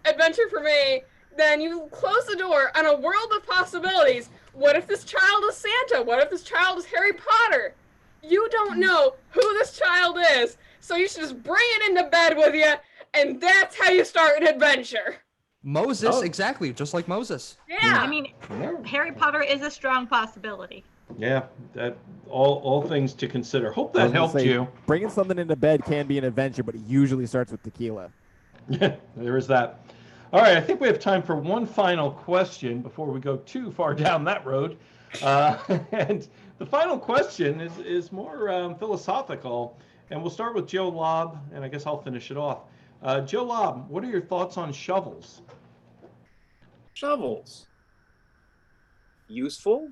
adventure for me, then you close the door on a world of possibilities. What if this child is Santa? What if this child is Harry Potter? You don't know who this child is, so you should just bring it into bed with you, and that's how you start an adventure. Moses, exactly, just like Moses. Yeah. I mean, Harry Potter is a strong possibility. Yeah. That all things to consider. Hope that helped you. Bringing something into bed can be an adventure, but it usually starts with tequila. Yeah, there is that. All right, I think we have time for one final question before we go too far down that road. And the final question is more philosophical, and we'll start with Joe Lobb, and I guess I'll finish it off. Joe Lobb, what are your thoughts on shovels? Shovels. Useful,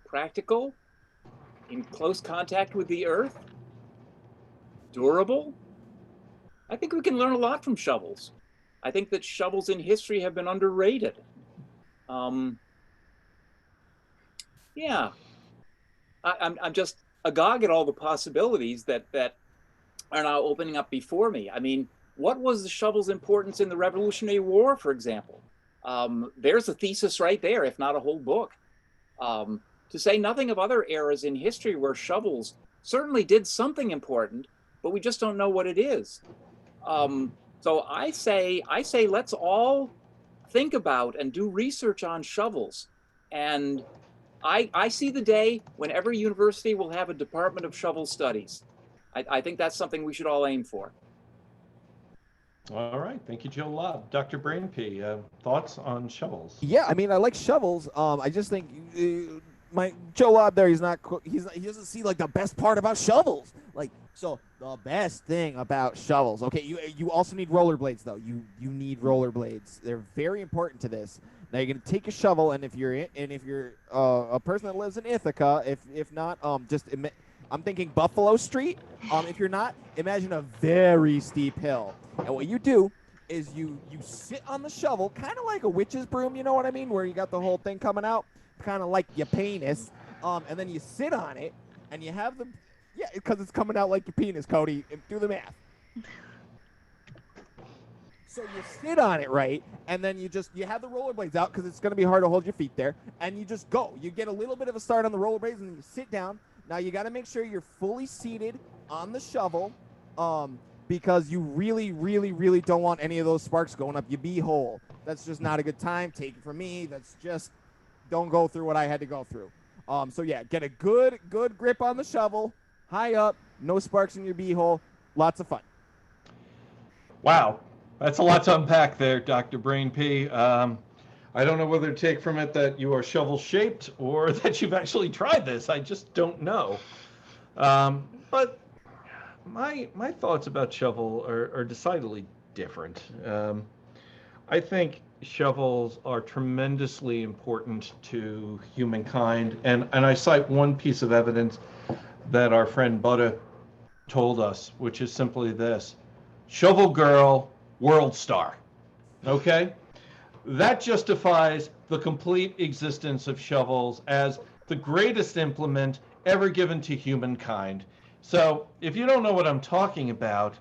practical, in close contact with the earth, durable. I think we can learn a lot from shovels. I think that shovels in history have been underrated. Yeah, I'm just agog at all the possibilities that are now opening up before me. I mean, what was the shovel's importance in the Revolutionary War, for example? There's a thesis right there, if not a whole book. To say nothing of other eras in history where shovels certainly did something important, but we just don't know what it is. So I say let's all think about and do research on shovels. And I see the day when every university will have a department of shovel studies. I think that's something we should all aim for. All right, thank you, Joe Lobb. Dr. Brainpee, thoughts on shovels? Yeah, I mean, I like shovels. I just think my Joe Lobb there, he doesn't see like the best part about shovels. Like, so the best thing about shovels. Okay, you also need rollerblades though. You need rollerblades. They're very important to this. Now you're gonna take a shovel, and if you're a person that lives in Ithaca, if not, I'm thinking Buffalo Street. If you're not, imagine a very steep hill. And what you do is you sit on the shovel, kind of like a witch's broom, you know what I mean? Where you got the whole thing coming out, kind of like your penis. And then you sit on it, and you have because it's coming out like your penis, Cody. Do the math. So you sit on it, right? And then you have the rollerblades out because it's going to be hard to hold your feet there. And you just go. You get a little bit of a start on the rollerblades, and then you sit down. Now you got to make sure you're fully seated on the shovel, because you really, really, really don't want any of those sparks going up your beehole. That's just not a good time. Take it from me. That's just, don't go through what I had to go through. So yeah, get a good grip on the shovel, high up, no sparks in your beehole. Lots of fun. Wow, that's a lot to unpack there, Dr. Brainpee. I don't know whether to take from it that you are shovel-shaped or that you've actually tried this. I just don't know. But my thoughts about shovel are decidedly different. I think shovels are tremendously important to humankind. And I cite one piece of evidence that our friend Buddha told us, which is simply this: shovel girl, world star. Okay? That justifies the complete existence of shovels as the greatest implement ever given to humankind. So if you don't know what I'm talking about,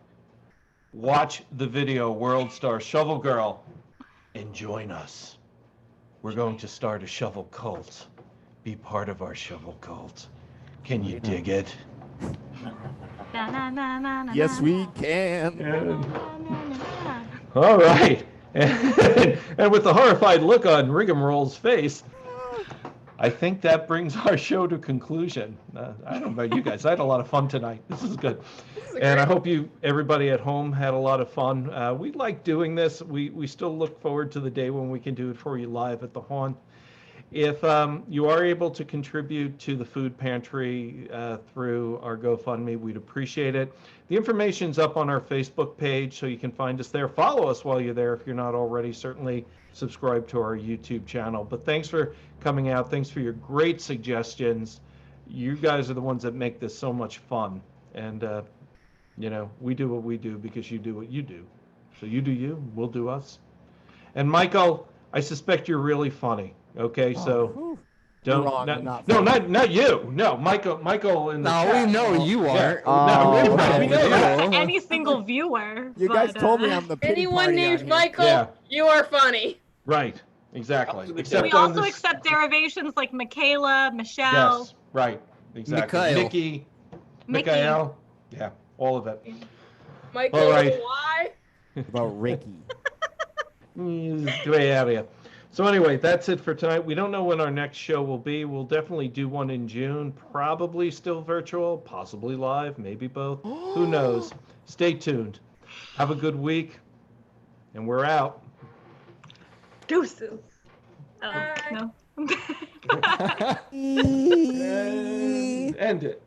watch the video World Star Shovel Girl and join us. We're going to start a shovel cult. Be part of our shovel cult. Can you dig it? Yes, we can. All right. And with the horrified look on Rigamorole's face, I think that brings our show to conclusion. I don't know about you guys. I had a lot of fun tonight. This is good. And I hope everybody at home had a lot of fun. We like doing this. We still look forward to the day when we can do it for you live at the Haunt. If you are able to contribute to the food pantry through our GoFundMe, we'd appreciate it. The information's up on our Facebook page, so you can find us there. Follow us while you're there if you're not already. Certainly subscribe to our YouTube channel. But thanks for coming out. Thanks for your great suggestions. You guys are the ones that make this so much fun. And, you know, we do what we do because you do what you do. So you do you, we'll do us. And Michael, I suspect you're really funny. Okay, so don't. Wrong, not you. No, Michael in the No, chat. we know you are. No, we know Not that. to any single viewer. You guys told me I'm the pity Anyone party named out here. Michael, Yeah. you are funny. Right, exactly. Up to the Except We on also this- accept derivations like Michaela, Michelle, Yes, right, exactly. Mikhail. Mickey, Mickey. Mikhail. Yeah, all of it. Michael, All right. why? About Ricky. Gray area. So anyway, that's it for tonight. We don't know when our next show will be. We'll definitely do one in June, probably still virtual, possibly live, maybe both. Who knows? Stay tuned. Have a good week, and we're out. Deuces. Oh, Bye. no. And end it.